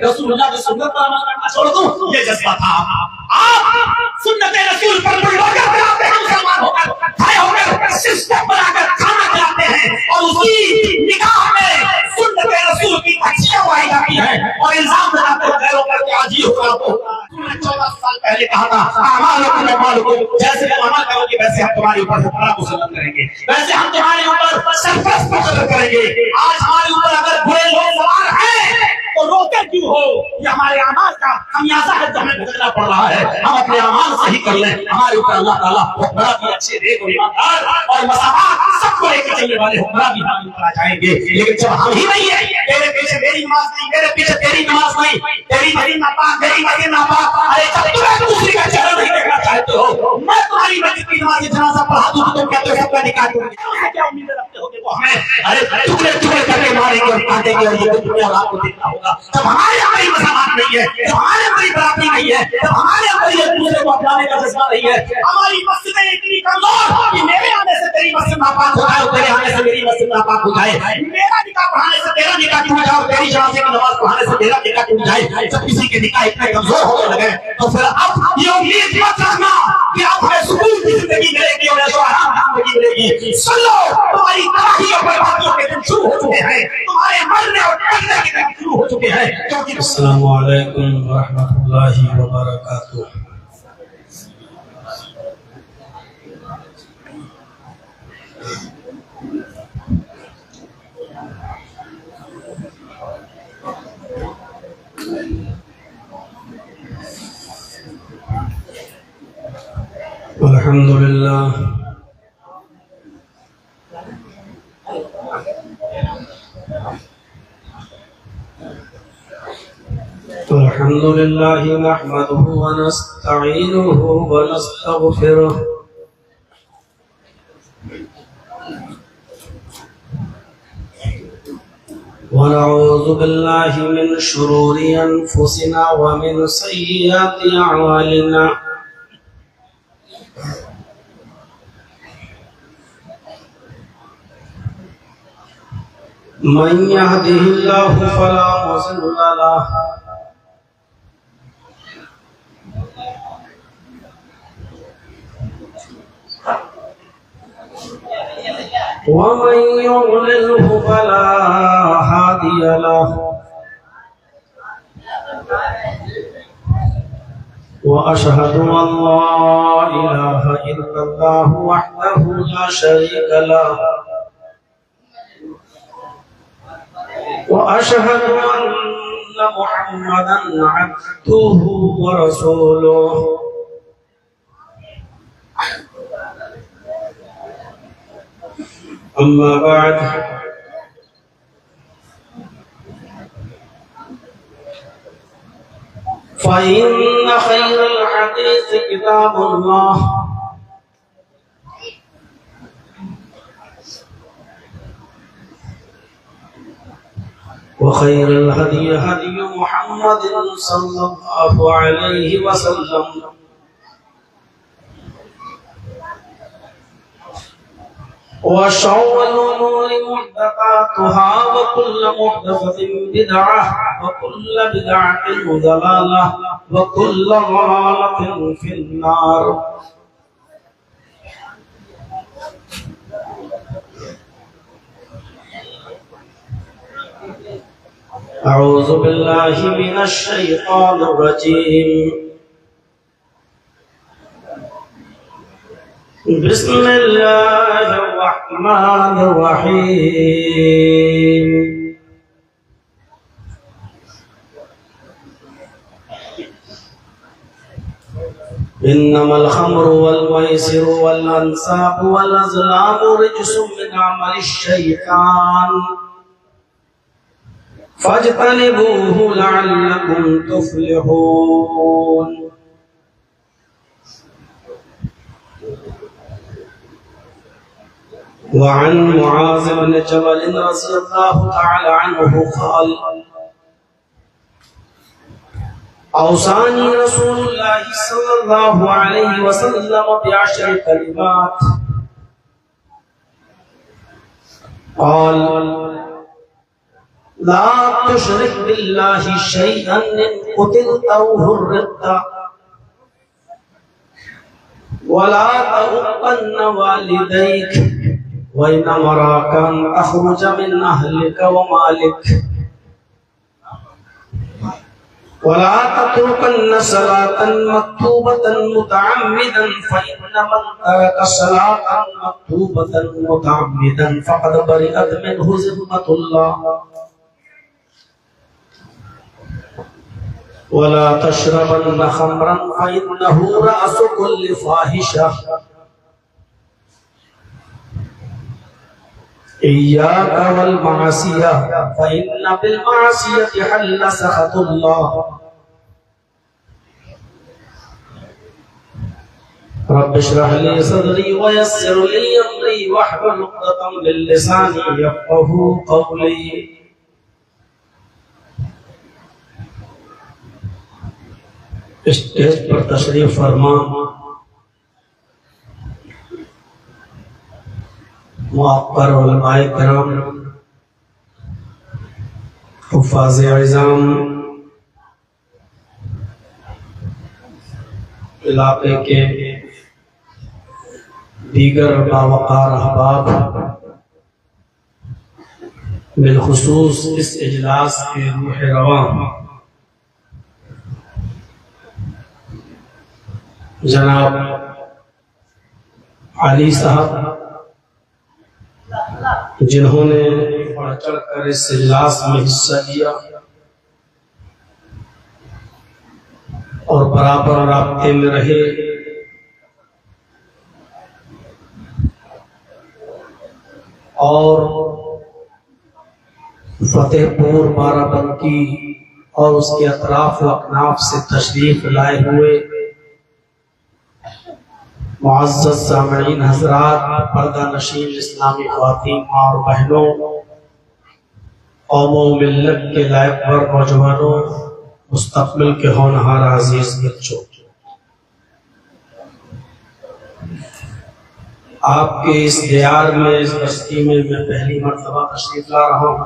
رسول اللہ کی سنت پر عمل کرنا چھوڑ دوں، یہ جذبہ تھا۔ آپ سنت رسول پر بلڈوزر چلاتے ہیں، مسلمان ہو کر کھڑے ہو کر سسٹم بنا کر کھانا کھلاتے ہیں، اور اسی نگاہ میں سنت رسول کی تجزیہ اڑائی جاتی ہے اور الزام لگاتے ہیں غیروں پر کہ آج ہی ہوگا تو 14 سال پہلے کہا تھا اعمالکم اعمالکم، جیسے تم عمل کرو گے ویسے ہم تمہارے اوپر حکمراں مسلط کریں گے، ویسے ہم تمہارے اوپر سرپرست مقرر کریں گے۔ آج ہمارے اوپر اگر برے لوگ سوار ہیں تو روتے کیوں ہو؟ یہ ہمارے اعمال کا خمیازہ ہے جو ہمیں بھگتنا پڑ رہا ہے۔ ہم اپنے اعمال صحیح کر لیں، ہمارے اوپر اللہ تعالیٰ حکمراں بھی اچھے نیک اور ایماندار اور مساوات سب کو لے کے چلنے والے حکمراں بھی حاصل کرا جائیں گے۔ لیکن جب ہم ہی نہیں ہیں، میرے پیچھے میری نماز نہیں، میرے پیچھے تیری نماز نہیں، تیری مسجد ناپاک، میری مسجد ناپاک، ارے جب تم ایک دوسرے کا چہرہ نہیں دیکھنا چاہتے ہو، میں تمہاری مسجد کی نماز جنازہ پڑھا دوں تو تم کہتے ہو سب کا نکاح ٹوٹ گیا، کیا امیدیں رکھتے ہو کہ وہ ہمیں ارے ٹکڑے ٹکڑے کر کے ماریں گے اور کاٹیں گے اور یہ دنیا آپ کو دیکھنا ہوگا؟ جب ہمارے یہاں کوئی مساوات نہیں ہے، جب ہمارے یہاں کوئی برابری نہیں ہے، جب ہمارے یہاں کوئی ایک دوسرے کو اپنانے کا جذبہ نہیں ہے، ہماری مسجدیں اتنی کمزور کہ میرے آنے سے تیری مسجد ناپاک ہو جائے اور تیرے آنے سے میری مسجد ناپاک ہو جائے، میرا نکاح پڑھانے سے تیرا نکاح ٹوٹ جائے اور تیری جنازے کی نماز پڑھانے سے میرا نکاح ٹوٹ جائے۔ جب کسی کے نکاح اتنے کمزور ہونے لگے تو پھر اب یہ امید مت رکھنا کہ اب ہمیں سکون کی زندگی ملے گی اور ایسو آرام کی زندگی ملے گی۔ سن لو، تمہاری تباہی اور بربادیوں کے دن شروع ہو چکے ہیں، تمہارے مرنے اور ٹکنے کے دن شروع ہو چکے ہیں۔ السلام علیکم ورحمۃ اللہ وبرکاتہ۔ الحمد للہ الحمد للہ نحمده ونستعینه ونستغفره ونعوذ باللہ من شرور انفسنا ومن سیئات اعمالنا، من يهده الله فلا مضل له ومن يضلله فلا هادي له، وأشهد أن لا إله إلا الله وحده لا شريك له، وأشهد أن محمدا عبده ورسوله، أما بعد فإن خير الحديث كتاب الله، وخير الهدي هدي محمد صلى الله عليه وسلم، وشر الأمور محدثاتها وكل محدثة بدعة وكل بدعة ضلالة وكل ضلالة في النار۔ أعوذ بالله من الشيطان الرجيم، بسم الله الرحمن الرحيم۔ إنما الخمر والميسر والأنصاب والأزلام رجس من عمل الشيطان فاجتنبوه لعلكم تفلحون۔ وعن معاذ بن جبل رضي الله تعالى عنه قال: أوصاني رسول الله صلى الله عليه وسلم ب10 كلمات، قال: لا تشرك بالله شيئا إن قتلت أو هربت ولا تغضن والديك وإن أمراك أن تخرج من أهلك ومالك ولا تتركن صلاة مكتوبة متعمدا فإن من ترك صلاة مكتوبة متعمدا فقد برئت منه ذمة الله ولا تشربن خمرا فإنه رأس كل فاحشة إياك والمعصية فإن بالمعصية حل سخط الله رب اشرح لي صدري ويسر لي أمري واحلل عقدة من لساني يفقهوا قولي اسٹیج پر تشریف فرما معقر علماء کرام، حفاظ اعظام، علاقے کے دیگر باوقار احباب، بالخصوص اس اجلاس کے روح رواں جناب علی صاحب، جنہوں نے بڑھ چڑھ کر اس اجلاس میں حصہ لیا اور برابر رابطے میں رہے، اور فتح پور بارہ بنکی اور اس کے اطراف و اکناف سے تشریف لائے ہوئے معزز سامعین حضرات، پردہ نشین اسلامی خواتین اور بہنوں، قوم و ملت کے لائق پر نوجوانوں، مستقبل کے ہونہار عزیز بچوں، آپ کے اس دیار میں، اس بستی میں میں پہلی مرتبہ تشریف لا رہا ہوں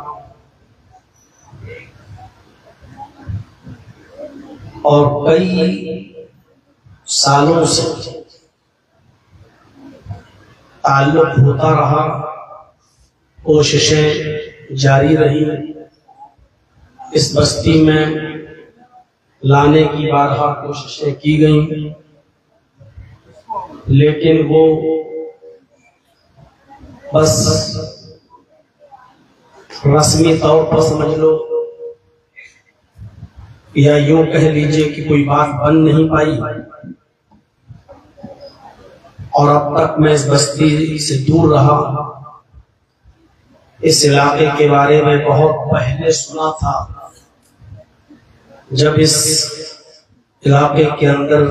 اور کئی سالوں سے تعلق ہوتا رہا، کوششیں جاری رہی، اس بستی میں لانے کی بارہا کوششیں کی گئیں، لیکن وہ بس رسمی طور پر سمجھ لو یا یوں کہہ لیجئے کہ کوئی بات بن نہیں پائی، اور اب تک میں اس بستی سے دور رہا۔ اس علاقے کے بارے میں بہت پہلے سنا تھا، جب اس علاقے کے اندر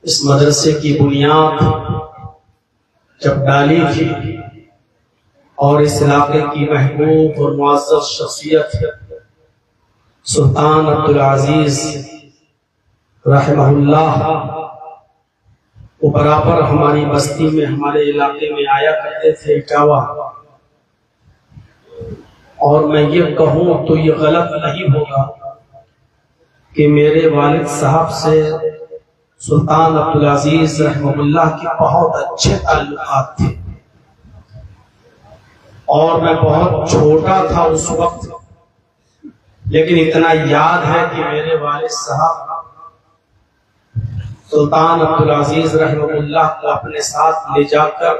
اس مدرسے کی بنیاد جب ڈالی تھی اور اس علاقے کی محبوب اور معزز شخصیت سلطان عبدالعزیز رحمہ اللہ وہ برابر ہماری بستی میں، ہمارے علاقے میں آیا کرتے تھے، اٹاوا، اور میں یہ کہوں تو یہ غلط نہیں ہوگا کہ میرے والد صاحب سے سلطان عبدالعزیز رحمہ اللہ کے بہت اچھے تعلقات تھے، اور میں بہت چھوٹا تھا اس وقت، لیکن اتنا یاد ہے کہ میرے والد صاحب سلطان عبدالعزیز رحمہ اللہ کو اپنے ساتھ لے جا کر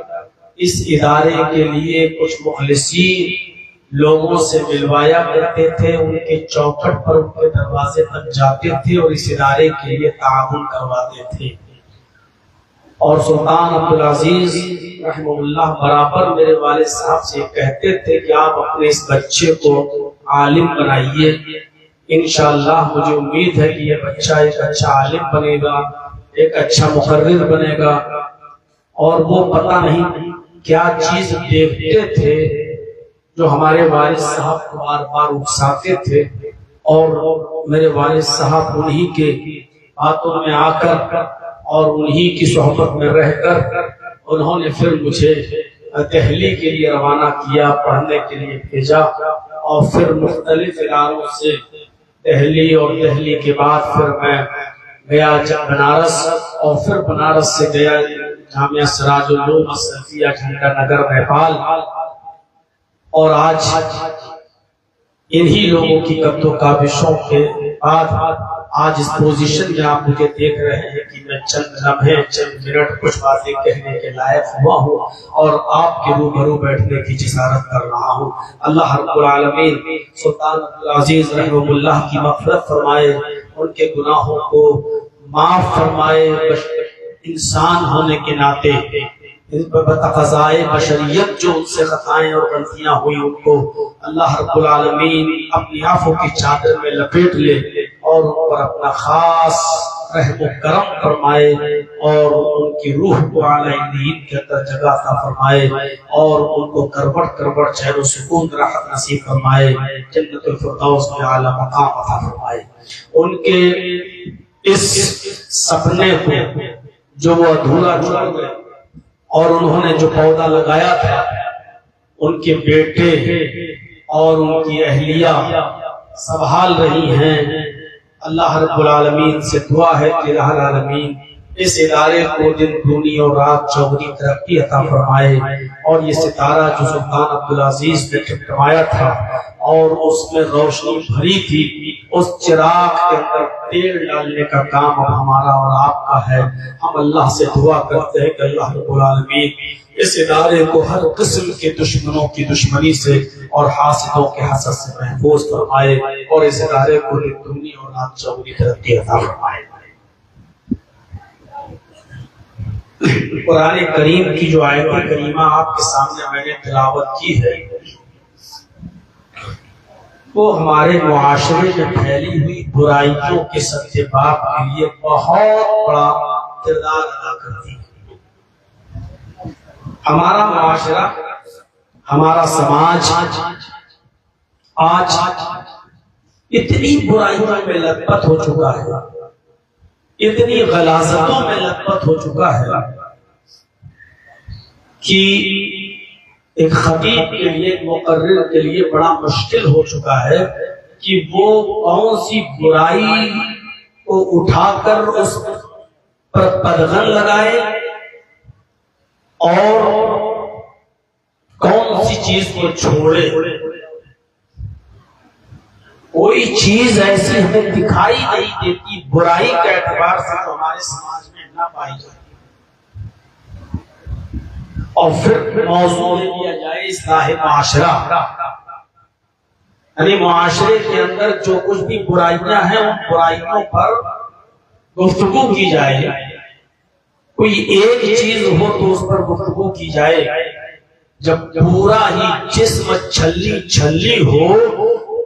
اس ادارے کے لیے کچھ مخلصین لوگوں سے ملوایا کرتے تھے، ان کے چوکھٹ پر، ان کے دروازے تک جاتے تھے اور اس ادارے کے لیے تعاون کرواتے تھے۔ اور سلطان عبدالعزیز رحمہ اللہ برابر میرے والد صاحب سے کہتے تھے کہ آپ اپنے اس بچے کو عالم بنائیے، انشاءاللہ مجھے امید ہے کہ یہ بچہ ایک اچھا عالم بنے گا، ایک اچھا مقرر بنے گا۔ اور وہ پتہ نہیں کیا چیز دیکھتے تھے جو ہمارے والد صاحب کو بار بار اکساتے تھے، اور میرے والد صاحب انہی کے باتوں میں آ کر اور انہی کی صحبت میں رہ کر انہوں نے پھر مجھے دہلی کے لیے روانہ کیا، پڑھنے کے لیے بھیجا، اور پھر مختلف اداروں سے دہلی، اور دہلی کے بعد پھر میں گیا بنارس، اور پھر بنارس سے گیا جامعہ سراج العلوم السلفیہ جھنڈا نگر نیپال، اور آج انہی لوگوں کی قد و کاوشوں کے بعد آج اس پوزیشن میں آپ مجھے دیکھ رہے ہیں کہ میں چند لمحے، چند منٹ کچھ باتیں کہنے کے لائق ہوا ہوں اور آپ کے روبرو بیٹھنے کی جسارت کر رہا ہوں۔ اللہ رب العالمین سلطان عبدالعزیز رحمہ اللہ کی مغفرت فرمائے، ان کے گناہوں کو معاف فرمائے، انسان ہونے کے ناطے بتقاضائے بشریت جو ان سے خطائیں اور غلطیاں ہوئی ان کو اللہ رب العالمین اپنی عفو کی چادر میں لپیٹ لے اور ان پر اپنا خاص رحم و کرم فرمائے، اور ان کی روح کو اعلی علین کے اندر جگہ عطا فرمائے، اور ان کو کروڑ کروڑ چین و سکون راحت نصیب فرمائے، جنت الفردوس میں اعلی مقام عطا فرمائے۔ ان کے اس سپنے کو جو وہ ادھورا چھوڑ گئے اور انہوں نے جو پودا لگایا تھا، ان کے بیٹے اور ان کی اہلیہ سنبھال رہی ہیں۔ اللہ رب العالمین سے دعا ہے کہ الہ العالمین اس ادارے کو دن دونی اور رات چوگنی ترقی عطا فرمائے، اور یہ ستارہ جو سلطان عبدالعزیز نے ٹمٹمایا تھا اور اس میں روشنی بھری تھی، اس چراغ کے اندر تیل ڈالنے کا کام اب ہمارا اور آپ کا ہے۔ ہم اللہ سے دعا کرتے ہیں کہ اللہ رب العالمین اس ادارے کو ہر قسم کے دشمنوں کی دشمنی سے اور حاسدوں کے حسد سے محفوظ فرمائے، اور اس ادارے کو دنیا اور رات چوگنی ترقی عطا فرمائے۔ قرآن کریم کی جو آیت کریمہ آپ کے سامنے میں نے تلاوت کی ہے، وہ ہمارے معاشرے میں پھیلی ہوئی برائیوں کے سد پاک کے لیے بہت بڑا کردار ادا کرتی ہے۔ ہمارا معاشرہ، ہمارا سماج آج اتنی برائیوں میں لت پت ہو چکا ہے، اتنی غلاظتوں میں لت پت ہو چکا ہے کہ ایک خطیب کے لیے، ایک مقرر کے لیے بڑا مشکل ہو چکا ہے کہ وہ کون سی برائی کو اٹھا کر اس پر قدغن لگائے اور کون سی چیز کو چھوڑے۔ کوئی چیز ایسی ہمیں دکھائی نہیں دیتی برائی کے اعتبار سے جو ہمارے سماج میں نہ پائی جائے۔ اور پھر موضوع لیا جائے اصلاح معاشرہ، یعنی معاشرے کے اندر جو کچھ بھی برائیاں ہیں ان برائیوں پر گفتگو کی جائے، کوئی ایک چیز ہو تو اس پر گفتگو کی جائے۔ جب پورا ہی جسم چھلی چھلی ہو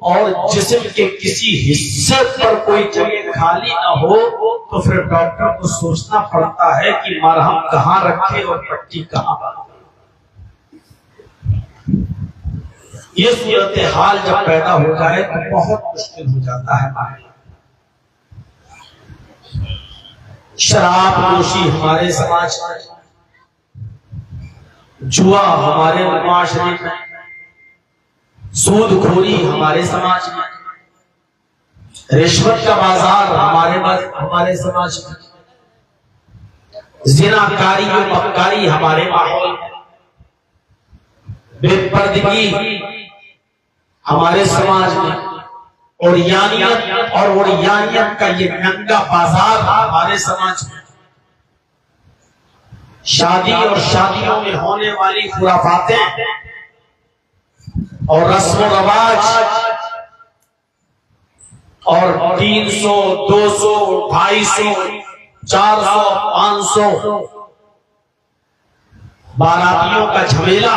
اور جسم کے کسی حصے پر کوئی جگہ خالی نہ ہو تو پھر ڈاکٹر کو سوچنا پڑتا ہے کہ مرہم کہاں رکھے اور پٹی کہاں۔ یہ صورتحال جب پیدا ہو جائے تو بہت مشکل ہو جاتا ہے۔ شراب نوشی ہمارے سماج میں، جوا ہمارے معاشرے میں، سود خوری ہمارے سماج میں، رشوت کا بازار ہمارے سماج میں، زنا کاری و مکاری ہمارے ماحول میں، بے پردگی ہمارے سماج میں، اوریانیت کا یہ ننگا بازار ہمارے سماج میں، شادی اور شادیوں میں ہونے والی خرافاتیں اور رسم و رواج اور 300 200 250 400 500 باراتیوں کا جھمیلا،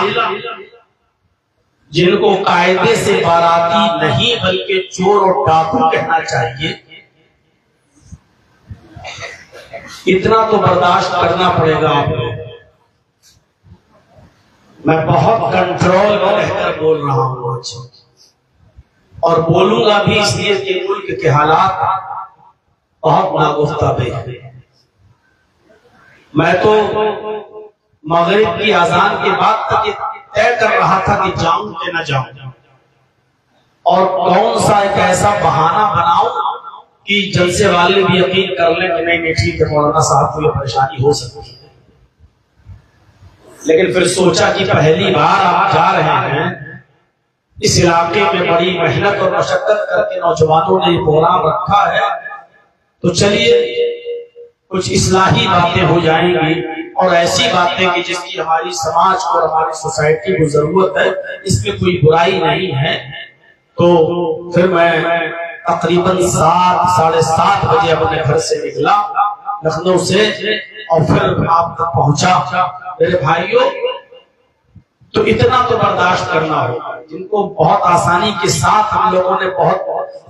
جن کو قاعدے سے باراتی نہیں بلکہ چور اور ڈاکو کہنا چاہیے، اتنا تو برداشت کرنا پڑے گا آپ کو۔ میں بہت کنٹرول میں رہ کر بول رہا ہوں آج، اور بولوں گا بھی اس لیے کہ ملک کے حالات بہت ناگفتہ بے ہیں۔ میں تو مغرب کی اذان کے بعد تک طے کر رہا تھا کہ جاؤں کہ نہ جاؤں، اور کون سا ایک ایسا بہانہ بناؤں کہ جلسے والے بھی یقین کر لیں کہ نہیں ٹھیک ہے مولانا صاحب کو یہ پریشانی ہو سکتی ہے. لیکن پھر سوچا کہ پہلی بار آپ جا رہے ہیں اس علاقے میں, بڑی محنت اور مشقت کر کے نوجوانوں نے یہ پروگرام رکھا ہے, تو چلیے کچھ اصلاحی باتیں ہو جائیں گی اور ایسی باتیں کہ جس کی ہماری سماج کو اور ہماری سوسائٹی کو ضرورت ہے, اس میں کوئی برائی نہیں ہے. تو پھر میں تقریباً 7:30 بجے اپنے گھر سے نکلا لکھنؤ سے اور پھر آپ تک پہنچا. میرے بھائیوں, تو اتنا تو برداشت کرنا ہوگا جن کو بہت آسانی کے ساتھ ہم لوگوں نے بہت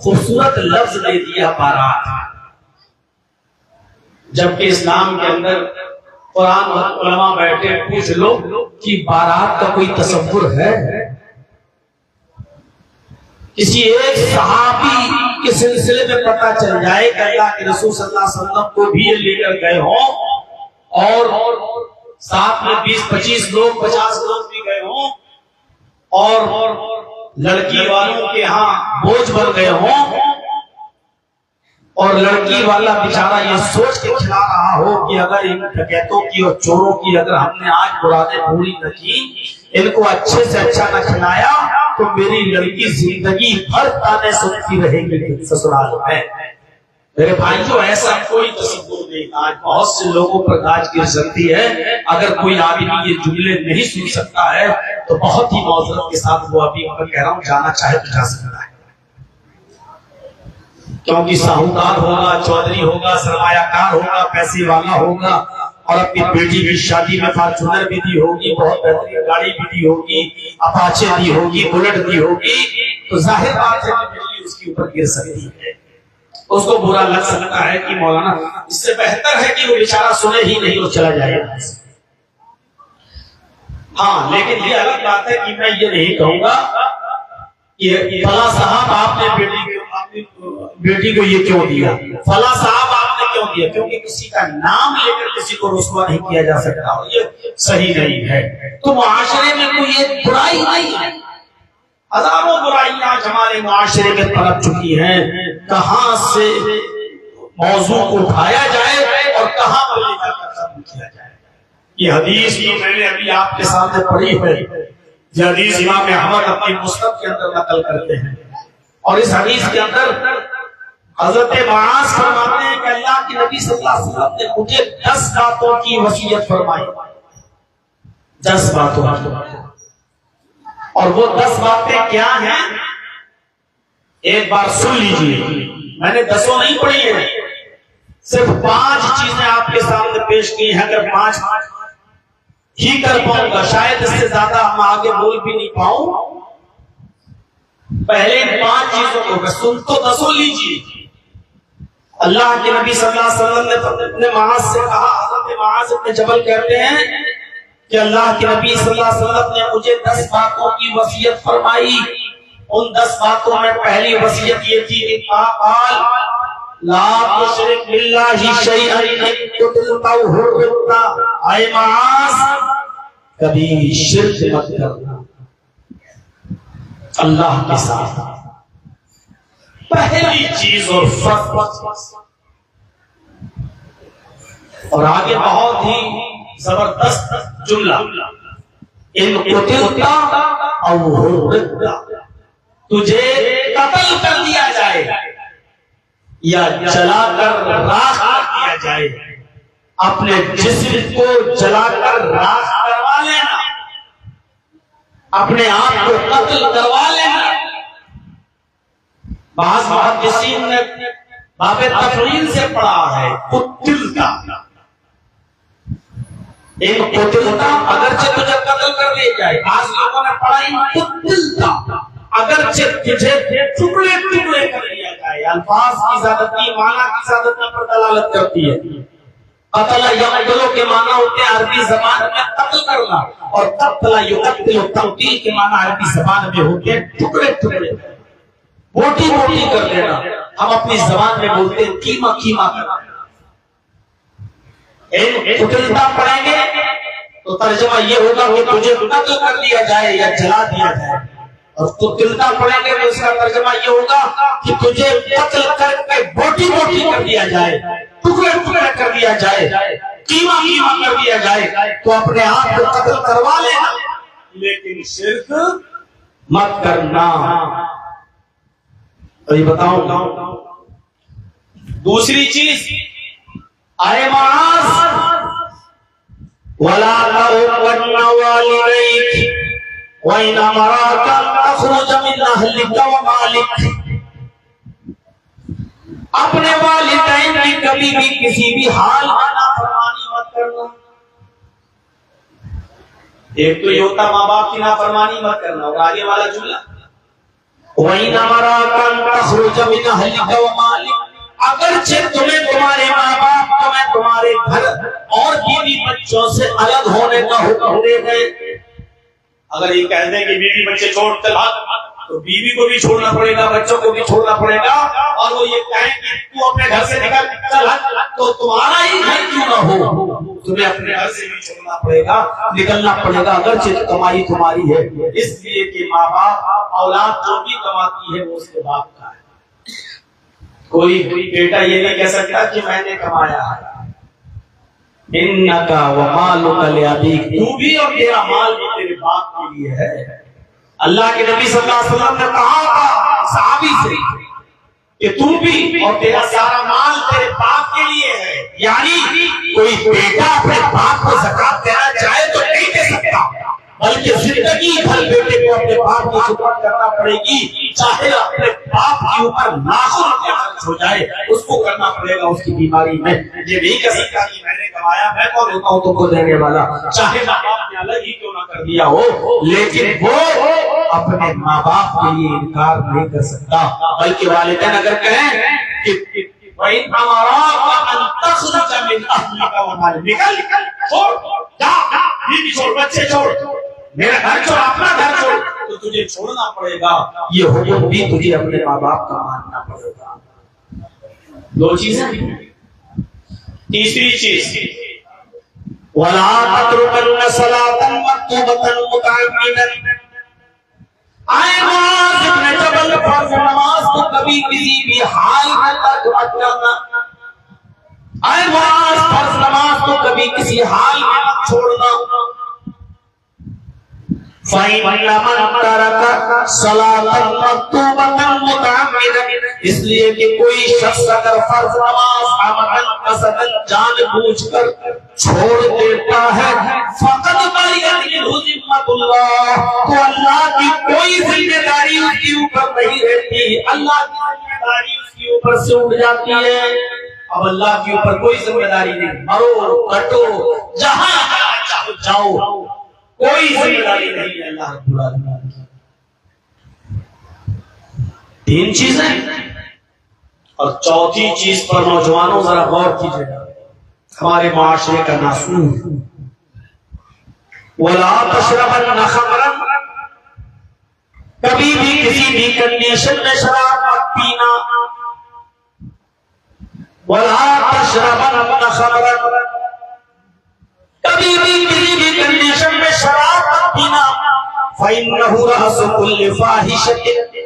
خوبصورت لفظ دے دیا بارات, جبکہ اسلام کے اندر قرآن علماء بیٹھے پوچھ لو کہ بارات کا کوئی تصور ہے؟ کسی ایک صحابی کے سلسلے میں پتہ چل جائے کہ اللہ کے رسول صلی اللہ علیہ وسلم کو بھی لے کر گئے ہوں اور ساتھ میں 20-25 لوگ 50 لوگ بھی گئے ہوں اور لڑکی والوں کے ہاں بوجھ بن گئے ہوں اور لڑکی والا بیچارہ یہ سوچ کے کھلا رہا ہو کہ اگر ان ڈکیتوں کی اور چوروں کی اگر ہم نے آج مرادیں پوری نہ کی, ان کو اچھے سے اچھا نہ کھلایا, تو میری لڑکی زندگی بھر تانے سنتی رہے گی سسرال میں. میرے بھائیوں, ایسا کوئی تصور نہیں. آج بہت سے لوگوں پر گاج گر سکتی ہے. اگر کوئی آدمی یہ جملے نہیں سن سکتا ہے تو بہت ہی معذرت کے ساتھ وہ ابھی میں کہہ رہا ہوں جانا چاہے تو جا سکتا ہے, کیونکہ ساہوکار ہوگا, چودھری ہوگا, سرمایہ کار ہوگا, پیسے والا ہوگا اور اپنی بیٹی کی شادی میں فارچونر بھی دی ہوگی, بہت بہترین گاڑی بھی دی ہوگی, اپاچے دی ہوگی, بلٹ دی ہوگی, تو ظاہر بات ہے کہ بجلی اس کے اوپر گر سکتی ہے. اس کو برا لگ سکتا ہے کہ مولانا اس سے بہتر ہے کہ وہ بیچارہ سنے ہی نہیں اور چلا جائے. ہاں, لیکن یہ الگ بات ہے کہ میں یہ نہیں کہوں گا کہ فلاں صاحب آپ نے بیٹی کو یہ کیوں دیا, فلاں صاحب آپ نے کیوں دیا, کیونکہ کسی کا نام لے کر کسی کو رسوا نہیں کیا جا سکتا اور یہ صحیح نہیں ہے. تو معاشرے میں کوئی ایک برائی نہیں ہے, ہزاروں برائیاں آج ہمارے معاشرے میں پنپ چکی ہیں. کہاں سے موضوع کو اٹھایا جائے اور کہاں پر لے کر ختم کیا جائے. یہ حدیث جو میں نے ابھی آپ کے سامنے پڑھی ہے, یہ حدیث امام احمد اپنی مسند کے اندر نقل کرتے ہیں, اور اس حدیث کے اندر حضرت معاذ فرماتے ہیں کہ اللہ کے نبی صلی اللہ علیہ وسلم نے مجھے 10 باتوں کی وصیت فرمائی. 10 باتوں, اور وہ 10 باتیں کیا ہیں ایک بار سن لیجیے. میں نے 10 نہیں پڑھی ہے, صرف 5 چیزیں آپ کے سامنے پیش کی ہیں. اگر 5 ہی کر پاؤں گا, شاید اس سے زیادہ ہم آگے بول بھی نہیں پاؤں. پہلے 5 چیزوں کو سن تو 10 لیجیے. اللہ کے نبی صلی اللہ علیہ وسلم نے اپنے معاذ سے کہا, حضرت معاذ ابن جبل کہتے ہیں کہ اللہ کے نبی صلی اللہ علیہ وسلم نے مجھے 10 باتوں کی وصیت فرمائی. ان 10 باتوں میں پہلی وصیت یہ تھی کہ قال لا تشرک باللہ شیئا قتلتا حرمتا. اے معاذ, کبھی شرک مت کرنا اللہ کے ساتھ. پہلی چیز اور فرق. اور آگے بہت ہی زبردست جملہ, ان قتلتا او حرمتا, تجھے قتل کر دیا جائے یا جلا کر راکھ کر دیا جائے, اپنے جسم کو جلا کر راکھ کروا لینا, اپنے آپ کو قتل کروا لینا. بعض محدثین نے باب تفریل سے پڑھا ہے قتلتا. ان قتلتا اگرچہ تجھے قتل کر لیا جائے, بعض لوگوں نے پڑھا ان قتلتا اگرچہ تجھے ٹکڑے ٹکڑے کر لیا جائے. الفاظ کی زیادتی معنی کی زیادتی پر دلالت کرتی ہے. قتل یقتل کے معنی ہوتے ہیں عربی زبان میں قتل کرنا, اور قتل یقتل تقتیل کے معنی عربی زبان میں ہوتے ہیں ٹکڑے ٹکڑے, موٹی موٹی کر دینا. ہم اپنی زبان میں بولتے ہیں کیما کیما کرنا. قتلتا پڑھیں گے تو ترجمہ یہ ہوگا کہ تجھے قتل کر دیا جائے یا جلا دیا جائے. اور تو تلتا پڑیں گے تو اس کا ترجمہ یہ ہوگا کہ تجھے قتل کر کے بوٹی بوٹی کر دیا جائے، ٹکڑے ٹکڑے کر دیا جائے، قیمہ قیمہ کر دیا جائے تو اپنے آپ کو قتل کروا لینا، لیکن شرک مت کرنا۔ تو یہ بتاؤں دوسری چیز، اے معاذ ولا تؤمن والديك وإن أمراك تخرج من أهلك ومالك، اپنے والدین کی کبھی بھی کسی بھی حال میں نافرمانی مت کرنا۔ ایک تو یہ ہوتا ماں باپ کی نافرمانی مت کرنا، اور آگے والا جملہ وَإِنْ أَمَرَاكَ تَخْرُجَ مِنْ أَهْلِكَ وَمَالِكَ، اگرچہ تمہیں تمہارے ماں باپ تمہیں تمہارے گھر اور بیوی بچوں سے الگ ہونے کا حکم دے گئے، اگر یہ کہہ دیں کہ بیوی بچے چھوڑ کر تو بیوی کو بھی چھوڑنا پڑے گا، بچوں کو بھی چھوڑنا پڑے گا، اور وہ یہ کہیں کہ تو اپنے گھر سے نکل چل تو تمہارا ہی گھر کیوں نہ ہو، تمہیں اپنے گھر سے بھی چھوڑنا پڑے گا، نکلنا پڑے گا، اگرچہ کمائی تمہاری ہے، اس لیے کہ ماں باپ اولاد جو بھی کماتی ہے وہ اس کے باپ کا ہے۔ کوئی بیٹا یہ نہیں کہہ سکتا کہ میں نے کمایا ہے، انکا ومالک لابیک، تو بھی اور تیرا مال بھی تیرے باپ کے لیے ہے۔ اللہ کے نبی صلی اللہ علیہ وسلم نے کہا تھا صحابی سے کہ تو بھی اور تیرا سارا مال تیرے باپ کے لیے ہے، یعنی کوئی بیٹا اپنے باپ کو زکات دینا چاہے تو نہیں دے سکتا، بلکہ زندگی بھر بیٹے کو اپنے باپ کی خدمت کرنا پڑے گی، چاہے اپنے باپ کے اوپر ناخن خرچ ہو جائے اس کو کرنا پڑے گا، اس کی بیماری میں یہ نہیں کہہ سکتا کہ میں نے کمایا، میں کون ہوتا ہوں تم کو دینے والا، چاہے ماں باپ نے الگ ہی کیوں نہ کر دیا ہو، لیکن وہ اپنے ماں باپ کے لیے انکار نہیں کر سکتا، بلکہ والدین اگر کہیں کہ وَإِنْ أَمَرَاكَ أَنْ تَخْرُجَ مِنْ أَهْلِكَ وَمَالِكَ، نکل چھوڑ جا، بیوی چھوڑ، بچے چھوڑ، میرا گھر چھوڑ، اپنا گھر چھوڑ، تو تجھے چھوڑنا پڑے گا، یہ حکم بھی تجھے اپنے ماں باپ کا ماننا پڑے گا۔ دو چیزیں۔ تیسری چیز وَلَا تَتْرُكَنَّ صَلَاةً مَكْتُوبَةً مُتَعَمِّدًا، آئے معاذ ابن جبل، فرض نماز کو کبھی کسی بھی حال میں ترک مت کرنا، آئے معاذ فرض نماز کو کبھی کسی حال میں مت چھوڑنا، فَإِنَّ مَنْ تَرَكَ صَلَاةً مَكْتُوبَةً مُتَعَمِّدًا، اس لیے کہ کوئی شخص اگر فرض نماز عمداً قصداً جان بوجھ کر چھوڑ دیتا ہے، فَقَدْ بَرِئَتْ مِنْهُ ذِمَّةُ اللَّهِ، تو اللہ کی کوئی ذمہ داری اس کے اوپر نہیں رہتی، اللہ کی ذمہ داری اس کے اوپر سے اٹھ جاتی ہے۔ اب اللہ کے اوپر کوئی ذمہ داری نہیں، مرو کٹو جہاں چاہو جاؤ، کوئی ذمہ داری نہیں ہے اللہ رب العالمین کی۔ تین چیزیں، اور چوتھی چیز پر نوجوانوں ذرا غور کیجیے گا، ہمارے معاشرے کا ناسور، وَلَا تَشْرَبَنَّ خَمْرًا، کبھی بھی کسی بھی کنڈیشن میں شراب مت پینا، وَلَا تَشْرَبَنَّ خَمْرًا، کبھی بھی کسی بھی کنڈیشن میں شراب مت پینا، فَإِنَّهُ رَأْسُ كُلِّ فَاحِشَةٍ،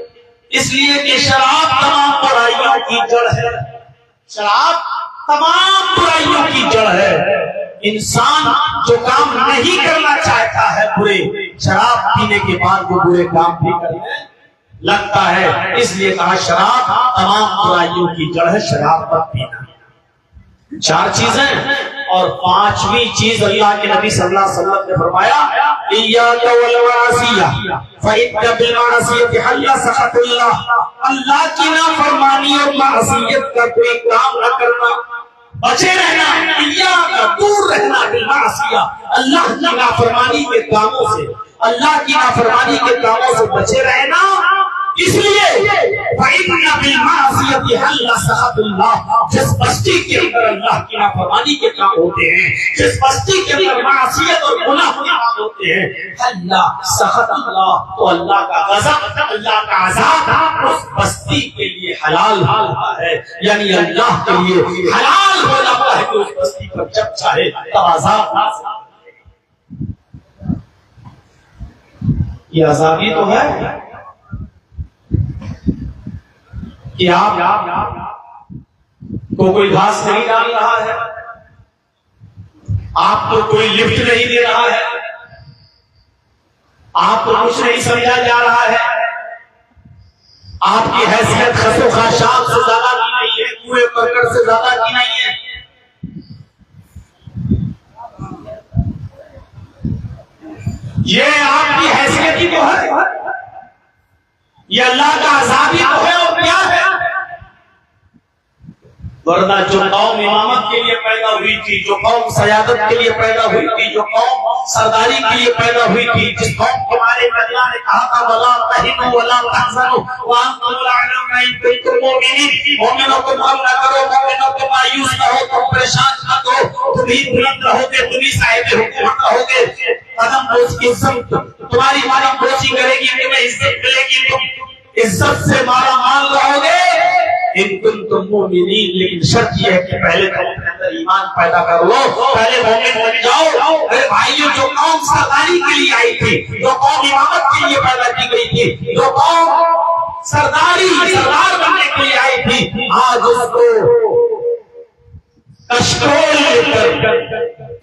اس لیے کہ شراب تمام برائیوں کی جڑ ہے، شراب تمام برائیوں کی جڑ ہے، انسان جو کام نہیں کرنا چاہتا ہے برے، شراب پینے کے بعد وہ برے کام بھی کرنے لگتا ہے، اس لیے کہا شراب تمام برائیوں کی جڑ ہے، شراب مت پینا۔ چار چیزیں، اور پانچویں چیز اللہ کے نبی صلی اللہ علیہ وسلم نے فرمایا ایاک والمعاصیہ فإن بالمعصیۃ حل سخط اللہ، اللہ کی نافرمانی اور معصیت کا کوئی کام نہ کرنا، بچے رہنا، ایاک دور رہنا بالمعصیہ، اللہ کی نافرمانی کے کاموں سے، اللہ کی نافرمانی کے کاموں سے بچے رہنا، اس لیے فَإِنَّ بِالْمَعْصِيَةِ حَلَّ سَخَطُ اللَّهِ، جس بستی کے اندر اللہ کی نافرمانی کے کام ہوتے ہیں، جس بستی کے اندر معصیت اور گناہ کے کام ہوتے ہیں، حَلَّ سَخَطُ اللَّهِ، تو اللہ کا غضب، اللہ کا عذاب اس بستی کے لیے حلال ہے، یعنی اللہ کے لیے حلال ہو جاتا ہے کہ اس بستی پر جب چاہے تب عذاب نازل۔ یہ عذابی تو ہے، کہ آپ کو کوئی گھاس نہیں ڈال رہا ہے، آپ کو کوئی لفٹ نہیں دے رہا ہے، آپ کو کچھ نہیں سمجھا جا رہا ہے، آپ کی حیثیت خس و خاشاک سے زیادہ کی نہیں ہے، کوئے کرکٹ سے زیادہ کی نہیں ہے. یہ آپ کی حیثیت ہی تو ہے، یہ اللہ کا عذاب ہی تو ہے اور کیا ہے. ورنہ جو قوم امامت کے لیے پیدا ہوئی تھی، جو قوم سیادت کے لیے پیدا ہوئی تھی، جو قوم سرداری کے لیے پیدا ہوئی تھی، جس قوم کو ہمارے نبیوں نے کہا تھا وَلَا تَهِنُوا وَلَا تَحْزَنُوا وَأَنتُمُ الْأَعْلَوْنَ إِن كُنتُم مُؤْمِنِينَ. مومنوں کو غم نہ کرو، مومنوں کو مایوس نہ ہو، تم پریشان نہ ہو، تم ہی بلند رہو گے، تم ہی صاحب حکومت رہو گے. قدم بوجھ کی عزت تمہاری مالی بوجھی کرے گی، تمہیں عزت ملے گی، تم عزت سے مالا مال رہو گے ان کنتم مؤمنین. لیکن شرط یہ ہے کہ پہلے تم اپنے اندر ایمان پیدا کر لو، پہلے مومن بن جاؤ. اے بھائیو، جو قوم سرداری کے لیے آئی تھی، جو قوم امامت کے لیے پیدا کی گئی تھی، جو قوم سردار بننے کے لیے آئی تھی، آج اس کو کشکول لے کر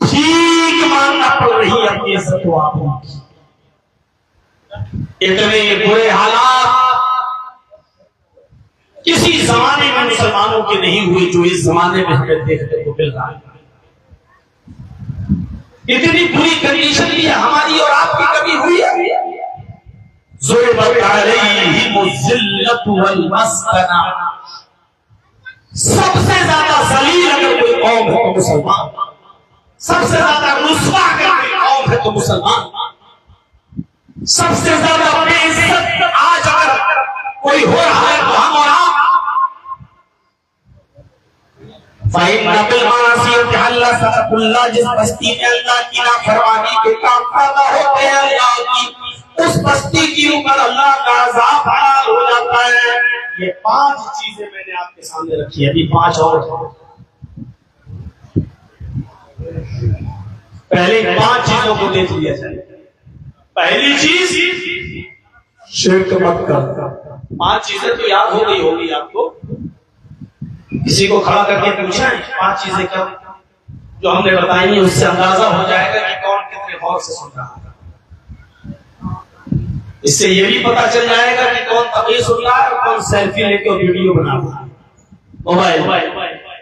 ٹھیک ماننا پڑ رہی ہے اپنی عزت و آبرو کی. اتنے برے حالات کسی زمانے میں مسلمانوں کے نہیں ہوئے جو اس زمانے میں ہمیں دیکھنے کو مل رہا ہے. اتنی بری کنڈیشن بھی ہماری اور آپ کی کبھی ہوئی ہے. ضربت علیہم الذلۃ والمسکنہ. سب سے زیادہ ذلیل اگر کوئی قوم ہے تو مسلمان، سب سے زیادہ رسوا اگر کوئی قوم ہے تو مسلمان، سب سے زیادہ بے عزت آج اگر کوئی ہو رہا ہے تو ہم اور آپ. فَإِنَّ بِالْمَعَاصِيَةِ حَلَّ سَخَطُ اللَّهِ. جس بستی میں اللہ کی نافرمانی کے کام پیدا ہوتے ہیں، اللہ کی اس بستی کے اوپر اللہ کا عذاب حلال ہو جاتا ہے. یہ 5 چیزیں میں نے آپ کے سامنے رکھی ہیں، ابھی 5 اور ہیں. پہلے 5 چیزوں کو دیکھ لیا جائے. پہلی چیز شرک مت کر. 5 چیزیں تو یاد ہو گئی ہوگی آپ کو. کسی کو کھڑا کر کے پوچھیں 5 چیزیں کیا جو ہم نے بتائی ہیں، اس سے اندازہ ہو جائے گا کہ کون کتنے غور سے سن رہا ہے. اس سے یہ بھی پتا چل جائے گا کہ کون تقریر سن رہا ہے اور کون سیلفی لے کے ویڈیو بنا رہا ہے موبائل.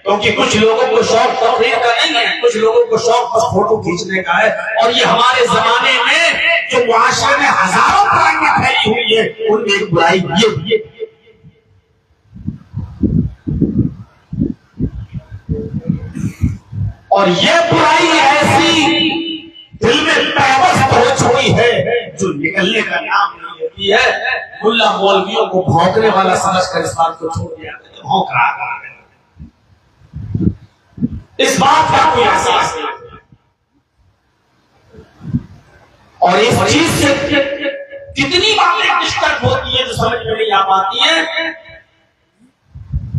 کیونکہ کچھ لوگوں کو شوق تقریر کا نہیں ہے، کچھ لوگوں کو شوق بس فوٹو کھینچنے کا ہے. اور یہ ہمارے زمانے میں جو معاشرے میں ہزاروں برائیاں پھیلی ہوئی ہے، ان میں ایک برائی یہ اور یہ برائی ایسی دل میں پیوست ہو چکی ہے جو نکلنے کا نام نہیں لیتی ہے. ملا مولویوں کو بھونکنے والا سمجھ کر اس بات کو چھوڑ دیا کہ بھونک رہا ہے. اس بات کا کوئی احساس نہیں. اور اس چیز سے کتنی باتیں ڈسٹرب ہوتی ہیں جو سمجھ میں نہیں آ پاتی ہیں،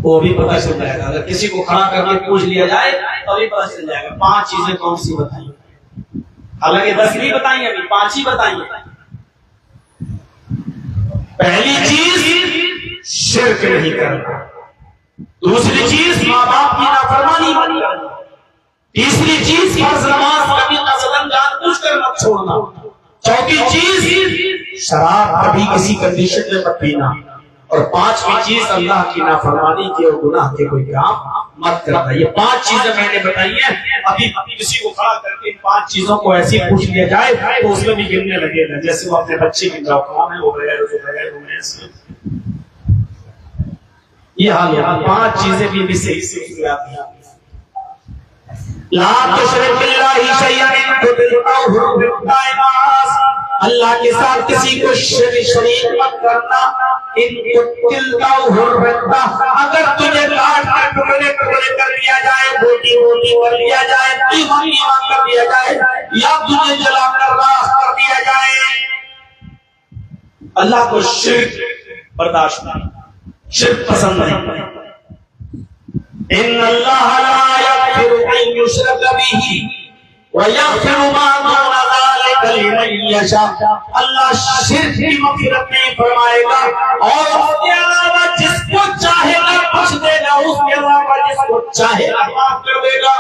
وہ بھی پتہ چل جائے گا. اگر کسی کو کھڑا کر کے پوچھ لیا جائے تو بھی پتہ چل جائے گا. 5 چیزیں کون سی بتائیں، حالانکہ 10 نہیں بتائیں، ابھی 5 ہی بتائیں. پہلی چیز شرک نہیں کرنا. دوسری چیز ماں باپ کی نافرمانی نہیں کرنا. تیسری چیز فرض نماز کبھی قصدن جان بوجھ کر مت چھوڑنا. چوتھی چیز شراب کبھی کسی کنڈیشن میں مت پینا. اور 5ویں چیز اللہ کی نافرمانی کے اور گناہ کے کوئی کام مت کرنا. یہ 5 چیزیں میں نے بتائی ہیں. ابھی کسی کو کھڑا کر کے 5 چیزوں کو ایسی پوچھ لیا جائے تو اس میں بھی گرنے لگے گا جیسے وہ اپنے بچے کی جاؤ کون ہے وہ بغیر یہ حال ہے. 5 چیزیں بھی صحیح سے آتی ہیں. لا تشرک باللہ شیئا اللہ کے ساتھ کسی کو شریک مت کرنا. اگر تجھے کاٹ کر ٹکڑے ٹکڑے کر دیا جائے، بوٹی بوٹی کر دیا جائے، ایمان کر دیا جائے، یا تجھے جلا کر راہ کر دیا جائے، اللہ کو شرک برداشت نہیں، شرک پسند نہیں. ان اللہ لا یغفر ان یشرک به ویغفر ما دون ذلک لمن یشاء. اللہ شرک کی مغفرت نہیں فرمائے گا اور اس کے علاوہ جس کو چاہے چاہے معاف کر دے گا،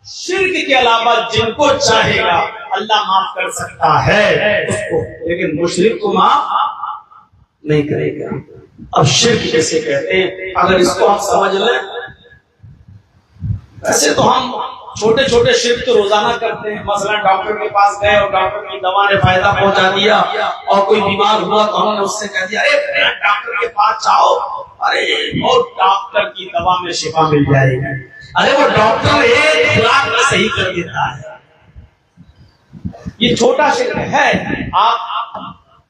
شرک کے علاوہ جن کو چاہے گا اللہ معاف کر سکتا ہے اس کو، لیکن مشرک کو معاف نہیں کرے گا۔ اب شرک کیسے کہتے ہیں؟ اگر اس کو ہم سمجھ لیں، ایسے تو ہم چھوٹے چھوٹے شرک تو روزانہ کرتے ہیں، مثلا ڈاکٹر کے پاس گئے اور ڈاکٹر کی دوا نے فائدہ پہنچا دیا، اور کوئی بیمار ہوا تو ہم نے اس سے کہہ دیا ارے ڈاکٹر کے پاس جاؤ، ارے وہ ڈاکٹر کی دوا میں شفا مل جائے گی، ارے وہ ڈاکٹر ایک خوراک میں صحیح کر دیتا ہے۔ یہ چھوٹا شرک ہے، آپ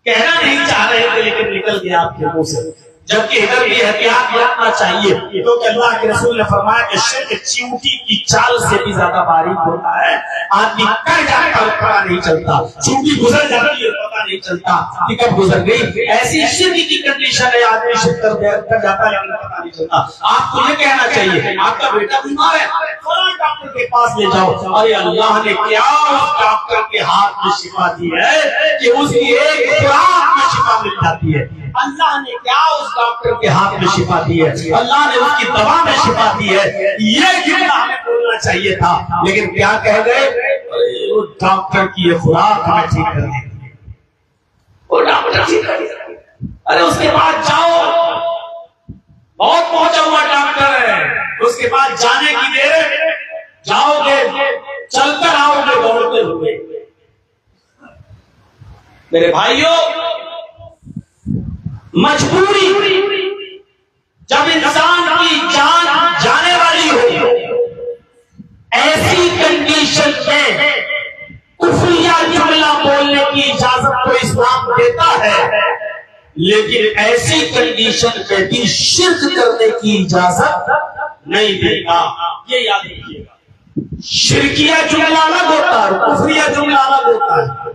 کہنا نہیں چاہ رہے تھے لیکن نکل گیا آپ کے منہ سے، جبکہ ادھر بھی احتیاط برتنا چاہیے، کیونکہ اللہ کے رسول نے فرمایا کہ شرک چیونٹی کی چال سے بھی زیادہ باریک ہوتا ہے، آدمی کر جاتا ہے پتہ نہیں چلتا، چیونٹی گزر جاتی ہے پتہ نہیں چلتا کہ کب گزر گئی۔ ایسی شرک کی کنڈیشن ہے، آدمی شرک کر جاتا ہے لیکن پتہ نہیں چلتا۔ آپ کو یہ کہنا چاہیے آپ کا بیٹا بیمار ہے، فلاں ڈاکٹر کے پاس لے جاؤ، ارے اللہ نے کیا اس ڈاکٹر کے ہاتھ میں شفا دی ہے کہ اس کی ایک خوراک میں شفا مل جاتی ہے، اللہ نے کیا اس ڈاکٹر کے ہاتھ میں شفا دی ہے، اللہ نے اس کی دوا میں شفا دی ہے۔ یہ جملہ ہمیں بولنا چاہیے تھا، لیکن کیا کہہ گئے؟ وہ ڈاکٹر کی یہ خوراک ہمیں ٹھیک کر دے گی، وہ ڈاکٹر ٹھیک کر دے گا۔ ارے اس کے بعد جاؤ، بہت پہنچا ہوا ڈاکٹر ہے، اس کے بعد جانے کی دیر، جاؤ گے چل کر آؤ گے دوڑتے ہوئے۔ میرے بھائیوں، مجبوری جب انسان کی جان جانے والی ہو، ایسی کنڈیشن میں کفریہ جملہ بولنے کی اجازت تو اسلام دیتا ہے، لیکن ایسی کنڈیشن میں بھی شرک کرنے کی اجازت نہیں دے گا۔ یہ یاد رکھیے گا، شرکیہ جملہ الگ ہوتا ہے، کفریہ جملہ الگ ہوتا ہے۔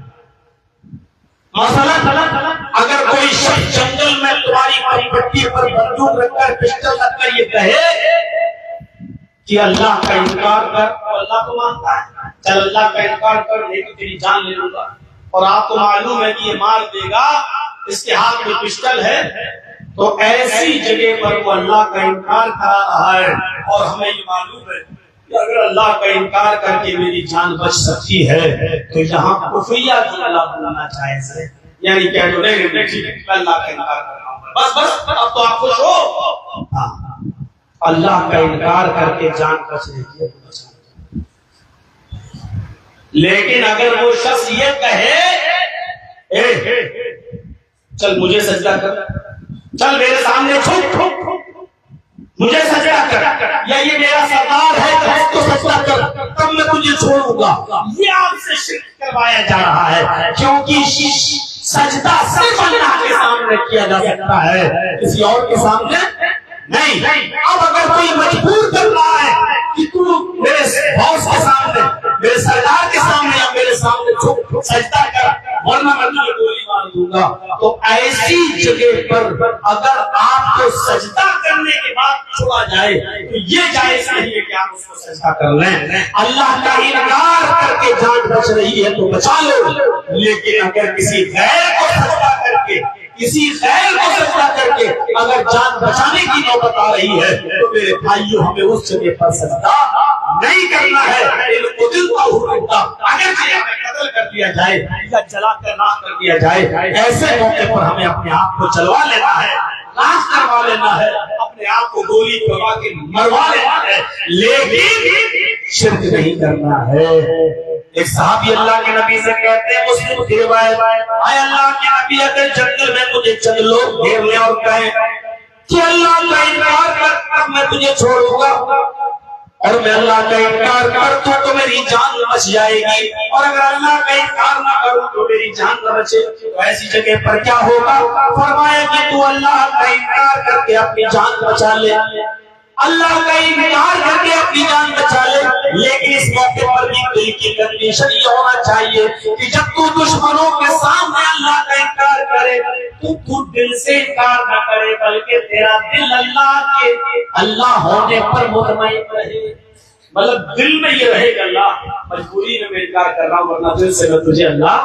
مثلا اگر کوئی شخص جنگل میں تمہاری پٹی پر بندوق رکھ کر پسٹل رکھ کر یہ کہے کہ اللہ کا انکار کر، تو اللہ کو مانتا ہے، چل اللہ کا انکار کر لیکن تیری جان لے لوں گا، اور آپ کو معلوم ہے کہ یہ مار دے گا، اس کے ہاتھ میں پسٹل ہے، تو ایسی جگہ پر وہ اللہ کا انکار کر رہا ہے، اور ہمیں یہ معلوم ہے کہ اگر اللہ کا انکار کر کے میری جان بچ سکتی ہے تو یہاں کفریہ جملہ بولنا جائز ہے، یعنی کہہ دو نہیں اللہ کا انکار کر رہا ہوں، بس اب تو آپ خوش ہو، اللہ کا انکار کر کے جان بچ رہی ہے۔ لیکن اگر وہ شخص یہ کہے چل مجھے سجدہ کر، چل میرے سامنے چھپ مجھے سجدہ کر، یا یہ میرا سردار ہے تو اس کو سجدہ کر، تب میں تجھے چھوڑوں گا، یہ آپ سے شرک کروایا جا رہا ہے، کیونکہ سجدہ صرف اللہ کے سامنے کیا جا سکتا ہے، کسی اور کے سامنے نہیں۔ اب اگر کوئی مجبور کر رہا ہے کہ تو میرے باس کے سامنے، میرے سردار کے سامنے یا میرے سامنے چھپ سجدہ کر ورنہ میں تجھے گولی مار دوں گا، تو ایسی جگہ پر اگر آپ کو سجدہ کرنے کے بعد چھوڑا جائے تو یہ جائز نہیں ہے کہ آپ اس کو سجدہ کر لیں۔ اللہ کا انکار کر کے جان بچ رہی ہے تو بچا لو، لیکن اگر کسی غیر کو سجدہ کر کے، کسی غیر کو سجدہ کر کے اگر جان بچانے کی نوبت آ رہی ہے تو میرے بھائیوں ہمیں اس جگہ پر سجدہ نہیں کرنا ہے۔ اگر قتل کر دیا جائے یا جلا کر راکھ کر دیا جائے، ایسے موقع پر ہمیں اپنے آپ کو جلوا لینا ہے، راکھ کروا لینا ہے، اپنے آپ کو گولی کروا کے مروا لینا ہے، لیکن شرک نہیں کرنا ہے۔ ایک صحابی اللہ کے نبی سے کہتے ہیں، مسلم کی روایت، اے اللہ کے نبی اگر جنگل میں مجھے چند لوگ گھیر لیں اور کہیں کہ اللہ کا انکار کر تب میں تجھے چھوڑوں گا، اور میں اللہ کا انکار کرتا تو میری جان بچ جائے گی، اور اگر اللہ کا انکار نہ کروں تو میری جان نہ بچے، تو ایسی جگہ پر کیا ہوگا؟ فرمایا کہ تو اللہ کا انکار کر کے اپنی جان بچا لے، اللہ کا انکار کر کے اپنی جان بچا لے، لیکن اس موقع پر بھی دل کی کنڈیشن یہ ہونا چاہیے کہ جب تو دشمنوں کے سامنے اللہ کا انکار کرے تو دل سے انکار نہ کرے، بلکہ تیرا دل اللہ ہونے پر مطمئن رہے، مطلب دل میں یہ رہے کہ اللہ مجبوری میں میں انکار کر رہا ہوں ورنہ دل سے میں تجھے اللہ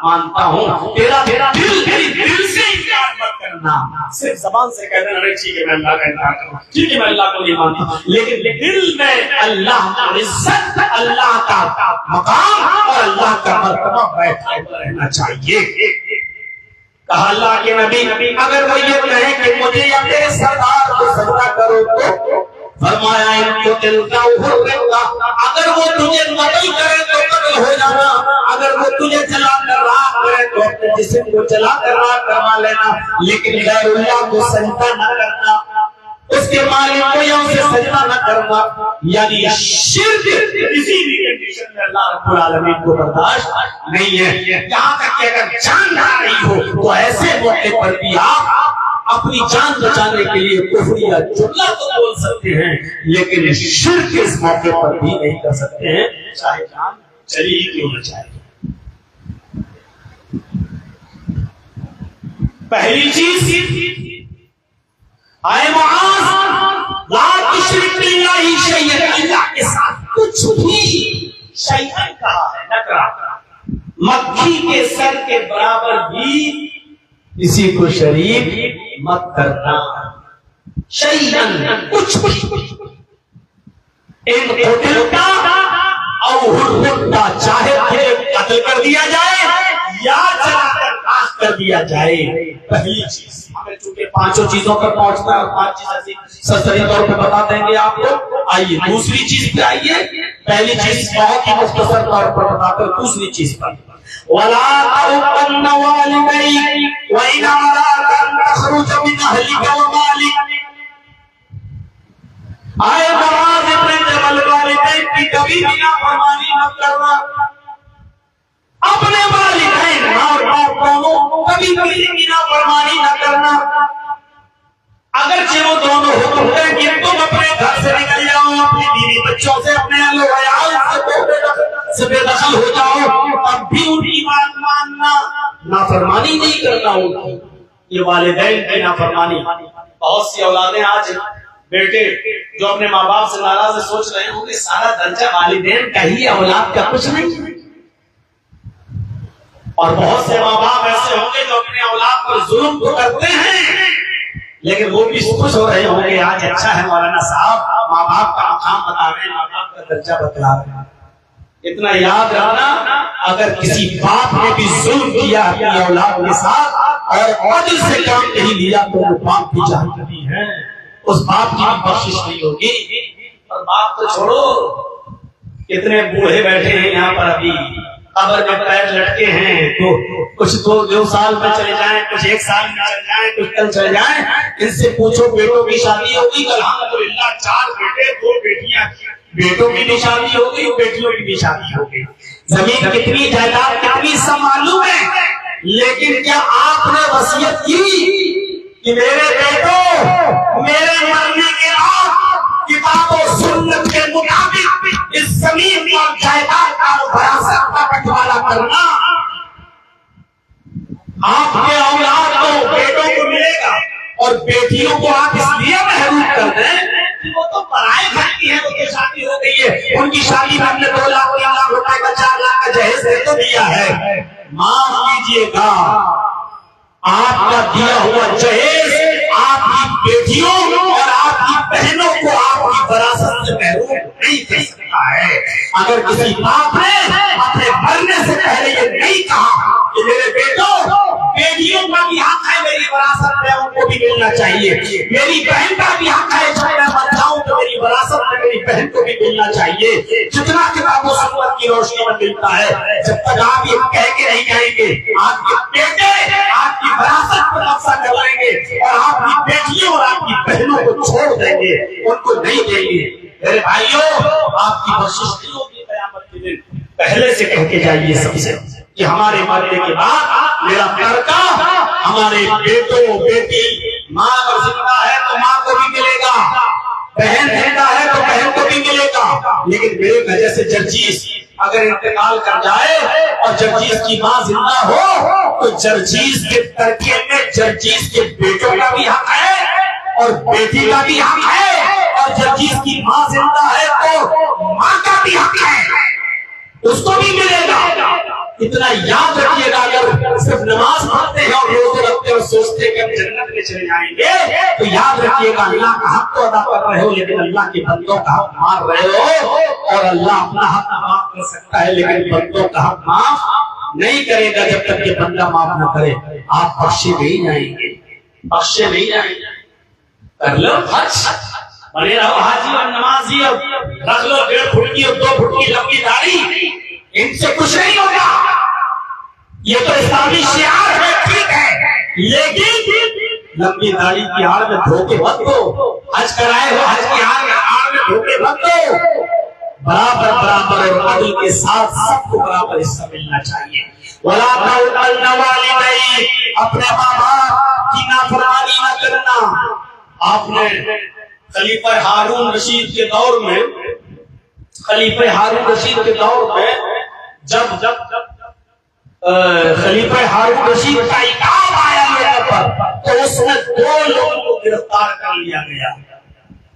مانتا ہوں، تیرا دل سے انکار مت کرنا۔ کرنا. صرف زبان سے کہہ دینا ٹھیک ہے میں اللہ کا انکار کروں, ٹھیک ہے میں اللہ کو نہیں مانتا, لیکن دل میں اللہ کا عزت, اللہ کا مقام اور اللہ کا مرتبہ بیٹھا ہوا رہنا چاہیے. کہا اللہ کے نبی اگر وہ یہ کہے کہ مجھے یا میرے سردار کو سجدہ کرو تو فرمایا ان کو دل کا اگر وہ تجھے قتل کرے تو قتل ہو جانا, اگر وہ تجھے جلا کر راکھ کرے تو اپنے جسم کو جلا کر راکھ کروا لینا, لیکن غیر اللہ کو سجدہ نہ کرنا, اس کے مالک کو یا اسے سجدہ نہ کرنا. یعنی شرک کسی بھی کنڈیشن میں اللہ رب العالمین کو برداشت نہیں ہے. یہاں تک کہ اگر جان نہ رہی ہو تو ایسے موقع پر بھی آپ اپنی جان بچانے کے لیے کفر یا جملہ تو بول سکتے ہیں, لیکن شرک اس موقع پر بھی نہیں کر سکتے ہیں, چاہے جان چلی ہی کیوں نہ چاہے. پہلی چیز اے معاذ لا تشرک باللہ شیئا, اللہ کے ساتھ کچھ بھی شیئا کہا ہے نکرہ, مکھی کے سر کے برابر بھی کسی کو شریک مت کرنا. شیئن کچھ بھی, ان قتلتا او حرمتا, چاہے تجھے قتل کر دیا جائے یا جلا کر راکھ کر دیا جائے. پہلی چیز ہمیں چونکہ پانچوں چیزوں پر پہنچنا ہے اور پانچ چیزیں سرسری طور پہ بتا دیں گے آپ کو. آئیے دوسری چیز پہ آئیے. پہلی چیز بہت ہی مختصر طور پر بتا کر دوسری چیز پر وَلَا تَعُقَّنَّ وَالِدَيْكَ وَإِنْ أَرَادَ أَن تَخْرُجَ مِنْ أَهْلِكَ وَمَالِكَ. آئے معاذ ابن جبل والدین کی کبھی بھی نافرمانی مت کرنا, اپنے والدین اور باپ دونوں کبھی بھی نافرمانی نہ کرنا. اگرچہ وہ دونوں حکم دیں کہ تم اپنے گھر سے نکل جاؤ, اپنی بیوی بچوں سے, اپنے اہل و عیال سے بے دخل ہو جاؤ, تب بھی ان کی بات ماننا, نافرمانی نہیں کرنا ان کی. یہ والدین کی نافرمانی. بہت سی اولادیں آج بیٹے جو اپنے ماں باپ سے ناراض ہے سوچ رہے ہوں کہ سارا درجہ والدین کا ہی, اولاد کا کچھ نہیں. اور بہت سے ماں باپ ایسے ہوں گے جو اپنے اولاد پر ظلم تو کرتے ہیں, لیکن وہ بھی خوش ہو رہے ہوں گے آج اچھا ہے مولانا صاحب ماں باپ کا مقام بتا رہے ہیں, ماں باپ کا درجہ بتلا رہے ہیں. اتنا یاد رکھنا اگر کسی باپ نے بھی ظلم کیا اپنی اولاد کے ساتھ اور عدل سے کام نہیں لیا تو وہ باپ بھی جہنمی ہے, اس باپ کی بھی بخشش نہیں ہوگی. اور باپ تو چھوڑو, کتنے بوڑھے بیٹھے ہیں یہاں پر ابھی قبر میں پیر لٹکے ہیں, تو کچھ 2 سال میں چلے جائیں, کچھ 1 سال میں چلے جائیں, کچھ کل چلے جائیں. ان سے پوچھو بیٹوں کی شادی ہوگی, الحمدللہ 4 بیٹے 2 بیٹیاں, بیٹوں کی بھی شادی ہوگی, بیٹیوں کی بھی شادی ہوگی. زمین کتنی, جائیداد کتنی سب معلوم ہے, لیکن کیا آپ نے وصیت کی کہ میرے بیٹوں میرے مرنے کے بعد کتاب و سنت کے مطابق اس زمین پر جائیداد کا وراثت کا بٹوارا کرنا؟ آپ کے اولاد کو بیٹوں کو ملے گا اور بیٹیوں کو آپ اس لیے محروم کر دیں کہ وہ تو پرائے گھر کی ہیں, ان کی شادی ہو گئی ہے, ان کی شادی میں ہم نے 2 لاکھ 3 لاکھ روپے کا 4 لاکھ کا جہیز دے تو دیا ہے. معاف کیجیے گا, آپ کا دیا ہوا جہیز آپ کی بیٹیوں اور آپ کی بہنوں کو آپ کی وراثت سے محروم نہیں کر سکتا ہے. اگر کسی باپ نے اپنے مرنے سے پہلے یہ نہیں کہا کہ میرے بیٹوں بیٹیوں کا بھی حق ہے میری وراثت میں, ان کو بھی ملنا چاہیے, میری بہن کا بھی حق ہے جب میں مر جاؤں تو میری وراثت میں میری بہن کو بھی ملنا چاہیے, جتنا کتاب و سنت کی روشنی میں ملتا ہے. جب تک آپ یہ کہہ کے نہیں جائیں گے آپ کے بیٹے آپ کی وراثت پر قبضہ کروائیں گے اور آپ کی بیٹیوں اور آپ کی بہنوں کو چھوڑ دیں گے, ان کو نہیں دیں گے. میرے بھائیوں آپ کی بخشش نہیں ہوگی قیامت کے دن. پہلے سے کہہ کے جائیے سب سے کہ ہمارے مرنے کے بعد میرا ترکہ ہمارے بیٹوں بیٹی, ماں اگر زندہ ہے تو ماں کو بھی ملے گا, بہن زندہ ہے تو بہن کو بھی ملے گا, لیکن میرے وجہ سے جرجیس اگر انتقال کر جائے اور جرجیس کی ماں زندہ ہو تو جرجیس کے ترکے میں جرجیس کے بیٹوں کا بھی حق ہے اور بیٹی کا بھی حق ہے, اور جرجیس کی ماں زندہ ہے تو ماں کا بھی حق ہے, اس کو بھی ملے گا. اتنا یاد رکھیے گا، اگر صرف نماز پڑھتے ہیں اور روزے رکھتے ہیں اور سوچتے ہیں کہ ہم جنت میں چلے جائیں گے، تو یاد رکھیے گا اللہ کا حق تو ادا کر رہے ہو لیکن اللہ کے بندوں کا حق مار رہے ہو، اور اللہ اپنا حق معاف کر سکتا ہے لیکن بندوں کا حق معاف نہیں کرے گا جب تک کہ بندہ معاف نہ کرے۔ آپ بخشے نہیں جائیں گے، بخشے نہیں جائیں گے۔ کر لو حج، بنے رہو حاجی اور نمازی، اور رکھ لو 1.5 فٹ کی اور 2 فٹ کی لمبی داڑھی، ان سے کچھ نہیں ہوگا۔ یہ تو اسلامی شعار ہے، ٹھیک ہے، لیکن لمبی داڑھی کی آڑ میں دھوکے مت دو۔ حج کرائے ہو، حج کی آڑ میں دھوکے مت دو۔ برابر برابر اور عدل کے ساتھ سب کو برابر حصہ ملنا چاہیے۔ وَلَا تَعُقَّلْنَ وَالِدَيْ، اپنے ماں باپ کی نافرمانی نہ کرنا۔ آپ نے خلیفہ ہارون رشید کے دور میں، خلیفہ ہارون رشید کے دور میں جب خلیفہ ہارون رشید کا انعام آیا لوگوں پر، تو اس میں 2 لوگوں کو گرفتار کر لیا گیا۔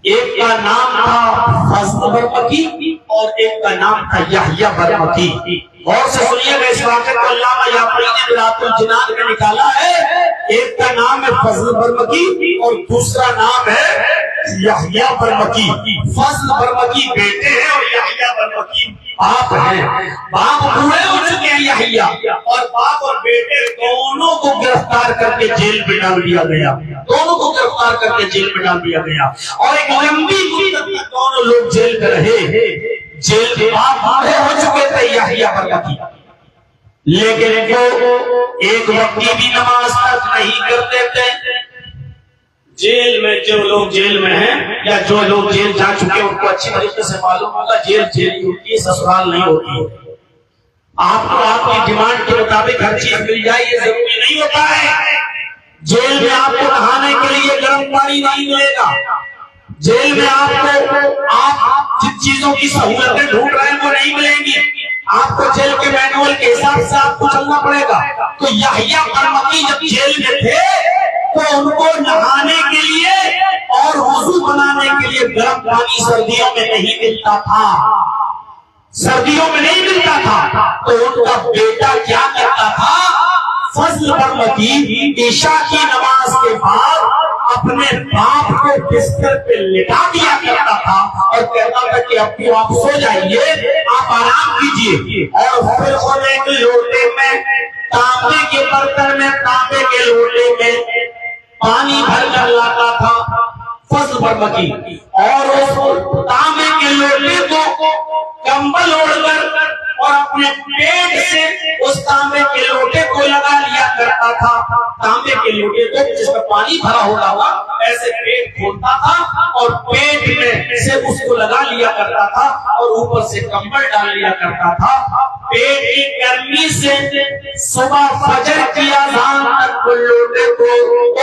ایک کا نام تھا فضل برمکی اور ایک کا نام تھا یحییٰ برمکی۔ غور سے سنیے گا، اس واقعے کو علامہ یعقوبی نے رات الجنان میں نکالا ہے۔ ایک کا نام ہے فضل برمکی اور دوسرا نام ہے یحییٰ برمکی۔ فضل برمکی بیٹے ہیں اور یحییٰ برمکی باپ ہیں۔ باپ بوڑھے ہو چکے ہیں یحییٰ، اور باپ اور بیٹے دونوں کو گرفتار کر کے جیل میں ڈال دیا گیا، دونوں کو گرفتار کر کے جیل میں ڈال دیا گیا، اور ایک لمبی مدت تک دونوں لوگ جیل میں رہے۔ جیل کے باپ بوڑھے ہو چکے تھے یحییٰ برمکی، لیکن وہ ایک وقت کی بھی نماز تک نہیں کرتے تھے۔ جیل میں جو لوگ جیل میں ہیں یا جو لوگ جیل جا چکے ہیں ان کو اچھی طریقے سے معلوم ہوگا، جیل جیل ہی ہوتی ہے، سسرال نہیں ہوتی۔ آپ کو آپ کی ڈیمانڈ کے مطابق ہر چیز مل جائے یہ ضروری نہیں ہوتا ہے۔ جیل میں آپ کو نہانے کے لیے گرم پانی نہیں ملے گا، جیل میں آپ جن چیزوں کی سہولتیں ڈھونڈ رہے ہیں وہ نہیں ملیں گی، آپ کو جیل کے مینول کے حساب سے آپ کو چلنا پڑے گا۔ تو یحییٰ برمکی جب جیل میں تھے تو ان کو نہانے کے لیے اور وضو بنانے کے لیے گرم پانی سردیوں میں نہیں ملتا تھا، سردیوں میں نہیں ملتا تھا۔ تو ان کا بیٹا کیا کرتا تھا، فضل برمکی عشاء کی نماز کے بعد اپنے باپ کو بستر پہ لٹا دیا کرتا تھا اور کہتا تھا کہ اب تو آپ سو جائیے، آپ آرام کیجیے، اور پھر خود ایک لوٹے میں، تانبے کے برتن میں، تانبے کے لوٹے میں پانی بھر کر لاتا تھا فضل برمکی، اور اس تانبے کے لوٹے کو کمبل اوڑھ کر اور اپنے پیٹ سے اس تانبے کے لوٹے کو لگا لیا کرتا تھا۔ تانبے کے لوٹے کو جس میں پانی بھرا ہوگا ایسے پیٹ کھولتا تھا اور پیٹ میں سے اس کو لگا لیا کرتا تھا اور اوپر سے کمبل ڈال لیا کرتا تھا۔ پیٹ کی گرمی سے صبح فجر کی اذان تک وہ لوٹے کو،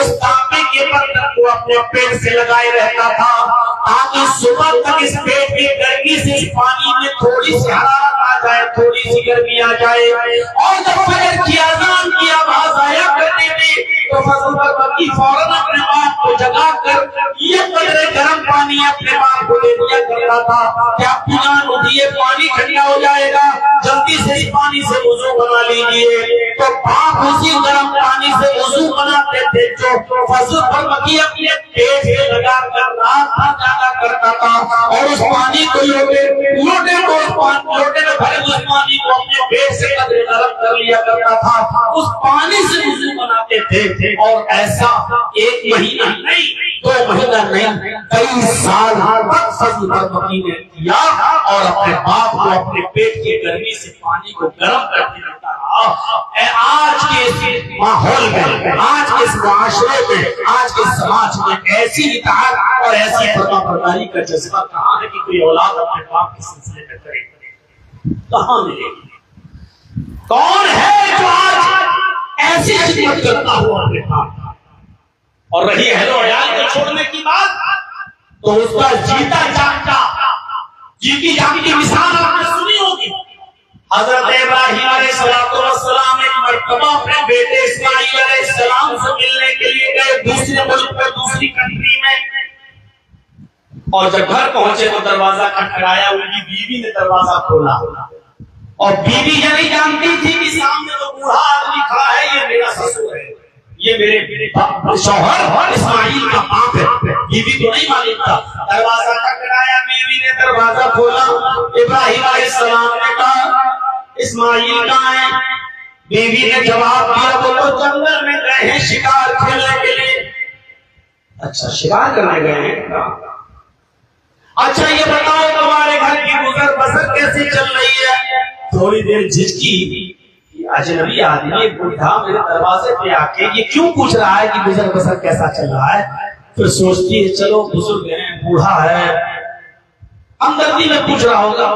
اس تانبے کے برتن کو اپنے پیٹ سے لگائے رہتا تھا تاکہ صبح تک اس پیٹ کی گرمی سے اس پانی میں تھوڑی سی حرارت آ جائے، تھوڑی سی گرمی آ جائے، اور جب فجر کی اذان کی آواز آیا کرتی تھی تو فضل برمکی فوراً اپنے باپ کو جگا کر یہ قدرے گرم پانی اپنے باپ کو دے دیا کرتا تھا کہ آپ جان اٹھیے، پانی ٹھنڈا ہو جائے گا، جلدی سے اس پانی سے وضو بنا لیجیے۔ تو باپ اسی گرم پانی سے وضو بناتے تھے جو فضل برمکی اپنے پیٹ سے لگا کر رات بھر جاگا کرتا تھا، اور اس پانی کو لوٹے میں بھرے اس پانی کو اپنے پیٹ سے قدرے گرم کر لیا کرتا تھا، اس پانی سے وضو بناتے تھے، اور ایسا 1 مہینہ نہیں، 2 مہینہ نہیں، کئی سال تک فضل برمکی نے کیا اور اپنے باپ کو اپنے پیٹ کی گرمی سے پانی کو گرم کرتے رہتا رہا۔ آج کے اس ماحول میں، آج کے اس معاشرے میں، آج کے سماج میں ایسی اطاعت اور ایسی فرما برداری کا جذبہ کہاں ہے کہ کوئی اولاد اپنے باپ کے سلسلے میں کرے؟ کہاں ملے گی؟ کون ہے جو آج ایسی خدمت کرتا ہوا اپنے باپ؟ اور رہی اہل و عیال کو چھوڑنے کی بات، تو اس کا جیتا جاگتا جیتی جاگتی مثال آپ نے سنی ہوگی۔ حضرت ابراہیم علیہ السلام ایک مرتبہ اپنے بیٹے اسماعیل علیہ السلام سے ملنے کے لیے گئے دوسرے ملک میں، دوسری کنٹری میں، اور جب گھر پہنچے تو دروازہ کھٹکھٹایا، ان کی بیوی نے دروازہ کھولا اور بیوی یہ نہیں جانتی تھی کہ سامنے تو بوڑھا آدمی کھڑا ہے، یہ میرا سسر ہے، یہ میرے شوہر اسماعیل کا باپ ہے۔ بیوی کو نہیں معلوم تھا۔ دروازہ کھٹکھٹایا، بیوی نے دروازہ کھولا، ابراہیم علیہ السلام نے کہا اسماعیل کہاں ہے؟ بیوی نے جواب دیا وہ تو جنگل میں گئے ہیں شکار کھیلنے کے لیے۔ اچھا شکار کرنے گئے ہیں؟ اچھا یہ بتاؤ تمہارے گھر کی گزر بسر کیسی چل رہی ہے؟ تھوڑی دیر جھجکی، اجنبی آدمی بوڑھا میرے دروازے پہ آ کے یہ کیوں پوچھ رہا ہے کہ گزر بسر کیسا چل رہا ہے؟ پھر سوچتی ہے چلو بزرگ ہیں، بوڑھا ہے، ہمدردی میں پوچھ رہا ہوگا،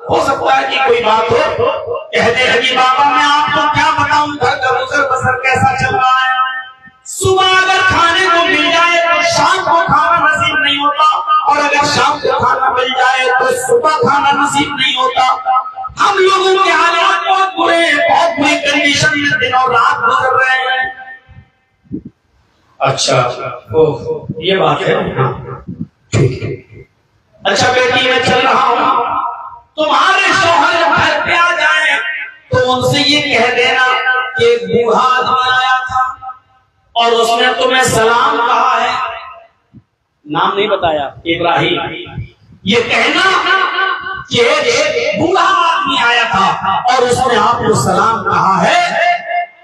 ہو سکتا ہے کہ کوئی بات ہو۔ کہنے لگی بابا میں آپ کو کیا بتاؤں گھر کا گزر بسر کیسا چل رہا ہے؟ صبح اگر کھانے کو مل جائے تو شام کو کھانا نصیب نہیں ہوتا، اور اگر شام کو کھانا مل جائے تو صبح کھانا نصیب نہیں ہوتا۔ ہم لوگوں کے حالات بہت برے ہیں، بہت بری کنڈیشن میں دن اور رات گزر رہے ہیں۔ اچھا یہ بات ہے، ٹھیک ہے۔ اچھا بیٹی میں چل رہا ہوں، تمہارے شوہر جب گھر پہ آ جائیں تو ان سے یہ کہہ دینا کہ ایک بوڑھا آدمی آیا تھا اور اس نے تمہیں سلام کہا ہے، نام نہیں بتایا ابراہیم، یہ کہنا کہ ایک بوڑھا آدمی آیا تھا اور اس نے آپ کو سلام کہا ہے،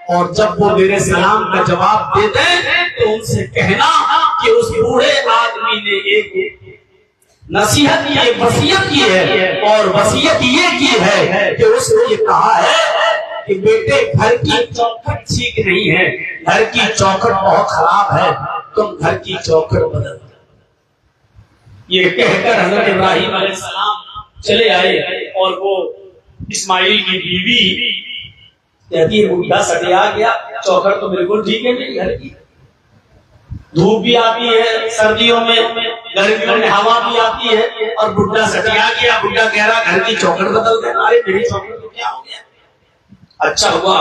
اور جب وہ میرے سلام کا جواب دے دیں تو ان سے کہنا کہ اس بوڑھے آدمی نے ایک نصیحت کی، ایک وصیت کی ہے، اور وصیت یہ کی ہے کہ اس نے یہ کہا ہے کہ بیٹے گھر کی چوکھٹ ٹھیک نہیں ہے، گھر کی چوکھٹ بہت خراب ہے، تم گھر کی چوکھٹ بدل دو۔ یہ کہہ کر حضرت ابراہیم علیہ السلام چلے آئے، اور وہ اسماعیل کی بیوی کہتی ہے بوڑھا سٹیا گیا، چوکھٹ تو بالکل ٹھیک ہے میری گھر کی، دھوپ بھی آتی ہے سردیوں میں، گرمیوں میں ہوا بھی آتی ہے، اور بڈھا سٹیا گیا، بڈھا کہہ رہا گھر کی چوکھٹ بدل دینا۔ ارے میری چوکھٹ تو کیا ہو گیا؟ اچھا ہوا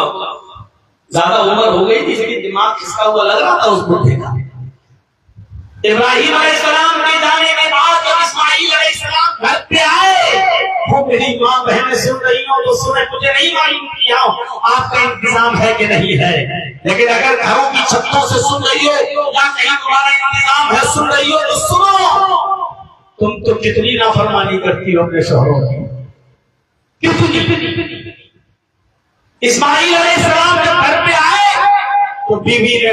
زیادہ عمر ہو گئی تھی، لیکن دماغ کھسکا ہوا لگ رہا تھا اس بڈھے کا۔ ابراہیم علیہ السلام کے جانے کے بعد جب اسماعیل علیہ السلام گھر پہ آئے، وہ میری ماں بہنیں سن رہی ہوں تو سنیں، مجھے نہیں معلوم کیا آپ کا انتظام ہے کہ نہیں ہے، لیکن اگر گھروں کی چھتوں سے سن رہی ہو یا کہیں تمہارا انتظام ہے سن رہی ہو تو سنو، تم تو کتنی نافرمانی کرتی ہو اپنے شوہروں کی، کتنی۔ اسماعیل علیہ السلام جب گھر پہ آئے تو بیوی نے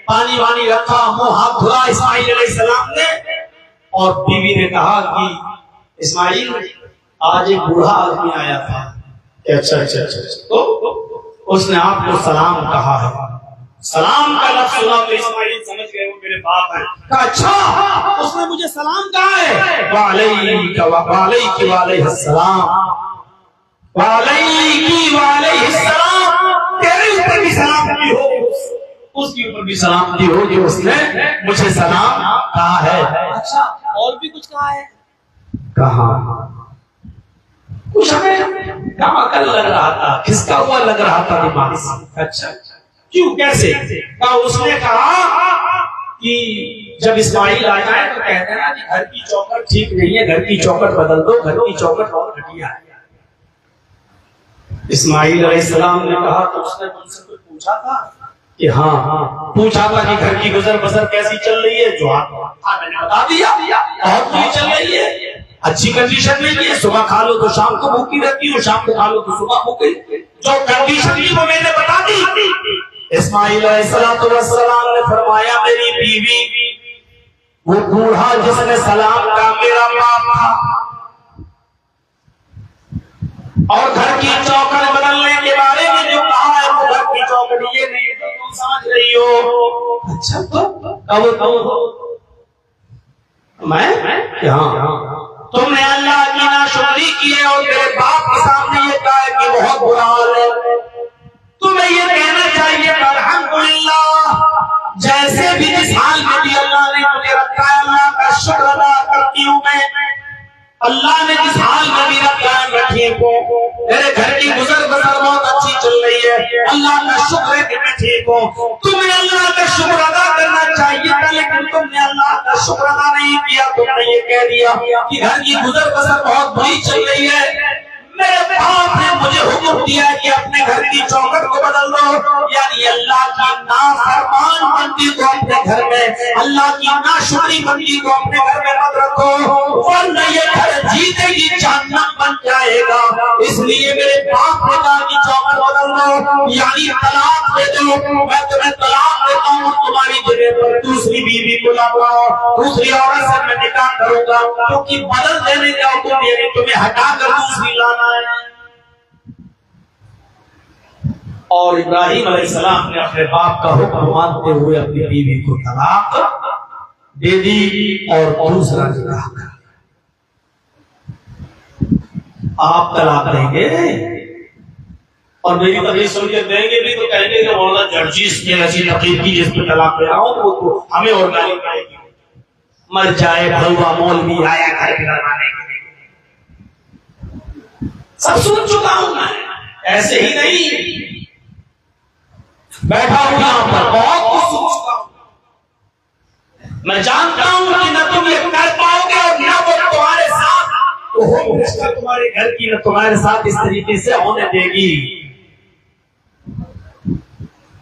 پانی وانی رکھا، منہ ہاتھ دھلا اسماعیل علیہ السلام نے، اور بیوی نے کہا کہ اسماعیل آج ایک بوڑھا آدمی آیا تھا۔ اچھا اچھا اچھا، تو اس نے آپ کو سلام کہا ہے۔ سلام کا لفظ سنا تو اسماعیل سمجھ گئے وہ میرے باپ ہیں۔ کہا اچھا اس نے مجھے سلام کہا ہے، وعلیک وعلیک وعلیہ السلام، وعلیک وعلیہ السلام، تیرے اوپر بھی سلامتی ہو، اس کے اوپر بھی سلامتی ہو جو اس نے مجھے سلام کہا ہے۔ اچھا اور بھی کچھ کہا ہے؟ کہا کچھ ہمیں کم عقل لگ رہا تھا، کھسکا ہوا لگ رہا تھا دماغ سے۔ اچھا کیوں کیسے؟ کہا اس نے کہا کہ جب اسماعیل آ جائے تو کہتے ہیں کہ گھر کی چوکھٹ ٹھیک نہیں ہے، گھر کی چوکھٹ بدل دو، گھر کی چوکھٹ بہت گھٹیا ہے۔ اسماعیل علیہ السلام نے کہا تو اس نے مجھ سے کوئی پوچھا تھا کہ ہاں پوچھا تھا کہ گھر کی گزر بسر کیسی چل رہی ہے؟ جو میں نے بتا دیا بہت بری چل رہی ہے، اچھی کنڈیشن میں ہے، صبح کھا لو تو شام کو بھوکی رہتی ہوں، شام کو کھا لو تو صبح بھوکی، جو کنڈیشن تھی وہ میں نے بتا دی۔ اسماعیل علیہ السلام نے فرمایا میری بیوی وہ بوڑھا جس نے سلام کا میرا باپ تھا، اور گھر کی چوکھٹ بدلنے کے بارے میں جو کہا ہے وہ گھر کی چوکھٹ یہ نہیں تو تم سمجھ رہی ہو۔ اچھا تو میں تم نے اللہ کی ناشکری کی ہے اور میرے باپ کے سامنے یہ کہا ہے کہ بہت برا حال ہے، تمہیں یہ کہنا چاہیے کہ الحمدللہ جیسے بھی جس حال میں بھی اللہ نے مجھے رکھا ہے اللہ کا شکر ادا کرتی ہوں میں، اللہ نے جس حال میں بھی رکھا ہے میں ٹھیک ہوں، میرے گھر کی گزر بسر بہت اچھی چل رہی ہے، اللہ کا شکر ہے کہ میں ٹھیک ہوں۔ تمہیں اللہ کا شکر ادا کرنا چاہیے تھا لیکن تم نے اللہ کا شکر ادا نہیں کیا، تم نے یہ کہہ دیا کہ گھر کی گزر بسر بہت بری چل رہی ہے۔ میرے باپ نے مجھے حکم دیا ہے کہ اپنے گھر کی چوکھٹ کو بدل دو، یعنی اللہ کی نافرمان بندی کو اپنے گھر میں، اللہ کی ناشکری بندی کو اپنے گھر میں مت رکھو، ورنہ یہ گھر جیتے ہی جہنم بن جائے گا۔ اس لیے میرے باپ نے کہا کہ چوکھٹ بدل دو، یعنی طلاق دے دو، میں تمہیں طلاق دیتا ہوں، تمہاری جگہ پر دوسری بیوی کو لاؤ، دوسری عورت سے میں نکاح کروں گا، کیونکہ بدل دینے کا حکم یہ ہے، تمہیں ہٹا کر دوسری لانا ہے۔ اور ابراہیم علیہ السلام نے اپنے باپ کا حکم مانتے ہوئے اپنی بیوی کو طلاق دے دی اور دوسرا نکاح کر۔ آپ طلاق دیں گے اور میری تقریر سن کے دیں گے بھی تو کہیں گے کہ مولانا جرجیس نے ایسی تقریر کی جس پہ طلاق دے رہا ہوں، وہ تو ہمیں اور گالی پائے گی، مر جائے بھلوا مولوی آیا گھر پہ لگانے کے لیے۔ سب سن چکا ہوں میں، ایسے ہی نہیں بیٹھا ہوں یہاں پر، بہت کچھ سن چکا ہوں میں، جانتا ہوں کہ نہ تم یہ کر پاؤ گے اور نہ وہ تمہارے ساتھ وہ رشتہ تمہارے گھر کی نہ تمہارے ساتھ اس طریقے سے ہونے دے گی،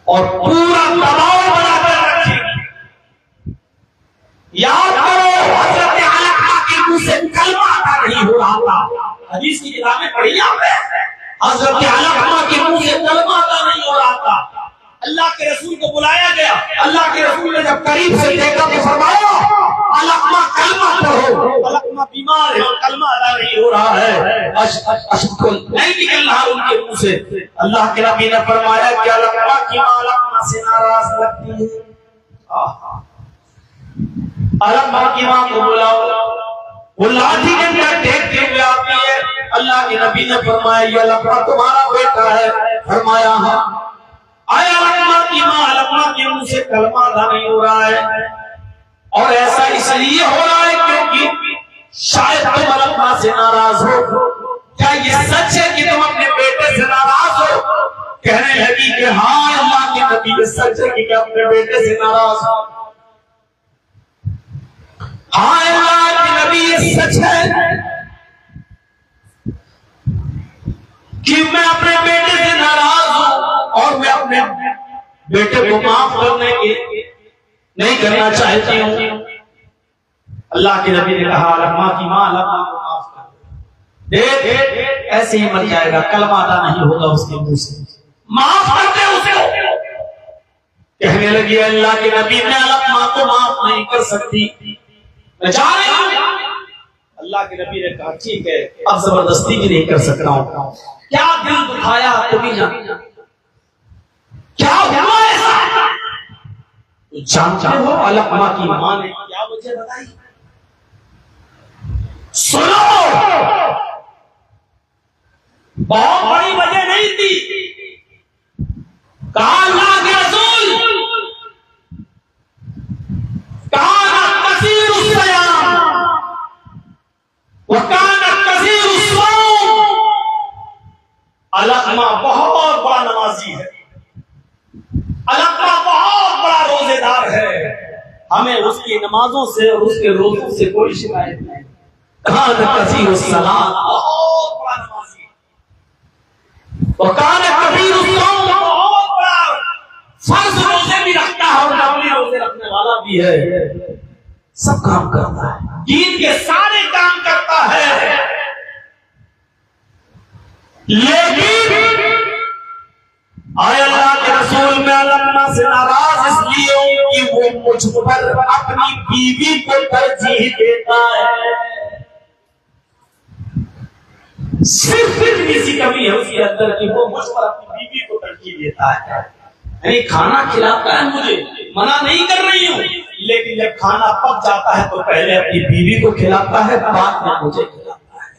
اور پورا دباؤ بنا کر رکھے گی۔ یاد کرو حضرت علقمہ کے منہ سے کلمہ ادا نہیں ہو رہا تھا، حدیث کی کتابیں پڑھی آپ نے، حضرت علقمہ کے منہ سے کلمہ ادا نہیں ہو رہا تھا۔ اللہ کے رسول کو بلایا گیا، اللہ کے رسول نے جب قریب سے دیکھا تو فرمایا علقمہ کلمہ پڑھو، علقمہ بیمار ہے اور کلمہ ادا نہیں ہو رہا ہے، اشک نہیں نکل رہا ان کے منہ سے۔ اللہ کے نبی نے فرمایا کہ علقمہ کی ماں علقمہ سے ناراض لگتی ہے، علقمہ کی ماں کو بلاؤ، وہ لاٹھی کے اندر دیکھتے ہوئے آتی ہے۔ اللہ کے نبی نے فرمایا یہ علقمہ تمہارا بیٹا ہے؟ فرمایا ہاں۔ آیا علقمہ کی ماں علقمہ کے منہ سے کلمہ ادا نہیں ہو رہا ہے، اور ایسا اس لیے ہو رہا ہے کیونکہ شاید تم علقمہ سے ناراض ہو، کیا یہ سچ ہے کہ تم اپنے بیٹے سے ناراض ہو؟ کہنے لگی کہ ہاں اللہ کے نبی یہ سچ ہے کہ میں اپنے بیٹے سے ناراض ہوں، ہاں اللہ کے نبی یہ سچ ہے کہ میں اپنے بیٹے سے ناراض ہوں اور میں اپنے بیٹے کو معاف کرنے کے نہیں کرنا چاہتی ہوں۔ اللہ کے نبی نے کہا علقمہ کی ماں علقمہ کو معاف کر دے، ایسے ہی مر جائے گا، کلمہ ادا نہیں ہوگا اس کے منہ سے، معاف کر دے اسے۔ کہنے لگی اللہ کے نبی میں علقمہ کو معاف نہیں کر سکتی، میں جا رہی ہوں۔ اللہ کے نبی نے کہا ٹھیک ہے، اب زبردستی بھی نہیں کر سکتا ہوں۔ کیا دل دکھایا تمہیں جان، کیا ہوا ایسا؟ جانتے ہو علقمہ کی ماں نے کیا وجہ بتائی؟ سنو، بہت بڑی وجہ نہیں تھی، کہا اللہ کے رسول کان کثیر الصیام وکان کثیر الصوم، علقمہ بہت بڑا نمازی ہے، علقمہ بہت بڑا روزے دار ہے، ہمیں اس کی نمازوں سے اور اس کے روزوں سے کوئی شکایت نہیں۔ کان کثیر الصلاۃ، بہت بڑا نمازی ہے، وکان کثیر الصوم، بہت بڑا فرض روزے بھی رکھتا ہے اور نفلی روزے رکھنے والا بھی ہے، سب کام کرتا ہے، دین کے سارے کام کرتا ہے، لیکن آئے اللہ کے رسول میں علقمہ سے ناراض اس لیے ہوں کہ وہ مجھ پر اپنی بیوی کو ترجیح دیتا ہے، صرف کسی کمی ہے اس کے اندر کہ وہ مجھ پر اپنی بیوی کو ترجیح دیتا ہے، یعنی کھانا کھلاتا ہے مجھے، منع نہیں کر رہی ہوں، لیکن جب کھانا پک جاتا ہے تو پہلے اپنی بیوی کو کھلاتا ہے، بعد میں مجھے کھلاتا ہے۔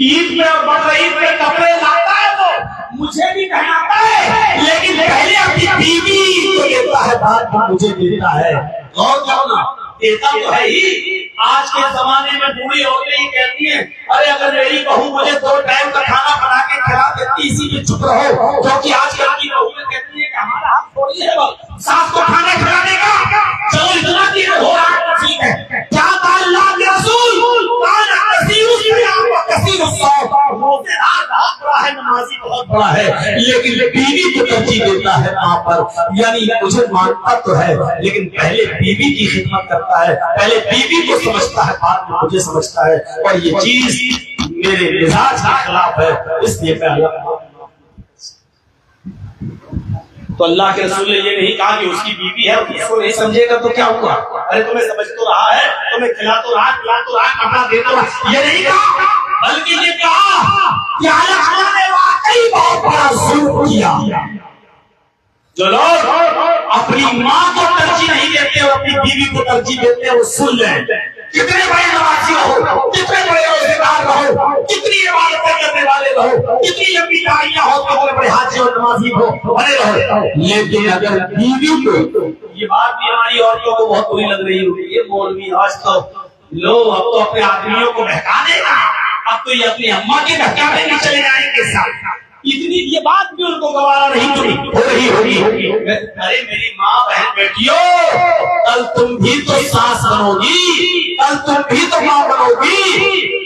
عید میں اور بقرعید میں کپڑے لاتا ہے وہ مجھے بھی پہناتا ہے، لیکن پہلے اپنی بیوی کو دیتا ہے، بعد میں مجھے دیتا ہے۔ غور کرنا، دیتا تو ہے ہی۔ آج کے زمانے میں بوڑھی عورتیں ہی کہتی ہیں ارے اگر میری بہو مجھے 2 ٹائم کا کھانا بنا کے کھلا دیتی اسی میں چپ رہو، کیونکہ آج کل کی بہویں کہتی ہیں کہ ہمارا حق تھوڑی ہے ساس کو کھانا کھلانے کا، چلو اتنا دیر ہو رہا ہے ٹھیک ہے۔ کیا کہا اللہ کے رسول؟ کان کثیر الصیام و کثیر الصوم، روزے دار پڑا ہے لیکن بیوی کو ترجیح دیتا ہے ماں پر، یعنی مجھے مانتا تو ہے لیکن پہلے بیوی کی خدمت کرتا ہے، پہلے بیوی کو سمجھتا ہے بعد میں مجھے سمجھتا ہے، اور یہ چیز میرے مزاج کے خلاف ہے، اس لیے میں اللہ تو اللہ کے رسول نے یہ نہیں کہا کہ اس کی بیوی ہے اس کو نہیں سمجھے گا تو کیا ہوا، ارے تمہیں سمجھ تو رہا ہے، تمہیں کھلا تو رہا، پلا تو رہا، کپڑا دے تو رہا، یہ نہیں کہا، بلکہ یہ کہا کہ اللہ نے واقعی بہت بڑا ظلم کیا۔ جو لوگ اپنی ماں کو ترجیح نہیں دیتے اور اپنی بیوی کو ترجیح دیتے ہیں وہ سن لیں، کتنے بڑے نمازی رہو، کتنے بڑے روزگار رہو، کتنی عبادتیں کرنے والے رہو، کتنی لمبی داڑیاں ہو، کتنے بڑے حاجی اور نمازی ہو، بنے رہو، لیکن اگر بیوی کو، یہ بات بھی ہماری عورتوں کو بہت بری لگ رہی ہوگی، یہ مولوی آج تو لوگ اب تو اپنے آدمیوں کو بہکا دے گا، اب تو یہ اپنی اماں کے بہکاوے میں چلے جائیں گے ساتھ، اتنی یہ بات بھی ان کو گوارا نہیں ہو رہی ہوگی۔ ارے میری ماں بہن بیٹیوں، کل تم بھی تو ساس بنو گی، کل تم بھی تو ماں بنو گی،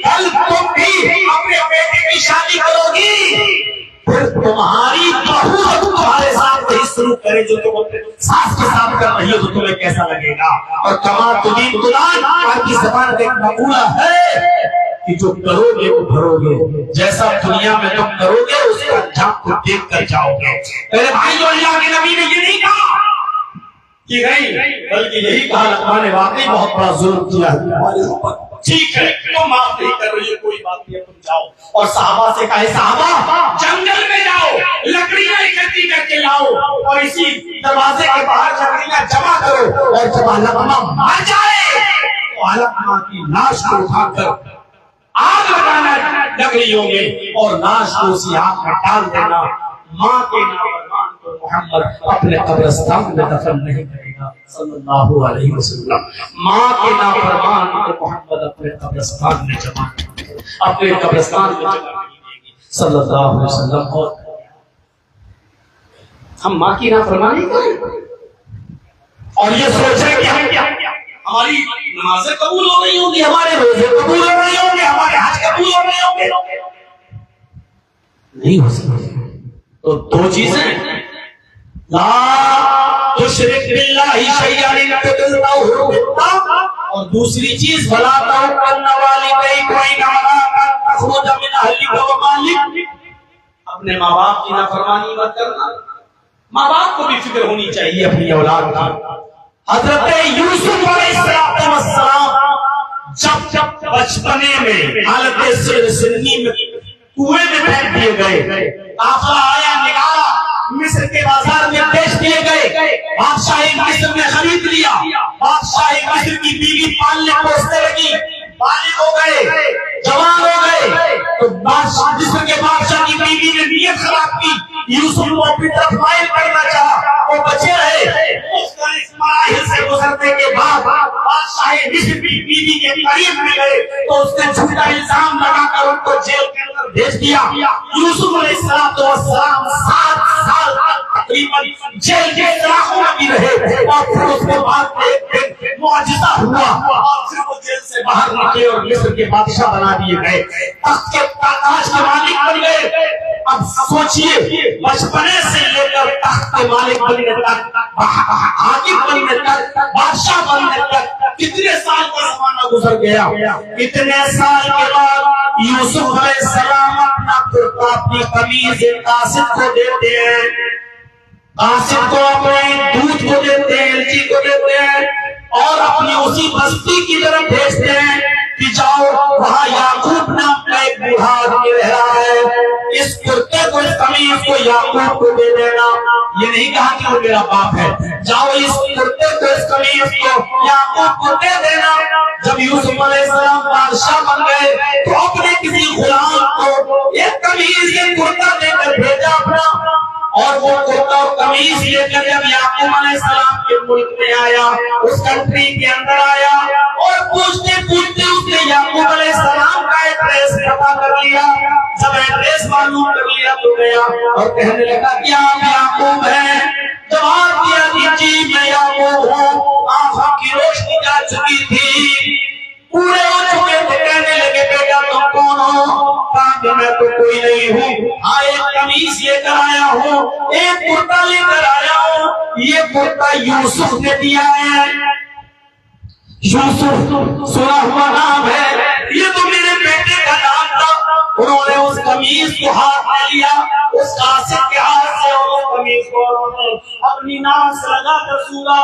کل تم بھی اپنے بیٹے کی شادی کرو گی، پھر تمہاری بہو تمہارے ساتھ وہی سلوک کرے جو تم اپنے ساس کے ساتھ کر رہی ہو تو تمہیں کیسا لگے گا؟ اور کما تدین تدان، آپ کی زبان ایک مقولہ ہے کہ جو کرو گے وہ بھرو گے، جیسا دنیا میں تم کرو گے اس کا انجام کو دیکھ کر جاؤ گے۔ میرے بھائی جو اللہ کے نبی نے یہ نہیں کہا کہ نہیں، بلکہ یہی کہا لقمان نے واقعی بہت بڑا ظلم کیا ہے ہمارے اوپر، ٹھیک ہے تم معاف نہیں کر رہی ہے کوئی بات نہیں، تم جاؤ، اور صحابہ سے کہے صحابہ جنگل میں جاؤ، لکڑیاں اکٹھی کر کے لاؤ اور اسی دروازے کے باہر لکڑیاں جمع کرو، اور جب علقمہ مر جائے تو علقمہ کی لاش کو اٹھا کر آگ لگانا لکڑیوں میں اور لاش کو اسی آگ میں ڈال دینا، ماں کے نافرمان کو محمد اپنے قبرستان میں دفن نہیں کرے گا صلی اللہ علیہ وسلم، ماں کے نافرمان کو محمد اپنے قبرستان میں جمع اپنے قبرستان میں جمع نہیں دے گی صلی اللہ علیہ وسلم۔ اور ہم ماں کی نافرمانی کریں اور یہ سوچیں کہ ہم کیا ہماری نمازیں قبول ہو رہی ہوں گی، ہمارے روزے قبول ہو رہے ہوں گے، ہمارے حج قبول ہو رہے ہوں گے، نہیں ہو سکتے۔ تو دو چیزیں، لا تشرک باللہ شیئا اور دوسری چیز بلا تعقن والدیک وان امراک تخرج من اہلک ومالک، اپنے ماں باپ کی نافرمانی مت کرنا، ماں باپ کو بھی فکر ہونی چاہیے اپنی اولاد کی۔ حضرت یوسف علیہ السلام جب بچپنے میں حالت سنی میں کنویں میں پھینک دیے گئے، قافلہ آیا نکالا، مصر کے بازار میں بیچ دیے گئے، بادشاہ مصر نے خرید لیا، بادشاہ مصر کی بیوی پالنے پوسنے لگی، بالغ ہو گئے، جوان ہو گئے، تو مصر کے بادشاہ کی بیوی نے نیت خراب کی، یوسف کو اپنی طرف مائل کرنا چاہا، وہ بچے رہے، مراحل سے گزرنے کے بعد بادشاہ مصر کی بیوی کے قریب میں گئے تو اس نے جھوٹا الزام لگا کر ان کو جیل کے اندر بھیج دیا۔ یوسف علیہ السلام 7 سال تقریباً جیل کے سلاخوں میں بھی رہے، اور پھر اس کے بعد ایک دن معجزہ ہوا اور پھر وہ جیل سے باہر نکلے اور مصر کے بادشاہ بنا دیے گئے، تخت کے تاج کے مالک بن گئے۔ اب سوچئے بچپنے سے لے کر تخت کے مالک بننے تک، حاکم بننے تک، بادشاہ بننے تک کتنے سال کا زمانہ گزر گیا۔ اتنے سال کے بعد یوسف علیہ السلام اپنا کرتا اپنی قمیض قاصد کو دیتے ہیں، قاصد کو اپنے دودھ کو دیتے ہیں، الچی کو دیتے ہیں، اور اپنی اسی بستی کی طرف بھیجتے ہیں کہ جاؤ وہاں یعقوب نام کا ایک بوڑھا آدمی رہ رہا ہے، اس کرتے کو اس قمیض کو یعقوب کو دے دینا۔ یہ نہیں کہا کہ وہ میرا باپ ہے، جاؤ اس کرتے کو اس قمیض کو یعقوب کو دے دینا۔ جب یوسف علیہ السلام بادشاہ بن گئے تو اپنے کسی غلام کو ایک قمیض یہ کرتا دے کر بھیجا اپنا، اور وہ کرتا اور قمیض لے کر جب یعقوب علیہ السلام کے ملک میں آیا، اس کنٹری کے اندر آیا، اور پوچھتے پوچھتے اس نے یعقوب علیہ السلام کا ایڈریس پتا کر لیا۔ جب ایڈریس معلوم کر لیا تو گیا اور کہنے لگا کیا آپ یعقوب ہیں؟ جواب دیا کہ جی میں یعقوب ہوں، آنکھوں کی روشنی جا چکی تھی، پورے ہو چکے تھے، کہنے لگے بیٹا تم کون ہو؟ کہا کہ میں تو کوئی نہیں ہوں، ہاں ایک قمیص ہوں، ایک کرتا لے کر آیا ہوں، یہ کرتا یوسف نے دیا ہے، یوسف سنا ہوا نام ہے، یہ تو میرے بیٹے کا نام تھا۔ انہوں نے اس قمیض کو ہاتھ میں لیا، اس قاصد کے ہاتھ سے اس قمیض کو اپنی ناک سے لگا کر سونگا۔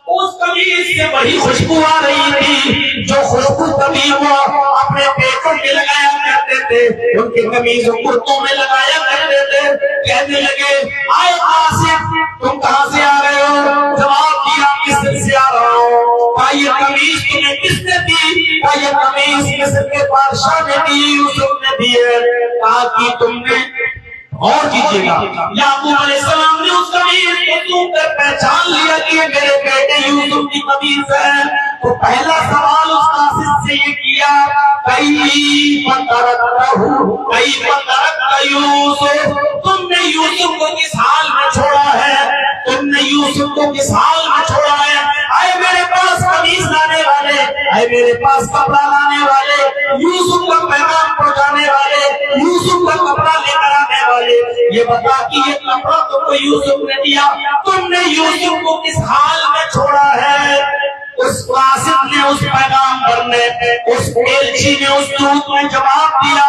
اس قمیض سے وہی خوشبو آ رہی تھی جو خوشبو کبھی وہ اپنے پیٹوں میں لگایا کرتے تھے، ان کے قمیض کرتوں میں لگایا کرتے تھے۔ کہنے لگے آئے قاصد تم کہاں سے آ رہے ہو؟ جواب دیا مصر سے آ رہا ہوں۔ کہا یہ قمیض تمہیں کس نے دی؟ کہا یہ قمیض مصر کے بادشاہ نے دی، یوسف نے دی ہے۔ کہا کہ تم نے اور کیجیے گا، یعقوب علیہ السلام نے اس قمیض کو سونگ کر پہچان لیا کہ یہ میرے بیٹے یوسف کی قمیض ہے۔ تو پہلا سوال اس قاصد سے یہ کیا کیف ترکت یوسف، تم نے یوسف کو کس حال میں چھوڑا ہے؟ تم نے یوسف کو کس حال میں چھوڑا ہے؟ آئے میرے پاس قمیض لانے والے، آئے میرے پاس کپڑا لانے والے، یوسف کا پیغام پہنچانے والے، یوسف کا کپڑا لے کر آنے والے، یہ بتا کہ یہ کپڑا تم کو یوسف نے دیا، تم نے یوسف کو کس حال میں چھوڑا ہے؟ اس قاصد نے، اس پیغامبر نے، اس ایلچی نے اس دودھ میں جواب دیا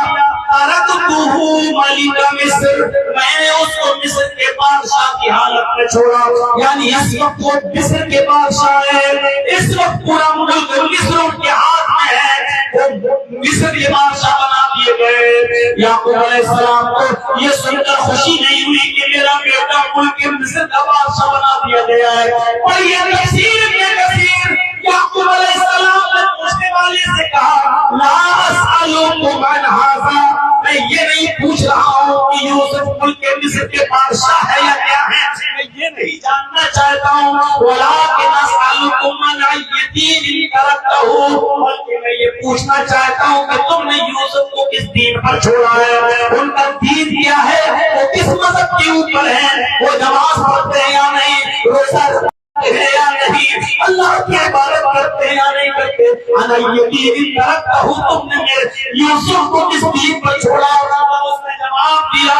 ترکتہ ملک مصر، میں نے اس کو مصر کے بادشاہ کی حالت میں چھوڑا، یعنی اس وقت وہ مصر کے بادشاہ ہے، اس وقت پورا ملک مصر ان کے ہاتھ میں ہے، وہ مصر کے بادشاہ بنا دیے گئے۔ یعقوب علیہ السلام کو یہ سن کر خوشی نہیں ہوئی کہ میرا بیٹا ملک مصر کا بادشاہ بنا دیا گیا ہے، اور یہ تفسیر میں کثیر یعقوب علیہ السلام نے پوچھنے والے سے کہا لا اسألکم عن ھذا، میں یہ نہیں پوچھ رہا ہوں کہ یوسف ملک مصر کے بادشاہ ہے یا کیا ہے، میں یہ نہیں جاننا چاہتا ہوں، ولکن اسألکم عن ای دین ترکتہ، بلکہ میں یہ پوچھنا چاہتا ہوں کہ تم نے یوسف کو کس دین پر چھوڑا ہے، ان کا دین کیا ہے، وہ کس مذہب کے اوپر ہے، وہ نماز پڑھتے ہیں یا نہیں، روزہ ہے یا نہیں، اللہ کی عبادت کرتے ہیں یا نہیں کرتے، انا یقین ترکتہ، تم نے میرے یوسف کو کس دین پر چھوڑا؟ اس نے جواب دیا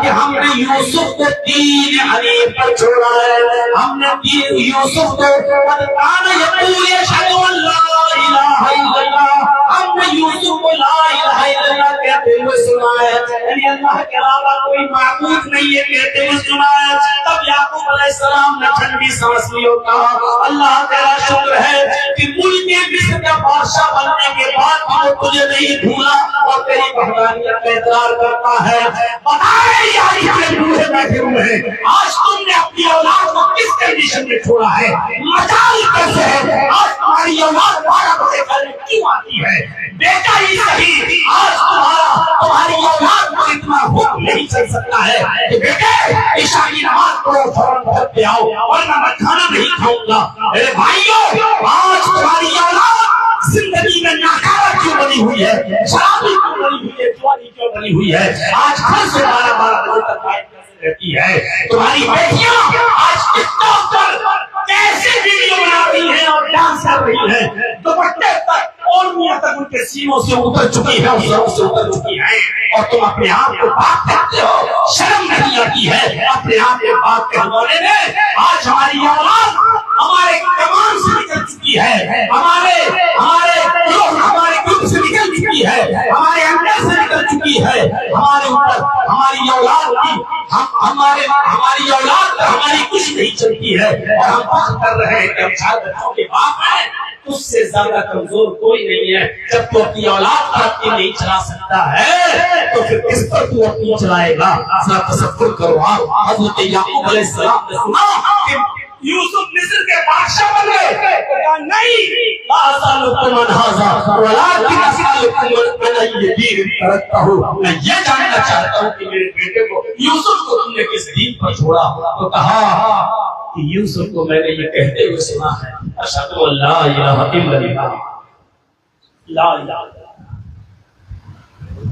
کہ ہم نے یوسف کو دین حنیف پر چھوڑا ہے، ہم نے دین یوسف کو قد کان یقول اشہد ان لا الہ الا اللہ، ہم نے یوسف کو لا الہ الا اللہ کہتے ہوئے سنا ہے، یعنی اللہ کے علاوہ کوئی معبود نہیں ہے کہتے ہوئے سنا ہے۔ تب یعقوب علیہ السلام نے ٹھنڈی سانس لی اور کہا اللہ تیرا شکر ہے کہ ملک مصر کا بادشاہ بننے کے بعد بھی وہ تجھے نہیں بھولا اور تیری وحدانیت کا اقرار کرتا ہے۔ بتائیں یار یہ بوڑھے بیٹھے ہوئے ہیں، آج تم نے اپنی اولاد کو کس کنڈیشن میں چھوڑا ہے؟ مجال کیسے ہے؟ آج تمہاری اولاد 12 بجے گھر میں کیوں آتی ہے؟ بیٹا ہی صحیح، آج تمہاری اولاد کو اتنا حکم نہیں چل سکتا ہے کہ بیٹے عشاء کی نماز پڑھو فوراً گھر پہ آؤ ورنہ میں کھانا نہیں کھاؤں گا۔ میرے بھائیوں، آج تمہاری اولاد زندگی میں ناکارہ کیوں بنی ہوئی ہے، شرابی کیوں بنی ہوئی ہے، جوانی کیوں بنی ہوئی ہے، آج گھر سے 12 بجے تک رہتی ہے۔ تمہاری بیٹیاں آج ٹک ٹاک پر کیسے ویڈیو بناتی ہیں اور ڈانس کر رہی ہیں، دوپٹے تک اور میاں تک ان کے سینوں سے اتر چکی ہے اور سروں سے اتر چکی ہے، اور تم اپنے آپ کو پاک کہتے ہو، شرم نہیں آتی ہے اپنے آپ کو پاک کہلانے میں۔ آج ہماری اولاد ہمارے کمان سے نکل چکی ہے، ہمارے گروپ سے نکل چکی ہے، ہمارے اندر سے نکل چکی ہے، ہمارے اوپر ہماری اولاد کی ہماری اولاد پر ہماری کچھ نہیں چلتی ہے، اور ہم فخر کر رہے ہیں کہ ہم 4 بچوں کے باپ ہیں، اس سے زیادہ کمزور کوئی نہیں ہے۔ جب تو اپنی اولاد پر اپنی نہیں چلا سکتا ہے تو پھر کس پر تو اپنی چلائے گا؟ ذرا تصور کرو۔ حضرت یعقوب علیہ السلام نے سنا کہ یوسف مصر کے بادشاہ بن گئے، کہا نہیں لا اسألکم عن ھذا ولکن اسألکم عن ای دین ترکتہ، میں یہ جاننا چاہتا ہوں کہ میرے بیٹے کو یوسف کو تم نے کس دین پر چھوڑا؟ تو کہا کہ یوسف کو میں نے یہ کہتے ہوئے سنا ہے اشہد ان لا الہ الا اللہ، لا الہ،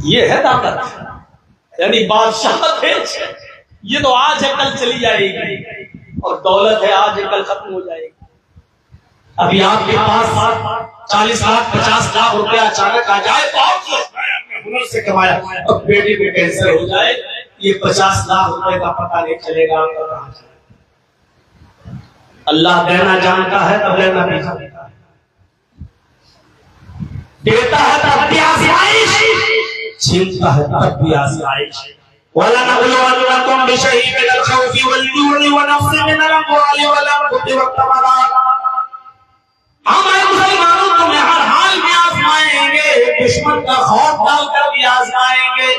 یہ ہے طاقت، یعنی بادشاہت ہے، یہ تو آج ہے کل چلی جائے گی، اور دولت ہے آج ہے کل ختم ہو جائے گی۔ ابھی آپ کے پاس 40 لاکھ 50 لاکھ روپیہ اچانک آ جائے تو آپ اپنے ہنر سے کمایا، اب بیٹی کو کینسر ہو جائے یہ 50 لاکھ روپے کا پتہ نہیں چلے گا آپ کا کہاں چلے گا۔ اللہ دینا جانتا ہے تو لینا بھی جانتا ہے، دیتا ہے تب بھی آزمائش، چھینتا ہے تب بھی آزمائش۔ وَلَنَبْلُوَنَّكُمْ بِشَيْءٍ مِنَ الْخَوْفِ وَالْجُوعِ وَنَقْصٍ مِنَ الْأَمْوَالِ وَالْأَنفُسِ وَالثَّمَرَاتِ، ہم اے مسلمانوں تمہیں ہر حال میں آزمائیں گے، دشمن کا خوف ڈال کر بھی آزمائیں گے،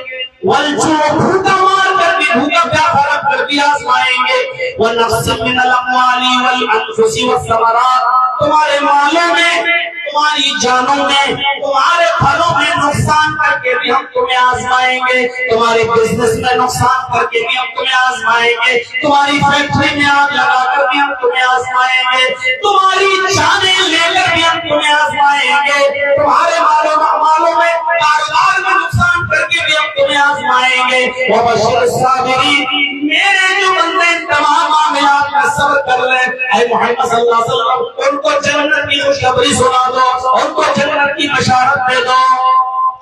والجوع بھوکا مار کر بھی، بھوکا پیاسا رکھ کر بھی آزمائیں گے، وَنَقْصٍ مِنَ الْأَمْوَالِ وَالْأَنفُسِ وَالثَّمَرَاتِ، تمہارے مالوں میں، تمہاری جانوں میں، تمہارے پھلوں میں نقصان کر کے بھی ہم تمہیں آزمائیں گے، تمہارے بزنس میں نقصان کر کے بھی ہم تمہیں آزمائیں گے، تمہاری فیکٹری میں آگ لگا کر بھی ہم تمہیں آزمائیں گے، تمہاری جانیں لے کر بھی ہم تمہیں آزمائیں گے، تمہارے مالوں میں کاروبار میں نقصان کر کے بھی ہم تمہیں آزمائیں گے۔ وَبَشِّرِ الصَّابِرِينَ، میرے جو بندے ان تمام معاملات میں صبر کر لیں، اے محمد صلی اللہ علیہ وسلم ان کو جنت کی خوشخبری سنا دو، ان کو جنت کی بشارت دے دو۔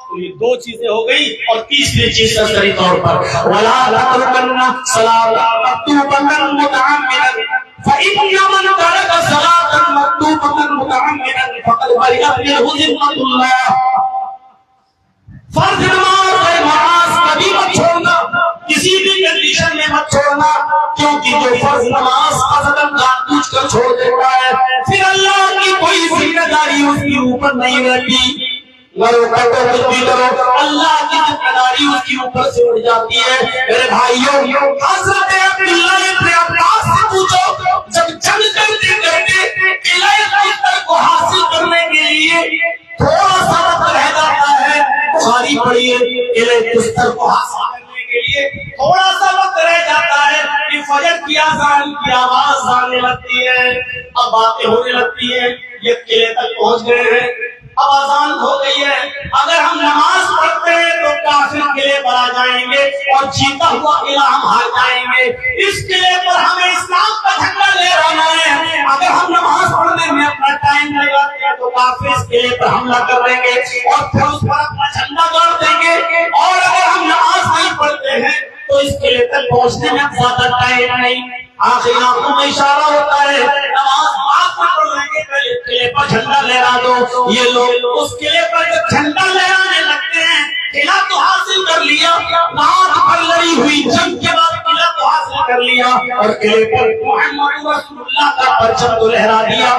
تو یہ دو چیزیں ہو گئی، اور تیسری چیز تذکری طور پر وَلَا تَتْرُكَنَّ صَلَاةً مَكْتُوبَةً مُتَعَمِّدًا فَإِنَّ مَنْ تَرَكَ صَلَاةً مَكْتُوبَةً مُتَعَمِّدًا فَقَدْ بَرِئَتْ مِنْهُ ذِمَّةُ اللَّهِ۔ فرض نماز کبھی مت چھوڑنا، کسی بھی کنڈیشن میں مت چھوڑنا، کیونکہ جو فرض نماز ازلاً جان بوجھ کر چھوڑ دیتا ہے پھر اللہ کی کوئی ذمہ داری اس کے اوپر نہیں رہتی، مرو کٹو کچھ بھی کرو، اللہ کی ذمہ داری اس کے اوپر سے اٹھ جاتی ہے۔ میرے بھائیوں، حضرت عبداللہ ابن عباس سے پوچھو، جب جنگ کرتے کرتے قلعہ قیصر کو حاصل کرنے کے لیے تھوڑا سا وقت رہ جاتا ہے، بخاری پڑھیے، قلعہ قیصر کو حاصل کرنے کے لیے تھوڑا سا وقت رہ جاتا ہے کہ فجر کی اذان کی آواز آنے لگتی ہے، اب باتیں ہونے لگتی ہیں، یہ قلعے تک پہنچ گئے ہیں، اب اذان ہو گئی ہے، اگر ہم نماز پڑھتے ہیں تو کافر قلعے پر آ جائیں گے اور جیتا ہوا قلعہ ہم ہار جائیں گے، اس قلعے پر ہمیں اسلام کا جھنڈا لے رہنا ہے، اگر ہم نماز پڑھنے میں اپنا ٹائم لگاتے ہیں تو کافر اس قلعے پر حملہ کر دیں گے اور پھر اس پر اپنا جھنڈا گاڑ دیں گے، اور اگر ہم نماز نہیں پڑھتے ہیں تو اس قلعے تک پہنچنے میں زیادہ ٹائم نہیں، آخری آنکھوں میں اشارہ ہوتا ہے نماز بعد میں پڑھ لیں گے، پہلے قلعے پر جھنڈا لہرا دو۔ یہ لوگ اس قلعے پر جب جھنڈا لہرانے لگتے ہیں، قلعہ تو حاصل کر لیا، رات پر لڑی ہوئی جنگ کے بعد قلعہ تو حاصل کر لیا اور قلعے پر محمد رسول اللہ کا پرچم تو لہرا دیا،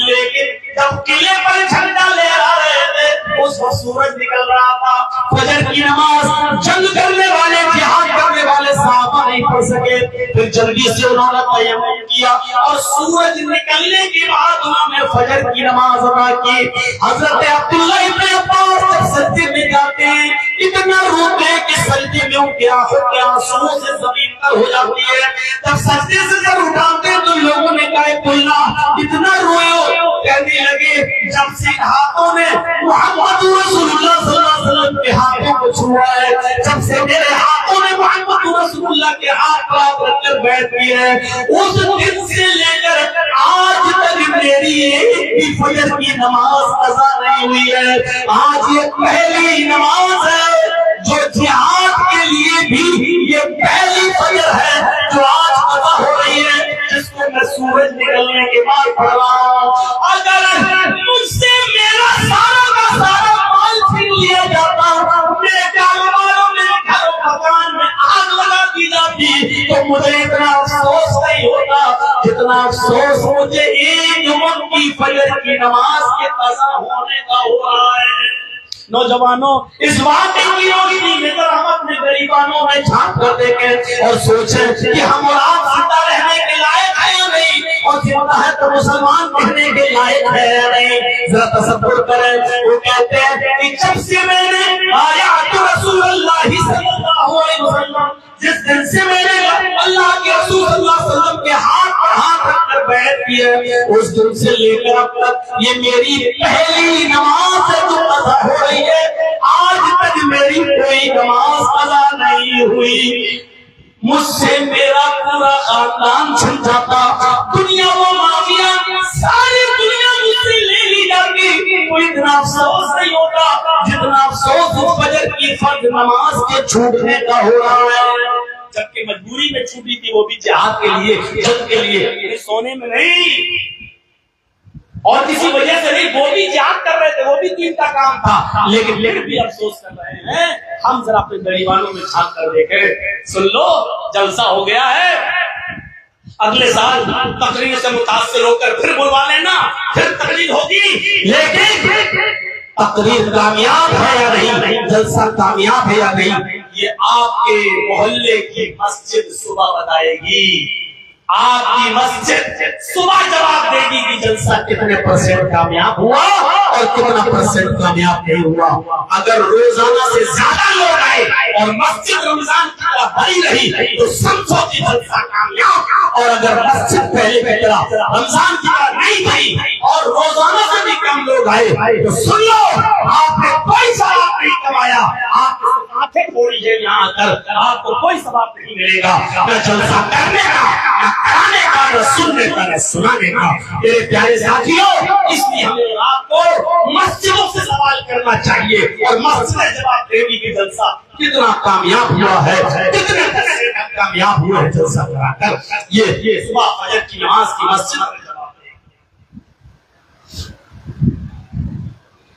لیکن جب قلعے پر جھنڈا لہرا رہے تھے اس وقت سورج نکل رہا تھا، فجر کی نماز جنگ کرنے والے، جہاد کرنے والے صحابہ نہیں پڑھ سکے، پھر جلدی سے انہوں نے تیمم کیا اور سورج نکلنے کے بعد انہوں نے فجر کی نماز ادا کی۔ حضرت عبداللہ ابن عباس جب سجدے میں جاتے ہیں اتنا روتے ہیں کہ سجدے میں ان کی آنکھوں کے آنسوؤں سے زمین پر ہو جاتی ہے، جب سجدے سے جب اٹھاتے ہیں تو لوگوں نے کہا بولنا اتنا روئے ہو، کہنے لگے جب سے ہاتھوں نے محمد رسول اللہ صلی اللہ علیہ وسلم کے ہاتھوں کو چھوا ہے، جب سے میرے ہاتھوں نے محمد رسول اللہ کے ہاتھ پر ہاتھ رکھ کر بیٹھ دی ہے، اس دن سے لے کر آج تک میری ایک بھی فجر کی نماز قضا نہیں ہوئی ہے۔ آج یہ پہلی نماز ہے جو جہاد کے لیے بھی یہ پہلی فجر ہے جو آج قضا ہو رہی ہے، جس کو میں سورج نکلنے کے بعد پڑھ رہا ہوں۔ اگر مجھ سے میرا سارا کا سارا مال چھین لیا جاتا، میرے کاروباروں میں، گھر و مکان میں آگ لگا دی جاتی تو مجھے اتنا افسوس نہیں ہوتا جتنا افسوس مجھے ایک وقت کی فجر کی نماز کے قضا ہونے کا ہو رہا ہے۔ نوجوانوں، اس واقعے کی روشنی میں ذرا ہم اپنے غریبانوں میں جھانک کر دیکھیں اور سوچیں کہ ہم اور آپ زندہ رہنے کے لائق ہیں یا نہیں، اور زندہ ہے تو مسلمان کہنے کے لائق ہے یا نہیں۔ ذرا تصور کریں، وہ کہتے ہیں کہ جب سے میں نے آیات رسول اللہ صلی اللہ علیہ وسلم، جس دن سے میں نے اللہ کے رسول صلی اللہ علیہ وسلم کے ہاتھ پر ہاتھ رکھ کر بیعت کی ہے، اس دن سے لے کر اب تک یہ میری پہلی نماز ہے جو قضا ہو رہی ہے، آج تک میری کوئی نماز قضا نہیں ہوئی۔ مجھ سے میرا پورا خاندان چھن جاتا، دنیا و مافیا ساری دنیا مجھ سے لے لی جاتی، کوئی اتنا افسوس نہیں ہوتا جتنا افسوس فجر کی فرض نماز کے چھوٹنے کا ہو رہا ہے، جبکہ مجبوری میں چھوٹی تھی، وہ بھی جہاد کے لیے، جنگ کے لیے، سونے میں نہیں اور کسی وجہ سے نہیں، وہ بھی جہاد کر رہے تھے، وہ بھی دین کا کام تھا، لیکن بھی افسوس کر رہے ہیں۔ ہم ذرا اپنے غریبانوں میں جھانک کر دیکھیں، سن لو جلسہ ہو گیا ہے، اگلے سال تقریر سے متاثر ہو کر پھر بلوا لینا، پھر تقریر ہوگی، لیکن تقریر کامیاب ہے یا نہیں، جلسہ کامیاب ہے یا نہیں، یہ آپ کے محلے کی مسجد صبح بتائے گی، آپ کی مسجد صبح جواب دے گی کہ جلسہ کتنے پرسنٹ کامیاب ہوا اور کتنا پرسنٹ کامیاب نہیں ہوا۔ اگر روزانہ سے زیادہ لوگ آئے اور مسجد رمضان کی طرح بھری رہی تو سمجھو کہ جلسہ کامیاب، اور اگر مسجد پہلے کی طرح رمضان کی طرح نہیں بھری اور روزانہ سے بھی کم لوگ آئے تو سن لو آپ نے کوئی ثواب نہیں کمایا، آپ آنکھیں کھولی ہے یہاں آ کر، آپ کو کوئی ثواب نہیں ملے گا، نہ جلسہ کرنے کا، نہ کرانے کا، نہ سننے کا، نہ سنانے کا۔ میرے پیارے ساتھیوں، اس لیے ہمیں آپ کو مسجدوں سے سوال کرنا چاہیے اور مسجد جواب دے گی کہ جلسہ کتنا کامیاب ہوا ہے، کتنے کامیاب ہوا ہے جلسہ کرا کر۔ یہ صبح فجر کی نماز کی مسجد میں جواب دے گی۔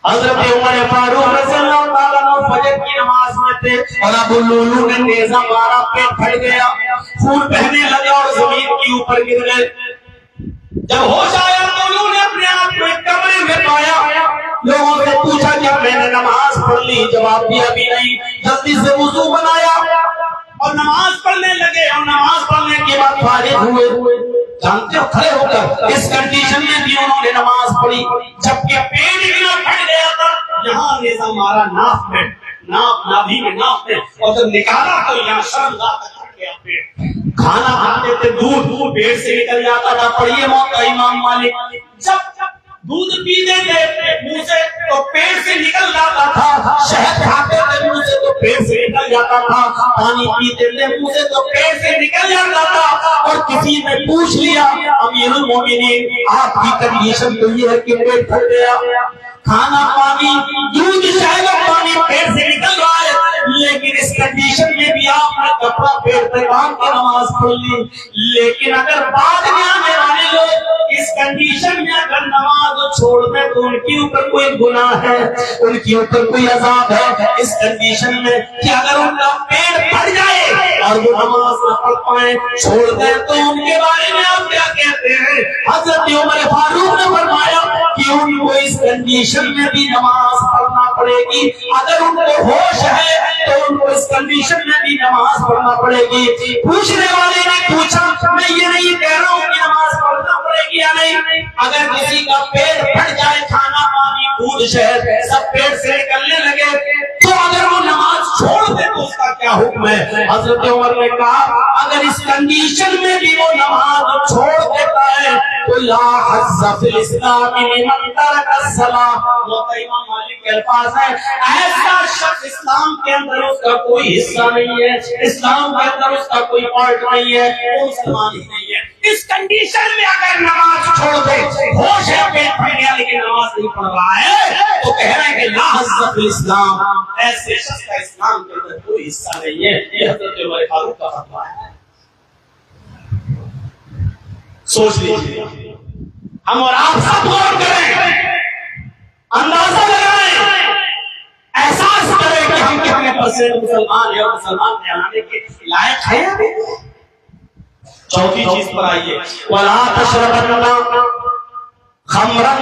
حضرت عمر فاروق رضی اللہ تعالیٰ عنہ فجر کی نماز میں تھے اور ابو لولو نے نیزہ مارا، پیٹ پھٹ گیا، خون بہنے لگا اور زمین کے اوپر گر گئے۔ جب ہوش آیا تو انہوں نے اپنے آپ کو ایک کمرے میں پایا، لوگوں سے پوچھا کہ میں نے نماز پڑھ لی، جواب دیا بھی نہیں۔ جلدی سے وضو بنایا اور نماز پڑھنے لگے، اور نماز پڑھنے کے بعد فارغ ہوئے۔ جانتے ہو کھڑے ہو کر اس کنڈیشن میں بھی انہوں نے نماز پڑھی، جبکہ پیٹ اتنا پھٹ گیا تھا، یہاں نیزہ مارا ناف میں، نابھی میں، ناف میں، اور جب نکالا تو یہاں شرمگاہ تک پھٹ گیا پیٹ۔ کھانا کھاتے تھے، دودھ پیٹ سے نکل جاتا تھا۔ پڑھیے موقع امام مالک، جب دودھ پیتے تھے منہ سے تو پیٹ سے نکل جاتا تھا، شہد کھاتے تھے منہ سے تو پیٹ سے نکل جاتا تھا، پانی پیتے تھے منہ سے تو پیٹ سے نکل جاتا تھا۔ اور کسی نے پوچھ لیا امیر المومنین آپ کی کنڈیشن تو یہ ہے کہ پیٹ پھٹ گیا، کھانا پانی دودھ شہد اور پانی پیٹ سے نکل رہا ہے، لیکن اس کنڈیشن میں بھی آپ نے کپڑا پیٹ پہ باندھ کے نماز پڑھ لی۔ لیکن اگر بعد میں آنے والے لوگ اس کنڈیشن میں اگر نماز چھوڑ دیں تو ان کے اوپر کوئی گناہ ہے، ان کے اوپر کوئی عذاب ہے۔ اس کنڈیشن میں کہ اگر ان کا پیٹ پھٹ جائے اور وہ نماز نہ پڑھ پائیں، چھوڑ دیں، تو ان کے بارے میں آپ کیا کہتے ہیں؟ حضرت عمر فاروق نے فرمایا کہ ان کو اس کنڈیشن میں بھی نماز پڑھنا پڑے گی، اگر ان کو ہوش ہے تو ان کو اس کنڈیشن میں بھی نماز پڑھنا پڑے گی۔ پوچھنے والے نے پوچھا، میں یہ نہیں کہہ رہا ہوں کہ نماز پڑھنا پڑے گی یا نہیں، اگر کسی کا پیٹ پھٹ جائے، کھانا پانی دودھ شہد سب پیٹ سے نکلنے لگے تو اگر وہ نماز چھوڑ دے تو اس کا کیا حکم ہے؟ حضرت عمر نے کہا اگر اس کنڈیشن میں بھی وہ نماز چھوڑ دیتا ہے تو لا حظ فی الاسلام لمن ترک الصلاۃ۔ امام مالک کے الفاظ ہیں، ایسا شخص اسلام کے اندر اس کا کوئی حصہ نہیں ہے، اسلام کے اندر اس کا کوئی پارٹ نہیں ہے، وہ مسلمان ہی نہیں ہے۔ اس کنڈیشن میں اگر نماز چھوڑ دے، ہوش ہے پیٹ پھٹ گیا لیکن نماز نہیں پڑھ رہا ہے، تو کہہ رہے ہیں کہ لا حظ فی الاسلام، ایسے شخص کا اسلام کے اندر کوئی حصہ نہیں ہے۔ یہ حضرت عمر فاروق کا فتویٰ ہے۔ سوچ لیجیے، ہم اور آپ سب غور کریں، اندازہ لگائیں، احساس کریں کہ ہم کتنے پرسنٹ مسلمان ہیں اور مسلمان کہلانے کے لائق ہیں۔ چوتھی چیز پر آئیے، ولا تشربن خمرا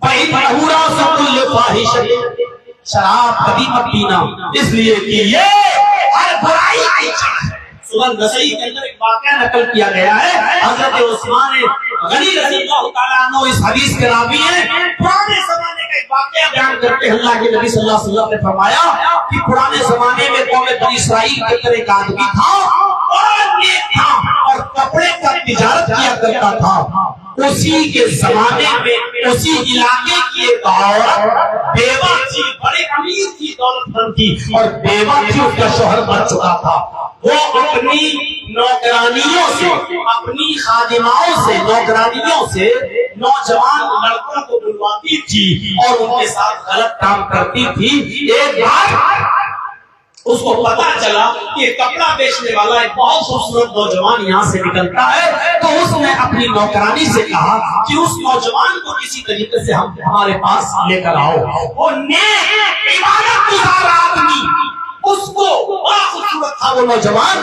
فإنه رأس كل فاحشة، شراب کبھی مت پینا اس لیے کہ یہ ہر برائی کی جڑ ہے۔ سنن نسائی کے اندر ایک واقعہ نقل کیا گیا ہے، حضرت عثمان غنی رضی اللہ تعالیٰ عنہ اس حدیث کے راوی ہیں، پرانے زمانے کا ایک واقعہ بیان کرتے ہیں اللہ کے نبی صلی اللہ علیہ وسلم نے فرمایا کہ پرانے زمانے میں قوم بنی اسرائیل کے اندر ایک آدمی تھا اور نیک تھا اور کپڑے کا تجارت کیا کرتا تھا۔ اسی کے زمانے میں اسی علاقے کی ایک عورت بیوہ تھی، بڑے امیر تھی، دولت مند تھی اور بیوہ تھی، اس کا شوہر مر چکا تھا۔ وہ اپنی نوکرانیوں سے، اپنی خادماؤں سے، نوکرانیوں سے نوجوان لڑکوں کو بلواتی تھی اور ان کے ساتھ غلط کام کرتی تھی۔ ایک بار اس کو پتا چلا کہ کپڑا بیچنے والا ایک بہت خوبصورت نوجوان یہاں سے نکلتا ہے، تو اس نے اپنی نوکرانی سے کہا کہ اس نوجوان کو کسی طریقے سے ہمارے پاس لے کر آؤ۔ وہ نیک عبادت گزار آدمی، اس کو بڑا خوبصورت تھا وہ نوجوان،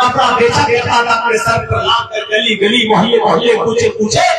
کپڑا بیچا کرتا تھا اپنے سر پر لا کر، گلی گلی محلے محلے کوچے کوچے۔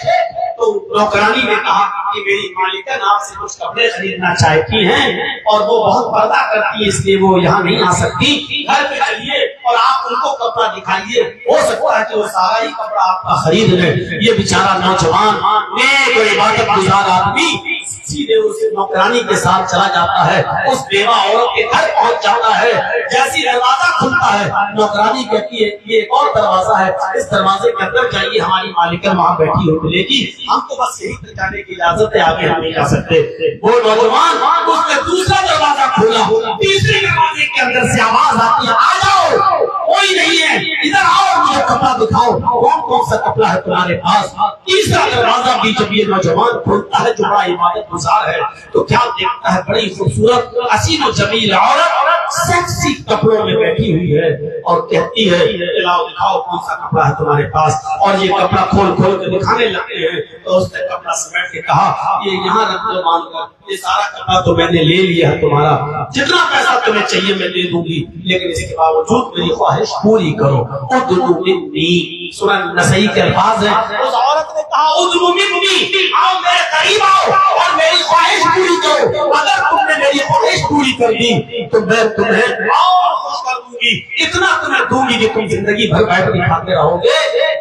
تو نوکرانی نے کہا کہ میری مالکن آپ سے کچھ کپڑے خریدنا چاہتی ہیں اور وہ بہت پردہ کرتی ہے، اس لیے وہ یہاں نہیں آ سکتی، گھر پہ چلیے اور آپ ان کو کپڑا دکھائیے، ہو سکتا ہے کہ وہ سارا ہی کپڑا آپ کا خرید لیں۔ یہ بیچارہ نوجوان نیک اور عبادت گزار آدمی سیدھے اس نوکرانی کے ساتھ چلا جاتا ہے، اس بیوہ عورت کے گھر پہنچ جاتا ہے۔ جیسی دروازہ کھلتا ہے، نوکرانی کہتی ہے یہ ایک اور دروازہ ہے، اس دروازے کے اندر جائیے، ہماری مالکن وہاں بیٹھی ہو ملے گی، ہم کو بس یہی تک جانے کی اجازت ہے، آگے ہم نہیں جا سکتے۔ وہ نوجوان اس نے دوسرا دروازہ کھولا، تیسرے دروازے کے اندر سے آواز آتی ہے آ جاؤ، کوئی نہیں ہے، ادھر آؤ، مجھے کپڑا دکھاؤ، کون کون سا کپڑا ہے تمہارے پاس۔ تیسرا دروازہ بھی جب یہ نوجوان کھولتا ہے جو بڑا عبادت گزار ہے، تو کیا دیکھتا ہے، بڑی خوبصورت حسین و جمیل عورت سیکسی کپڑوں میں بیٹھی ہوئی ہے اور کہتی ہے لاؤ دکھاؤ کون سا کپڑا ہے تمہارے پاس، اور یہ کپڑا کھول کھول کے دکھانے لگتے ہیں۔ تو اس نے کپڑا سمیٹ کے کہا یہ یہاں رکھ دو مان کر، یہ سارا کپڑا تو میں نے لے لیا ہے تمہارا، جتنا پیسہ تمہیں چاہیے میں دے دوں گی، لیکن اس کے باوجود میری خواہش پوری کرو۔ ادنو منی، سورہ نسائی کے الفاظ ہیں، اس عورت نے کہا ادنو منی، آؤ میرے قریب آؤ اور میری خواہش پوری کرو، اگر تم نے میری خواہش پوری کر دی تو میں تمہیں اور خوش کر دوں گی، اتنا تمہیں دوں گی کہ تم زندگی بھر بیٹھ کے کھاتے رہو گے۔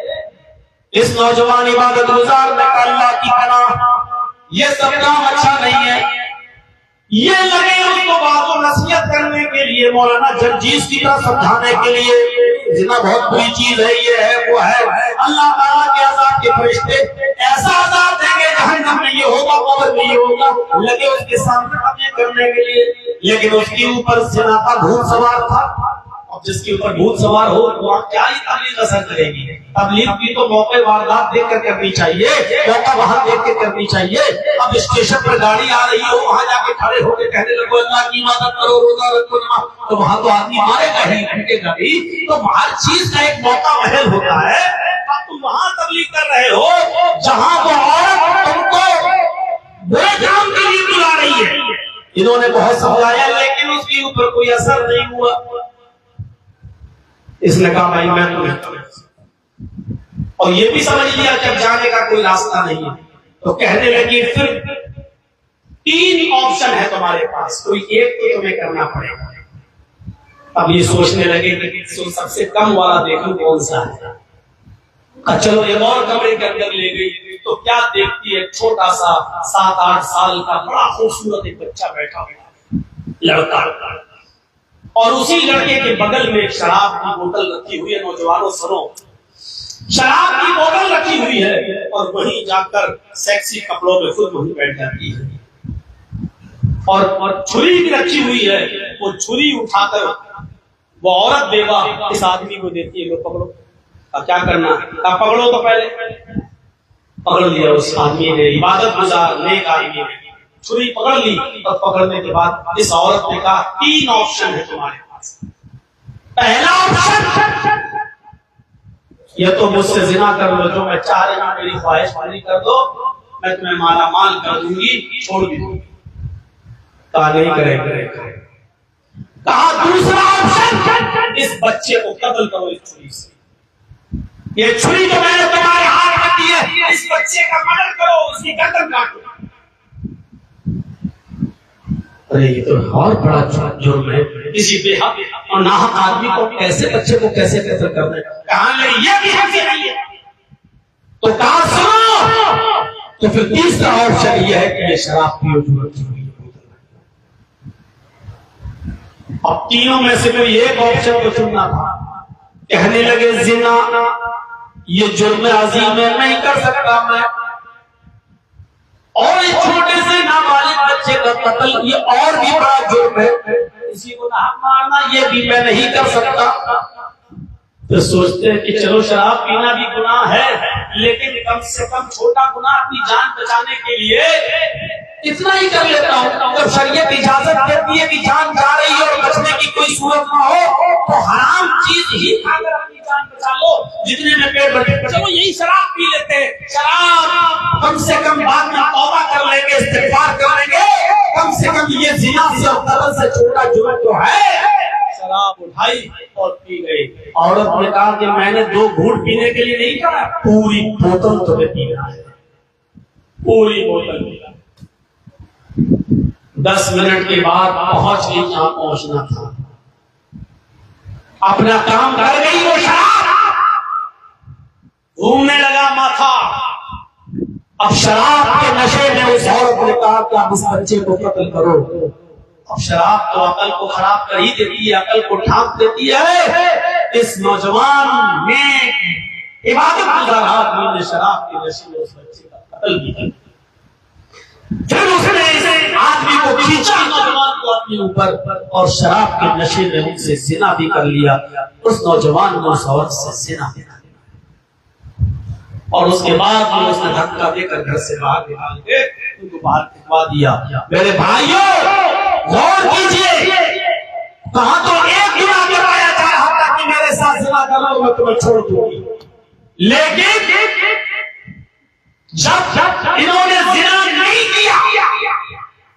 اس نوجوان عبادت گزار نے کہا اللہ کی پناہ، یہ سب کام اچھا نہیں ہے۔ یہ لگے اس کو بات و نصیحت کرنے کے لیے، مولانا جرجیز کی طرح سمجھانے کے لیے، جنا بہت بری چیز ہے، یہ ہے وہ ہے، اللہ تعالیٰ کے عذاب کے فرشتے ایسا عذاب دیں گے جہنم میں یہ ہوگا، قبر میں یہ ہوگا، لگے اس کے سامنے قبضے کرنے کے لیے۔ لیکن اس کے اوپر زنا کا بھوت سوار تھا، اور جس کے اوپر بھوت سوار ہو وہ کیا ہی تبلیغ اثر کرے گی۔ تبلیغ کی تو موقع واردات دیکھ کر کرنی چاہیے، موقع وہاں دیکھ کے کرنی چاہیے۔ اب اسٹیشن پر گاڑی آ رہی ہو، وہاں جا کے کھڑے ہو کے کہنے لگو اللہ کی عبادت کرو، روزہ رکھو، نماز، تو وہاں تو آدمی مارے گا ہی، گھنٹے گا ہی۔ تو ہر چیز کا ایک موقع محل ہوتا ہے۔ اب تم وہاں تبلیغ کر رہے ہو جہاں وہ عورت تم کو برے کام کے لیے بلا رہی ہے۔ انہوں نے بہت سمجھایا لیکن اس کے اوپر کوئی اثر نہیں ہوا۔ اس نے کہا بھائی میں تمہیں، اور یہ بھی سمجھ لیا کہ اب جانے کا کوئی راستہ نہیں ہے، تو کہنے لگی پھر 3 آپشن ہے تمہارے پاس، کوئی ایک تو تمہیں کرنا پڑے گا۔ اب یہ سوچنے لگے کہ سب سے کم والا دیکھوں کون سا ہے۔ چلو ایک اور کمرے کے اندر لے گئی تو کیا دیکھتی ہے، چھوٹا سا 7-8 سال کا بڑا خوبصورت ایک بچہ بیٹھا ہوا لڑکا، اور اسی لڑکے کے بغل میں ایک شراب کی بوتل رکھی ہوئی ہے۔ نوجوانوں سنو، شراب کی بوتل رکھی ہوئی ہے اور وہیں جا کر سیکسی کپڑوں میں خود وہیں بیٹھ جاتی ہے، اور چھری بھی رکھی ہوئی ہے۔ وہ چھری اٹھا کر وہ عورت بیوہ اس آدمی کو دیتی ہے، لو پکڑو۔ کیا کرنا ہے؟ پکڑو تو پہلے پکڑ لیا اس آدمی نے، عبادت گزار نیک آدمی نے چھری پکڑ لی، اور پکڑنے کے بعد اس عورت نے کہا 3 آپشن ہے تمہارے پاس۔ پہلا آپشن، یا تو مجھ سے زنا کر لو، جو میں چاہ رہا ہوں میری خواہش پوری کر دو، میں تمہیں مالا مال کر دوں گی، چھوڑ بھی دوں گی۔ کہا نہیں کرے گا۔ کہا دوسرا آپشن، اس بچے کو قتل کرو اس چھری سے، یہ چھری جو میں نے تمہارے ہاتھ میں دی ہے، اس بچے کا مرڈر کرو، اس کی گردن کاٹو۔ ارے یہ تو اور بڑا جرم ہے، کسی بے حق اور ناحق آدمی کو کیسے، بچے کو کیسے قتل کرنا ہے؟ کہاں نہیں، یہ بھی حق نہیں ہے۔ تو کہا سنو، تو پھر تیسرا آپشن یہ ہے کہ یہ شراب پیو جو رکھی ہوئی ہے۔ اب تینوں میں سے کوئی ایک آپشن کو چننا تھا۔ کہنے لگے زنا یہ جرم عظیم ہے، نہیں کر سکتا میں، اور اس چھوٹے سے نابالغ بچے کا قتل یہ اور بھی بڑا جرم ہے، کسی کو نہ مارنا یہ بھی میں نہیں کر سکتا۔ تو سوچتے ہیں کہ چلو شراب پینا بھی گناہ ہے، لیکن کم سے کم چھوٹا گناہ اپنی جان بچانے کے لیے اتنا ہی کر لیتا ہوں۔ جب شریعت اجازت دیتی ہے کہ جان جا رہی ہے اور بچنے کی کوئی صورت نہ ہو تو حرام چیز ہی کھا کر اپنی جان بچا لو، جتنے میں پیٹ بھرے۔ چلو یہی شراب پی لیتے، شراب کم سے کم بعد میں توبہ کر لیں گے، استغفار کر لیں گے، کم سے کم یہ زنا سے اور قتل سے چھوٹا جرم تو ہے۔ شراب اٹھائی اور پی گئی۔ عورت نے کہا کہ میں نے 2 گھونٹ پینے کے لیے نہیں کہا، پوری بوتل تمہیں پینا ہے، پوری بوتل پینا۔ 10 منٹ کے بعد پہنچ گئی جہاں پہنچنا تھا، اپنا کام کر گئی، وہ شراب گھومنے لگا ماتھا۔ اب شراب کے نشے میں اس عورت نے کہا کہ آپ اس بچے کو قتل کرو۔ اب شراب تو عقل کو خراب کر ہی دیتی ہے، عقل کو ڈھانپ دیتی ہے۔ اس نوجوان نے عبادت گزار آدمی نے شراب کے نشے میں اس بچے کا قتل بھی کیا۔ پھر اس نے اس آدمی کو کھینچا، نوجوان کو اپنے اوپر، اور شراب کے نشے میں ان سے زنا بھی کر لیا۔ اس نوجوان نے اس عورت سے زنا بھی کر لیا، اور اس کے بعد اس نے دھکا دے کر گھر سے باہر نکال کے ان کو باہر پھینکوا دیا۔ میرے بھائیوں غور کیجیے، کہاں تو ایک گناہ کروایا جا رہا تھا کہ میرے ساتھ زنا کر لو میں تمہیں چھوڑ دوں گی، لیکن جب انہوں نے زنا نہیں کیا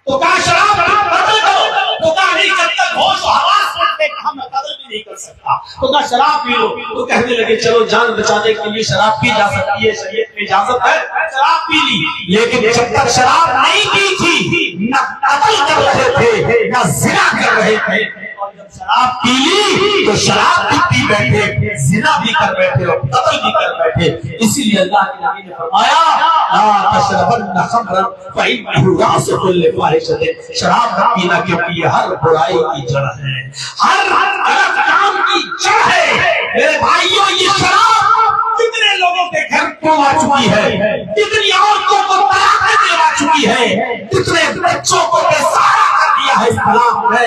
تو کہا شراب قتل کرو، تو کہا نہیں جب تک ہوش و حواس رکھتے ہم قتل بھی نہیں کر سکتا، تو کہا شراب پی لو، تو کہنے لگے چلو جان بچانے کے لیے شراب پی جا سکتی ہے، شریعت میں اجازت ہے، شراب پی لی، لیکن جب تک شراب نہیں پی تھی نہ قتل کر رہے تھے نہ زنا کر رہے تھے، اور جب شراب پی لی تو شراب بھی پی بیٹھے، زنا بھی کر بیٹھے اور قتل بھی کر بیٹھے۔ اسی لیے اللہ کے نبی نے فرمایا لا تشربن خمرا فإنه رأس كل فاحشة، شراب نہ پینا کیونکہ یہ ہر برائی کی جڑ ہے، ہر غلط کام کی جڑ ہے۔ میرے بھائیوں یہ شراب کتنے لوگوں کے گھر کو آ چکی ہے، کتنی عورتوں کو طلاق دلوا چکی ہے، کتنے بچوں کو بے سہارا کر دیا ہے اسلام نے۔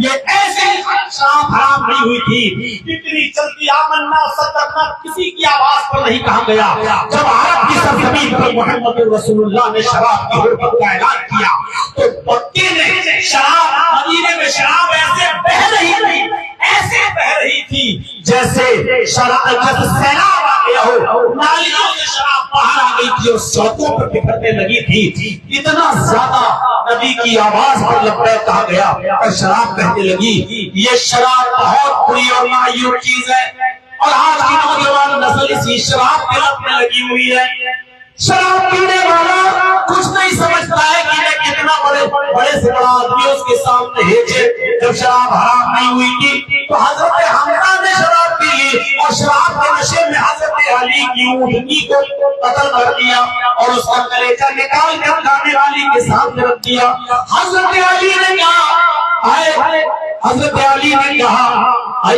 یہ ایسے شراب حرام نہیں ہوئی تھی، کتنی جلدی آمنا صدقنا کسی کی آواز پر نہیں کہا گیا۔ جب عرب کی سرزمین پر محمد رسول اللہ نے شراب کی حرمت کا اعلان کیا تو مکے میں شراب، مدینے میں شراب ایسے بہہ رہی تھی، ایسے بہہ رہی تھی جیسے شراب جب سیلاب آ گیا ہو، نالیوں سے شراب باہر آ گئی تھی اور سڑکوں پر بکھرنے لگی تھی۔ اتنا زیادہ نبی کی آواز پر لبیک کہا گیا اور شراب کہنے لگی۔ یہ شراب بہت بری اور معیوب چیز ہے، اور آج کی نوجوان نسل اسی شراب کے لت میں لگی ہوئی ہے۔ شراب پینے والا کچھ نہیں سمجھتا ہے کہ میں کتنا بڑے سے بڑا آدمی اس کے سامنے ہیچے۔ جب شراب حرام نہیں ہوئی تھی تو حضرت حمزہ نے شراب پی لی اور شراب کے نشے میں حضرت علی کی اونٹنی کو قتل کر دیا اور اس کا کلیجہ نکال کر کھانے والی کے سامنے رکھ دیا۔ حضرت علی نے کہا، حضرت علی نے کہا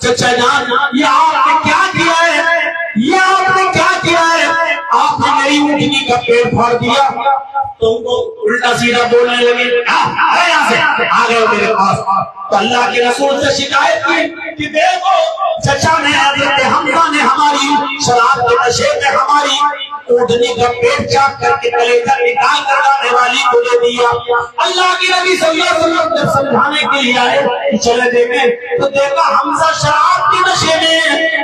چچا جان یہ آپ نے کیا کیا ہے، یہ آپ نے کیا کیا ہے، آپ نے میری اونٹنی کا پیڑ پھاڑ دیا۔ تو ان کو الٹا سیدھا بولنے لگے، یہاں سے آ گئے میرے پاس۔ تو اللہ کے رسول سے شکایت کی کہ دیکھو چچا نے، حضرت حمزہ نے ہماری شراب کے نشے میں ہماری اونٹنی کا پیٹ چاک کر کے کلیجہ نکال کر لانے والی کو دے دیا۔ اللہ کے نبی صلی اللہ علیہ وسلم جب سمجھانے کے لیے آئے کہ چلے دیکھیں تو دیکھا حمزہ شراب کے نشے میں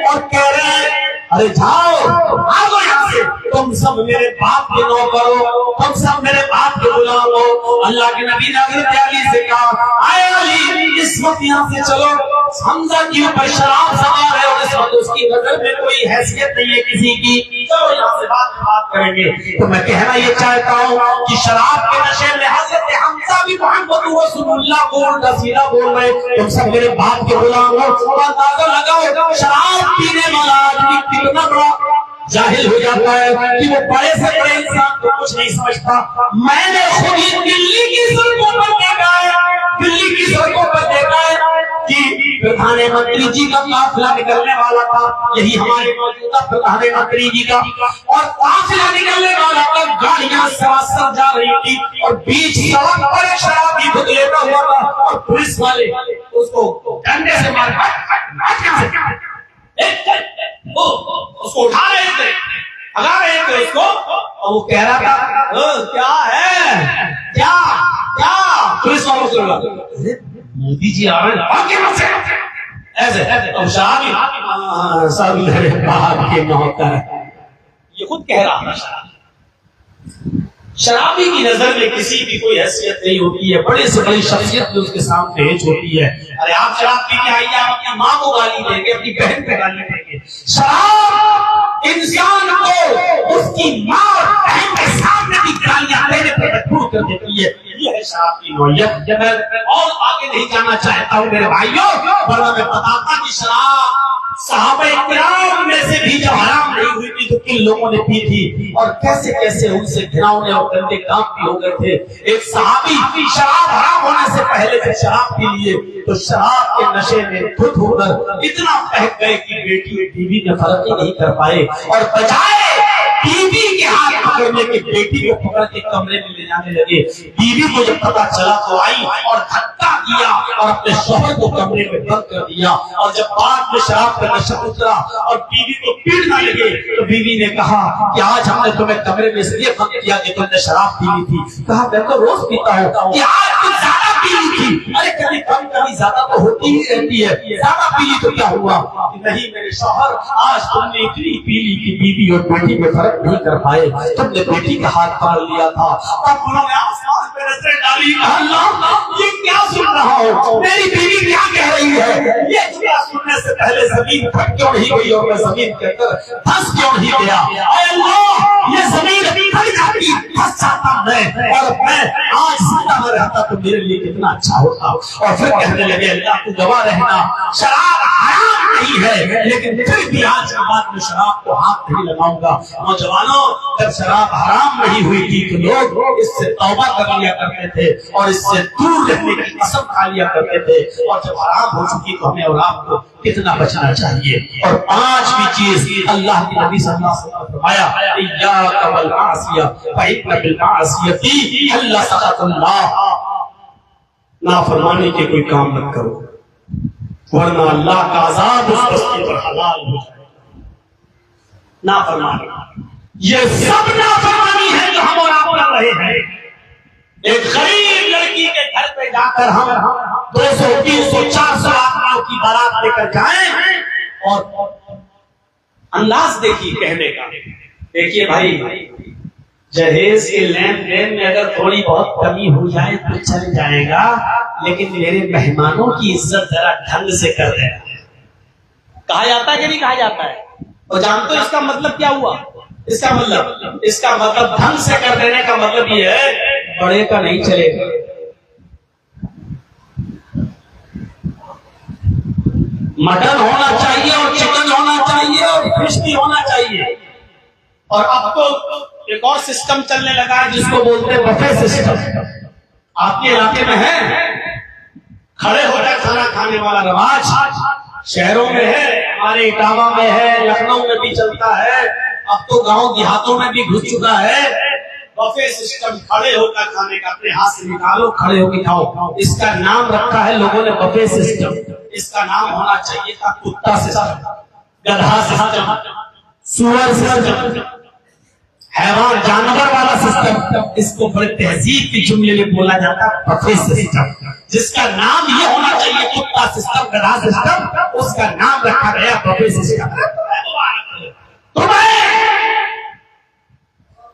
اور کہہ رہے ہیں ارے جاؤ آگو یہاں سے، تم سب میرے باپ کے نوکر ہو، تم سب میرے باپ کے غلام ہو۔ اللہ کے نبی نے حضرت علی سے کہا اے علی اس وقت یہاں سے چلو، حمزہ کے اوپر شراب سوار ہے اور اس وقت اس کی نظر میں کوئی حیثیت نہیں ہے کسی کی، چلو یہاں سے بات کریں گے۔ تو میں کہنا یہ چاہتا ہوں کہ شراب کے نشے میں حضرت حمزہ بھی محمد رسول اللہ کو الٹا سیدھا بول رہے، تم سب میرے باپ کے غلام ہو۔ اندازہ لگاؤ شراب پینے والا آدمی کتنا بڑا جاہل ہو جاتا ہے کہ وہ بڑے سے بڑے انسان کو کچھ نہیں سمجھتا۔ میں نے خود ہی دلی کی سڑکوں پر دیکھا ہے، دلی کی سڑکوں پر دیکھا ہے کہ پردھان منتری جی کا قافلہ نکلنے والا تھا، یہی ہمارے موجودہ پردھان منتری جی کا، اور قافلہ نکلنے والا تھا، گاڑیاں سراسر جا رہی تھی اور بیچ سڑک پر ایک شرابی خود لیٹا ہوا تھا اور پولیس والے اس کو ڈنڈے سے مار اس کو اٹھا رہے تھے, بھگا رہے تھے اس کو, اور وہ کہہ رہا تھا کیا ہے, کیا کیا پولیس والوں سے بولا مودی جی آ رہے ہیں ایسے. اب شرابی سب میرے باپ کے نوکر, یہ خود کہہ رہا تھا. شرابی کی نظر میں کسی کی کوئی حیثیت نہیں ہوتی ہے, بڑے سے بڑی شخصیت جو اس کے سامنے پیش ہوتی ہے. ارے آپ شراب پی کے آئیے, آپ اپنی ماں کو گالی دیں گے, اپنی بہن کو گالی دیں گے. شراب انسان کو اس کی ماں اور بہن کے سامنے بھی گالیاں دینے پہ مجبور کر دیتی ہے. یہ ہے شراب کی نوعیت. میں اور آگے نہیں جانا چاہتا ہوں میرے بھائیوں, ورنہ میں بتاتا کہ شراب صحابہ کرام میں سے بھی جب حرام نہیں ہوئی تھی تو کن لوگوں نے پی تھی, اور کیسے کیسے ان سے گھناؤنے اور گندے کام بھی ہو گئے تھے. ایک صحابی شراب حرام ہونے سے پہلے سے شراب پی لیے تو شراب کے نشے میں دھت ہو کر اتنا بہک گئے کہ بیٹی اور بیوی میں فرق ہی نہیں کر پائے, اور بجائے بیوی کے ہاتھ پکڑنے کے بیٹی کو پکڑ کے کمرے میں لے جانے لگے. بیوی کو جب پتا چلا تو آئی اور دھکا دیا اور اپنے شوہر کو کمرے میں بند کر دیا. اور جب بعد میں شراب کا نشہ اترا اور بیوی کو پیٹنے لگے تو بیوی نے کہا کہ آج ہم نے تمہیں کمرے میں اس لیے بند کیا کہ تم نے شراب پی لی تھی. کہا میں تو روز پیتا ہوں. کہ آج تم زیادہ پی لی تھی. ارے کبھی کم کبھی زیادہ تو ہوتی ہی رہتی ہے, زیادہ پی لی تو کیا ہوا. نہیں میرے شوہر, آج تم نے اتنی پی لی کہ بیوی اور بیٹی میں فرق نہیں کر پائے, تم نے بیٹی کا ہاتھ پکڑ لیا تھا. اب انہوں نے آسمان پہ نظریں ڈالی, اللہ یہ کیا سن رہا ہوں, میری بیوی کیا کہہ رہی ہے. یہ جملہ سننے سے پہلے زمین پھٹ کیوں نہیں گئی اور میں زمین کے اندر پھنس کیوں نہیں گیا. اے اللہ یہ زمین پھٹ جاتی, پھنس جاتا میں, اور میں آج زندہ نہ رہتا تو میرے لیے کتنا اچھا ہوتا. اور پھر کہنے لگے اللہ تو گواہ رہنا شراب حرام نہیں ہے, لیکن پھر بھی آج کے بعد میں شراب کو ہاتھ نہیں لگاؤں گا. نوجوانوں, جب شراب حرام نہیں ہوئی تھی تو لوگ اس سے توبہ کر لیا کرتے تھے اور اس سے دور رہنے کی قسم کھا لیا کرتے تھے, اور جب حرام ہو چکی تو ہمیں اور آپ کو کتنا بچنا چاہیے. اور پانچویں چیز اللہ کے نبی صلی اللہ علیہ وسلم نے فرمایا ایاک والمعصیہ فإن بالمعصیۃ حل سخط اللہ. نافرمانی کے کوئی کام مت کرو ورنہ اللہ کا عذاب اس بستی پر حلال ہو جائے. نافرمانی, یہ سب نافرمانی ہے جو ہم اور آپ کر رہے ہیں. ایک غریب لڑکی کے گھر پہ جا کر ہم 200 300 400 آدمیوں کی بارات لے کر جائیں, اور انداز دیکھیے کہنے کا. دیکھیے بھائی, جہیز کے لین دین میں اگر تھوڑی بہت کمی ہو جائے تو چل جائے گا, لیکن میرے مہمانوں کی عزت ذرا ڈھنگ سے کر دینا. کہا جاتا ہے کہ نہیں کہا جاتا ہے؟ اور جانتے ہو اس کا مطلب کیا ہوا؟ اس کا مطلب ڈھنگ سے کر دینے کا مطلب یہ ہے بڑے کا نہیں چلے گا. مٹن ہونا چاہیے اور چکن ہونا چاہیے اور فش بھی ہونا چاہیے. اور اب تو ایک اور سسٹم چلنے لگا ہے جس کو بولتے ہیں بفے سسٹم. آپ کے علاقے میں ہے کھڑے ہو کر کھانا کھانے والا رواج, شہروں میں ہے, ہمارے اٹاوا میں ہے, لکھنؤ میں بھی چلتا ہے, اب تو گاؤں دیہاتوں میں بھی گھس چکا ہے. بفے سسٹم, کھڑے ہو کر کھانے کا, اپنے ہاتھ سے نکالو کھڑے ہو کے کھاؤ. اس کا نام رکھا ہے لوگوں نے بفے سسٹم. اس کا نام ہونا چاہیے تھا کتا سسٹم, گدھا سسٹم, سور سسٹم, حیوان جانور والا سسٹم. اس کو بڑے تہذیب کے جملے میں بولا جاتا ہے بفے سسٹم. جس کا نام یہ ہونا چاہیے کتا سسٹم, گدھا سسٹم, اس کا نام رکھا گیا بفے سسٹم.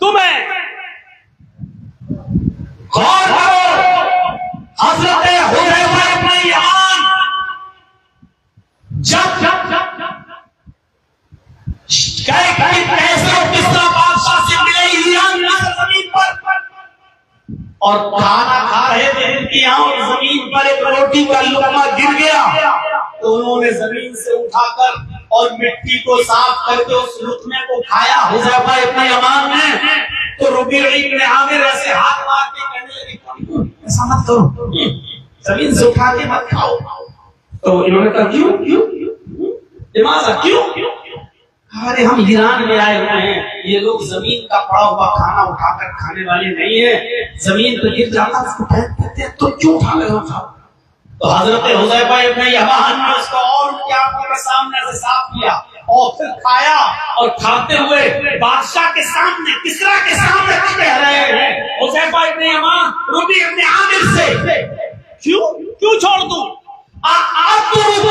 تمہیں غور کرو, حضرت حذیفہ ابن یمان جب بادشاہ سے ملے ایران زمین پر اور کھانا کھا رہے تھے ان کی آنکھ زمین پر ایک روٹی کا لقمہ گر گیا تو انہوں نے زمین سے اٹھا کر اور مٹی کو صاف کر کے اس لقمے کو کھایا. حذیفہ ابن یمان نے تو ربیع ابن عامر ایسے ہاتھ مار کے کہنے لگے ایسا مت کرو, زمین سے اٹھا کے مت کھاؤ. تو انہوں نے کہا کیوں لماذا کیوں؟ ارے ہم ایران میں آئے ہوئے ہیں, یہ لوگ زمین کا پڑا ہوا کھانا اٹھا کر کھانے والے نہیں ہیں, زمین پہ گر جاتا اس کو پھینک دیتے ہیں, تو کیوں اٹھا رہے ہو؟ تو حضرت حذیفہ ابن یمان نے اس کو اور ان کی آنکھوں کے سامنے سے صاف کیا اور پھر کھایا، اور کھاتے ہوئے بادشاہ کے سامنے، کسریٰ کے سامنے کہہ رہے ہیں حذیفہ ابن یمان ربیع ابن عامر سے، کیوں چھوڑ دوں؟ أَأَتْرُكُ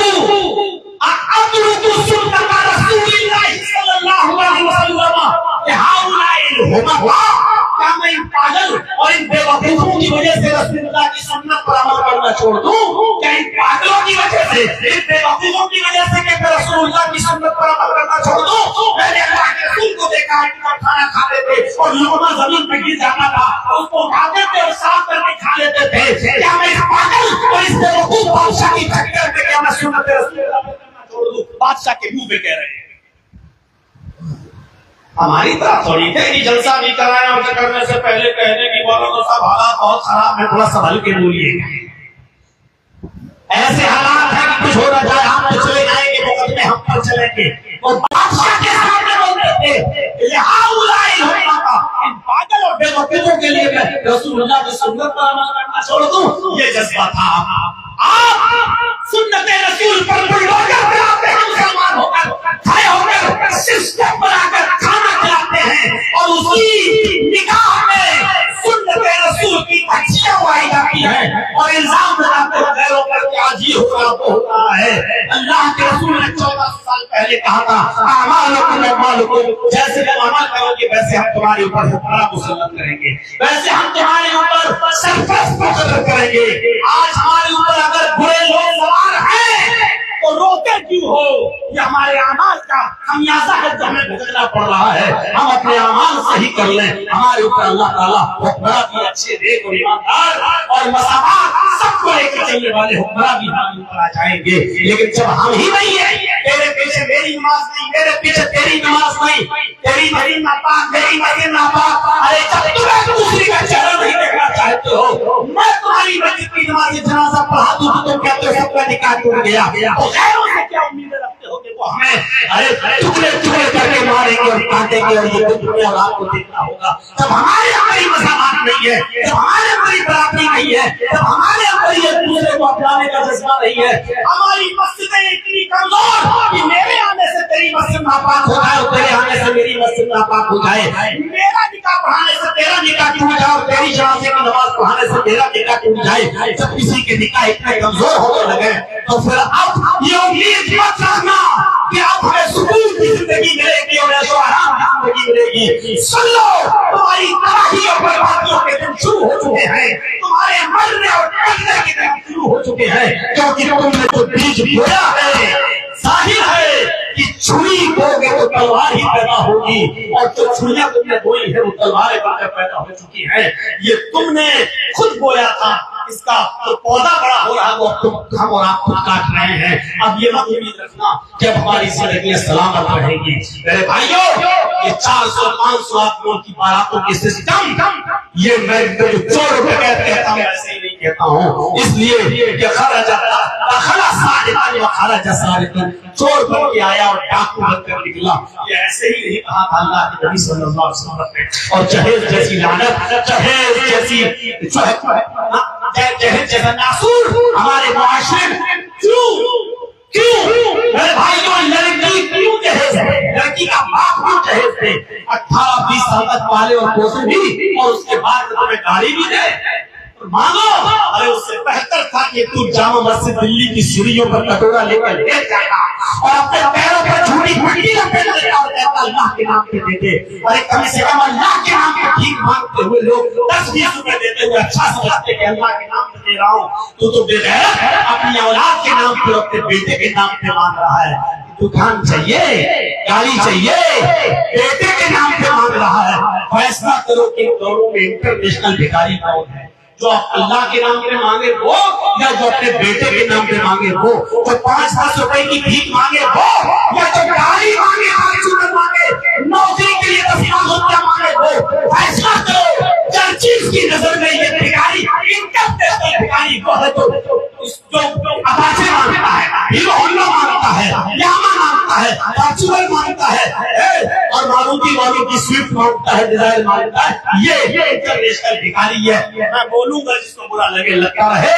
سُنَّةَ رَسُولِ اللَّهِ صلی اللہ علیہ وسلم هَؤُلَاءِ الْحُمَقَاء، کیا میں ان پاگل اور ان بے وقوفوں کی وجہ سے رسول اللہ کی سنت پر عمل کرنا چھوڑ دوں؟ کیا ان پاگلوں کی وجہ سے، ان بے وقوفوں کی وجہ سے کہ میں رسول اللہ کی سنت پر عمل کرنا چھوڑ دوں؟ میں نے اللہ کے رسول کو دیکھا ہے کہ وہ کھانا کھاتے تھے اور لقمہ زمین پہ گر جاتا تھا، اس کو اٹھاتے تھے اور صاف کر کے کھا لیتے تھے۔ کیا میں اس پاگل اور اس بے وقوف بادشاہ کی ٹکر میں کیا میں سنت رسول اللہ پر کرنا چھوڑ دوں؟ بادشاہ کے منہ پہ کہہ رہے ہیں۔ ہماری طرح تھوڑی تھے کہ جلسہ بھی کرایا اور کرنے سے پہلے کہنے کی بولو تو سب حالات بہت خراب ہے، تھوڑا سنبھل کے بولیے گا۔ ایسے حالات ہیں کہ کچھ ہو رہا جائے ہم تو چلے جائیں گے، مقدمے ہم پر چلیں گے۔ اور بادشاہ کے سامنے بولتے تھے ان پاگل اور بے وقوفوں کے لیے میں رسول اللہ کی سنت پر عمل کرنا چھوڑ دوں، یہ جذبہ تھا۔ آپ سنت رسول پر بلڈوزر چلاتے ہیں، مسلمان ہو کر کھڑے ہو کر سسٹم بنا کر کھانا کھلاتے ہیں، اور اسی نکاح میں سنت رسول کی اچھیاں اڑائی جاتی ہیں اور الزام لگاتے ہیں غیروں پر کہ آج یہ ہو رہا وہ ہو رہا ہے۔ اللہ کے رسول نے 14 سال پہلے کہا تھا اعمالکم اعمالکم، جیسے تم عمل کرو گے ویسے ہم تمہارے اوپر حکمراں مسلط کریں گے، ویسے ہم تمہارے اوپر سرپرست مقرر کریں گے۔ آج ہمارے اوپر اگر برے لوگ سوار ہیں تو روتے کیوں ہو؟ یہ ہمارے اعمال کا خمیازہ ہے جو ہمیں بھگتنا پڑ رہا ہے۔ ہم اپنے اعمال صحیح کر لیں، ہمارے اوپر اللہ تعالیٰ حکمراں بھی اچھے نیک اور ایماندار اور مساوات سب کو لے کر چلنے والے حکمراں بھی ہمارے اوپر آ جائیں گے۔ لیکن جب ہم ہی نہیں ہیں، میرے پیچھے میری نماز نہیں، میرے پیچھے تیری نماز نہیں، تیری مریم ناپاک، میری مریم ناپاک، ارے جب تمہیں دوسری کا چہرہ نہیں دیکھنا چاہتے ہو، میں تمہاری مسجد کی نماز جنازہ پڑھا دوں تو تم کہتے ہو سب کا نکاح ٹوٹ گیا، غیروں سے کیا امیدیں رکھتے ہو کہ وہ ہمیں ٹکڑے ٹکڑے کر کے ماریں گے اور کاٹیں گے، اور یہ دنیا اور آپ کو دیکھنا ہوگا۔ جب ہمارے اندر یہ مساوات نہیں ہے، جب ہمارے اندر یہ برابری نہیں ہے، جب ہمارے اندر یہ دوسرے کو اپنانے کا جذبہ نہیں ہے، ہماری مسجدیں اتنی کمزور کہ میرے آنے سے تیری مسجد ناپاک ہو جائے اور تیرے آنے سے میری مسجد ناپاک ہو جائے، میرا نکاح پڑھانے سے تیرا نکاح ٹوٹ جائے اور تیری جنازے کی نماز پڑھانے سے تیرا نکاح ٹوٹ جائے۔ جب کسی کے نکاح اتنے کمزور ہونے لگے تو پھر اب یہ امید مت رکھنا کہ اب ہمیں سکون کی زندگی ملے گی اور ایسو آرام کی زندگی ملے گی۔ سن لو، تمہاری تباہی اور بربادیوں کے دن شروع ہو چکے ہیں، تمہارے مرنے اور ٹکنے کے دن شروع ہو چکے ہیں، کیونکہ تم نے جو بیج بویا ہے ظاہر ہے کہ چھری بوگے تو تلوار ہی پیدا ہوگی، اور جو چھریاں تم نے بوئی ہے وہ تلواریں پیدا ہو چکی ہیں۔ یہ تم نے خود بویا تھا، اس کا جو پودا بڑا ہو رہا ہے وہ ہم اور آپ خود کاٹ رہے ہیں۔ اب یہ مت امید رکھنا کہ اب ہماری زندگیاں سلامت رہے گی۔ میرے بھائیوں، یہ 400-500 آدمیوں کی باراتوں کے سسٹم، یہ میں جو چور پہ کہتا ہوں ایسے ہی نہیں کہتا ہوں، اس لیے کہ خرج چور بن کے آیا اور ڈاکو بن کر نکلا، یہ ایسے ہی نہیں کہا تھا اللہ کے نبی صلی اللہ علیہ وسلم نے۔ اور جہیز جیسی لعنت، جہیز جیسی جہیز جیسا ناسور ہمارے معاشرے میں کیوں میرے بھائیوں، لڑکی کیوں جہیز ہے؟ لڑکی کا باپ کیوں جہیز ہے؟ 18-20 سال تک پالے اور پوسے بھی، اور اس کے بعد تمہیں گاڑی بھی دے مانگو۔ ارے اس سے بہتر تھا کہ تو جامع مسجد دلی کی سیڑھیوں پر کٹورا لے کر لیٹ جاتا اور اپنے پیروں پر جھوٹی مٹی لپیٹ لیتا اور کہتا اللہ کے نام پہ دے دے۔ ارے کم سے کم اللہ کے نام پہ ٹھیک مانگتے ہوئے لوگ 10-20 روپے دیتے ہوئے اچھا سمجھتے کہ اللہ کے نام پہ دے رہا ہوں، تو بے غیرت اپنی اولاد کے نام پہ، اپنے بیٹے کے نام پہ مانگ رہا ہے۔ دکان چاہیے، گاڑی چاہیے، بیٹے کے نام پہ مانگ رہا ہے۔ فیصلہ کرو کہ دونوں میں انٹرنیشنل بھکاری کون ہے، جو اللہ کے نام پہ مانگے وہ، یا جو اپنے بیٹے کے نام پہ مانگے وہ، جو 5-10 روپے کی بھیک مانگے وہ، یا جو گاڑی مانگے، آگے مانگے، نوکری کے لیے 10 روپیہ مانگے وہ۔ فیصلہ کرو، چرچز کی نظر میں یہ بھکاری انٹرنیشنل بھکاری وہ ہے جو اپاچے مانگتا ہے، ہیرو ہونڈا مانگتا ہے، یاما مانگتا ہے، فارچونر مانگتا ہے، اور ماروتی سوئفٹ مانگتا ہے، ڈیزائر مانگتا ہے۔ یہ انٹرنیشنل بھکاری ہے۔ میں بولوں گا جس کو برا لگے لگتا رہے،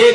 1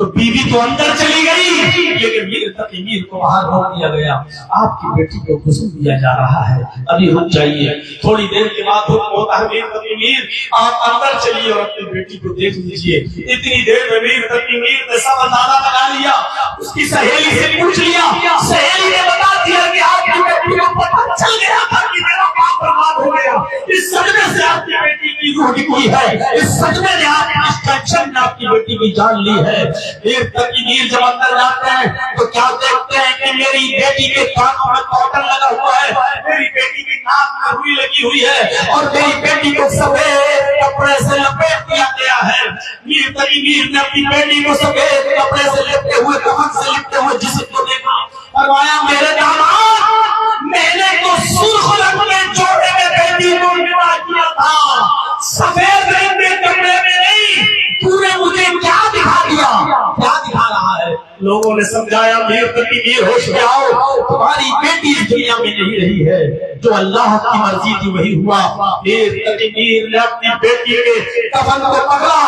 تو بیوی تو اندر چلی گئی لیکن میر تقی میر کو باہر روک دیا گیا. آپ کی بیٹی کو غسل دیا جا رہا ہے, ابھی رک جائیے. تھوڑی دیر کے بعد حکم ہوتا ہے میر تقی میر آپ اندر چلیے اور اپنی بیٹی کو دیکھ لیجیے. اتنی دیر میں میر تقی میر نے سب اندازہ لگا لیا, اس کی سہیلی سے پوچھ لیا, سہیلی نے بتا دیا کہ آپ کی بیٹی کو پتہ چل گیا تھا کہ میرا باپ برباد ہو گیا. اس صدمے سے آپ کی بیٹی کی روح نکلی ہے, اس صدمے نے آپ کی اس ٹینشن نے آپ کی بیٹی کی جان لی ہے. میر تقی میر جب اندر جاتے ہیں تو کیا دیکھتے ہیں کہ میری بیٹی کے کانوں میں پاؤڈر لگا ہوا ہے, میری بیٹی کی ناک میں روئی لگی ہوئی ہے اور میری بیٹی کو سفید کپڑے سے لپیٹ دیا گیا ہے. میر تقی میر نے اپنی بیٹی کو سفید کپڑے سے لپٹے ہوئے, کفن سے لپٹے ہوئے جسم کو دیکھا, فرمایا میرے داماد میں نے تو سرخ رنگ کے جوڑے میں بیٹی کو نکاح کیا تھا, سفید رنگ کے کپڑے میں نہیں. تو نے مجھے کیا دکھا دیا, کیا دکھا رہا ہے؟ لوگوں نے سمجھایا میر تقی میر ہوش میں آؤ, تمہاری بیٹی اس دنیا میں نہیں رہی ہے, جو اللہ کی مرضی تھی وہی ہوا. میر تقی میر نے اپنی بیٹی کے کفن کو پکڑا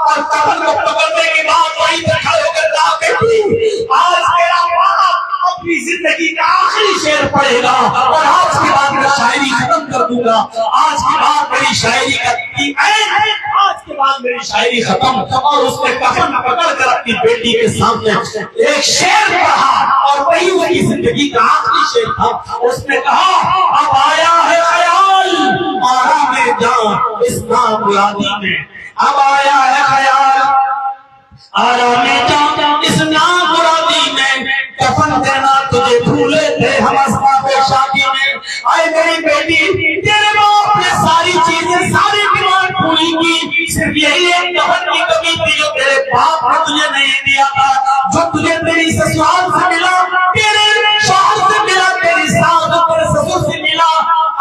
اور کفن کو پکڑنے کے بعد وہیں پر کھڑے ہو کر کہا بیٹی آج میرا باپ اپنی زندگی کا آخری شعر پڑھے گا اور آج کے بعد میں شاعری ختم کر دوں گا, آج کے بعد میری شاعری کا آج کے بعد میری شاعری ختم. اور اس نے کفن پکڑ کر اپنی بیٹی کے سامنے ایک شعر پڑھا اور وہی زندگی کا آخری شعر تھا. اس نے کہا اب آیا ہے خیال آرام جان اس نامرادی میں, اب آیا ہے خیال آرام جان اس نامرادی میں, کفن دینا تجھے بھولے تھے ہم اسباب شادی میں. آئے میری بیٹی تیرے باپ نے ساری چیزیں ساری ڈیمانڈ پوری کی, صرف یہی ایک کفن کی کمی تھی جو تیرے باپ نے تجھے نہیں دیا تھا, جو تجھے تیری سسرال سے ملا, تیرے شوہر سے ملا, تیری ساس اور تیرے سسر سے ملا.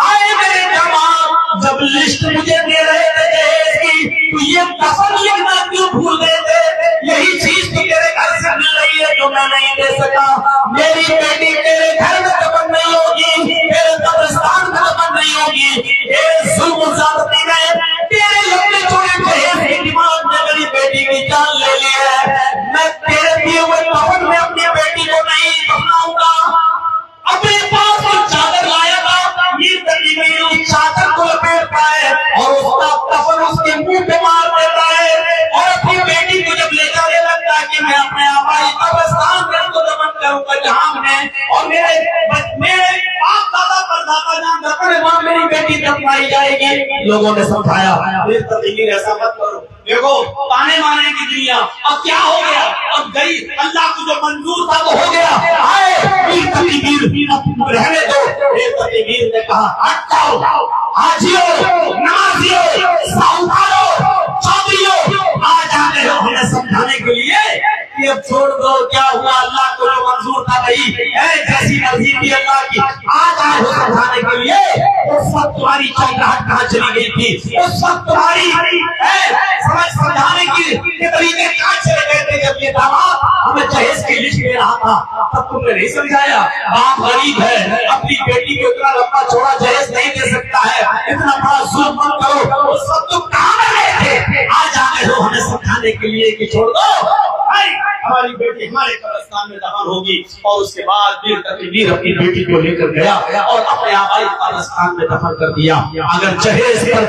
آئے میرے جوان جب لسٹ مجھے دے رہے تھے جہیز کی تو یہ کفن لکھنا کیوں بھول گئے تھے؟ یہی چیز تو تیرے گھر سے مل رہی ہے جو میں نہیں دے سکا. میری بیٹی تیرے گھر میں دفن نہیں ہوگی, تیرے قبرستان میں دفن نہیں ہوگی. یہ ظلم و زیادتی میں تیرے لمبے چوڑے جہیز کی ڈیمانڈ نے میری بیٹی کی جان لے لی ہے. میں تیرے دیے ہوئے کفن میں اپنی بیٹی کو نہیں دفناؤں گا. اپنے پاس وہ چادر لایا تھا, میر تقی میر اس چادر کو لپیٹتا ہے اور اس کا کفن اس کے منہ پہ مار دیتا ہے اور اپنی بیٹی کو جب لے جانے لگتا ہے کہ میں اپنے آبائی قبرستان میں اس کو دفن کروں گا جہاں میں اور میرے باپ دادا پر دادا جان دفن ہے وہاں میری بیٹی دفنائی جائے گی. لوگوں نے سمجھایا میر تقی میر ایسا مت کرو, دیکھو تانے مارنے کی دنیا, اب کیا ہو گیا, اب گئی اللہ کو جو منظور تھا وہ ہو گیا. آئے میر تقی میر رہنے دو. میر تقی میر نے کہا ہٹ جاؤ, حاجیو نمازیو ساؤدارو چودھریو آج آ گئے ہو ہمیں سمجھانے کے لیے کہ اب چھوڑ دو, کیا ہوا, اللہ کو جو منظور تھا بھائی جیسی مرضی تھی اللہ کی, آج آئے ہو سمجھانے کے لیے. اس وقت تمہاری چوکاہٹ کہاں چلی گئی تھی, اس وقت تمہاری سمجھانے کی طریقے کہاں چلے گئے تھے جب یہ داماد ہمیں جہیز کی لسٹ دے رہا تھا, تب تم نے نہیں سمجھایا. باپ غریب ہے, اپنی بیٹی کو اتنا لمبا چوڑا جہیز نہیں دے سکتا ہے, اتنا بڑا ظلم مت کرو. اس وقت تم کہاں گئے تھے, آج آ گئے ہو ہمیں سمجھانے کے لیے کہ چھوڑ دو, ہماری بیٹی ہمارے قبرستان میں دفن ہوگی. اور اس کے بعد میر تقی میر اپنی بیٹی کو لے کر گیا اور اپنے آبائی قبرستان میں دفن کر دیا. اگر جہیز پر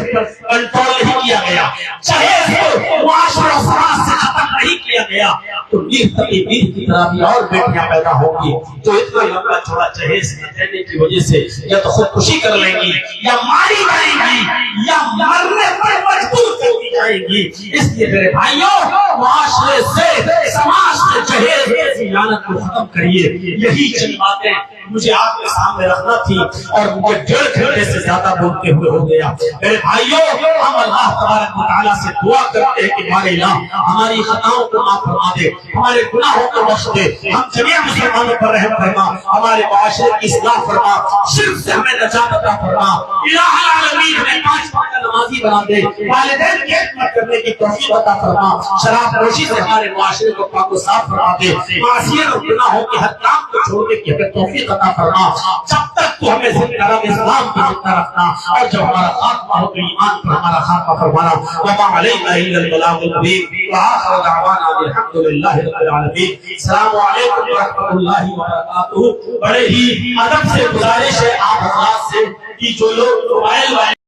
کنٹرول نہیں کیا گیا, جہیز کو معاشرہ و سماج سے ختم نہیں کیا گیا تو میر تقی میر کی طرح بھی اور بیٹیاں پیدا ہوں گی جو اتنا لمبا چھوڑا جہیز نہ دینے کی وجہ سے یا تو خودکشی کر لیں گی یا ماری جائیں گی یا مرنے پر مجبور کر دی جائیں گی. اس لیے میرے بھائیوں معاشرے سے سماج سے جہیز کی لعنت کو ختم کریے. یہی چند باتیں مجھے آپ کے سامنے رکھنا تھی اور مجھے 1.5 گھنٹے سے زیادہ بولتے ہوئے ہو گیا. میرے بھائیوں ہم اللہ تبارک و تعالیٰ سے دعا کرتے ہیں کہ ہمارے الہ ہماری خطاؤں کو معاف فرما دے, ہمارے گناہوں کو بخش دے, ہم جميع مسلمانوں پر رحم فرما, ہمارے معاشرے کی اصلاح فرما, شرک سے ہمیں نجات عطا فرما. الہ العالمین ہمیں 5 وقت نمازی بنا دے, والدین کی خدمت کرنے کی توفیق عطا فرما, شراب نوشی سے ہمارے معاشرے کو پاک و صاف فرما دے, معصیت اور گناہوں کے ہر کام کو چھوڑنے کی ہمیں توفیق عطا فرما. جب تک تو ہمیں زندہ اسلام پر زندہ رکھنا، اور جب ہمارا خاتمہ ہو تو ایمان پر ہمارا خاتمہ فرمانا۔ وما علینا الا البلاغ المبین، وآخر دعوانا الحمد للہ رب العالمین۔ السلام علیکم ورحمۃ اللہ وبرکاتہ۔ بڑے ہی ادب سے گزارش ہے آپ حضرات سے کہ جو لوگ موبائل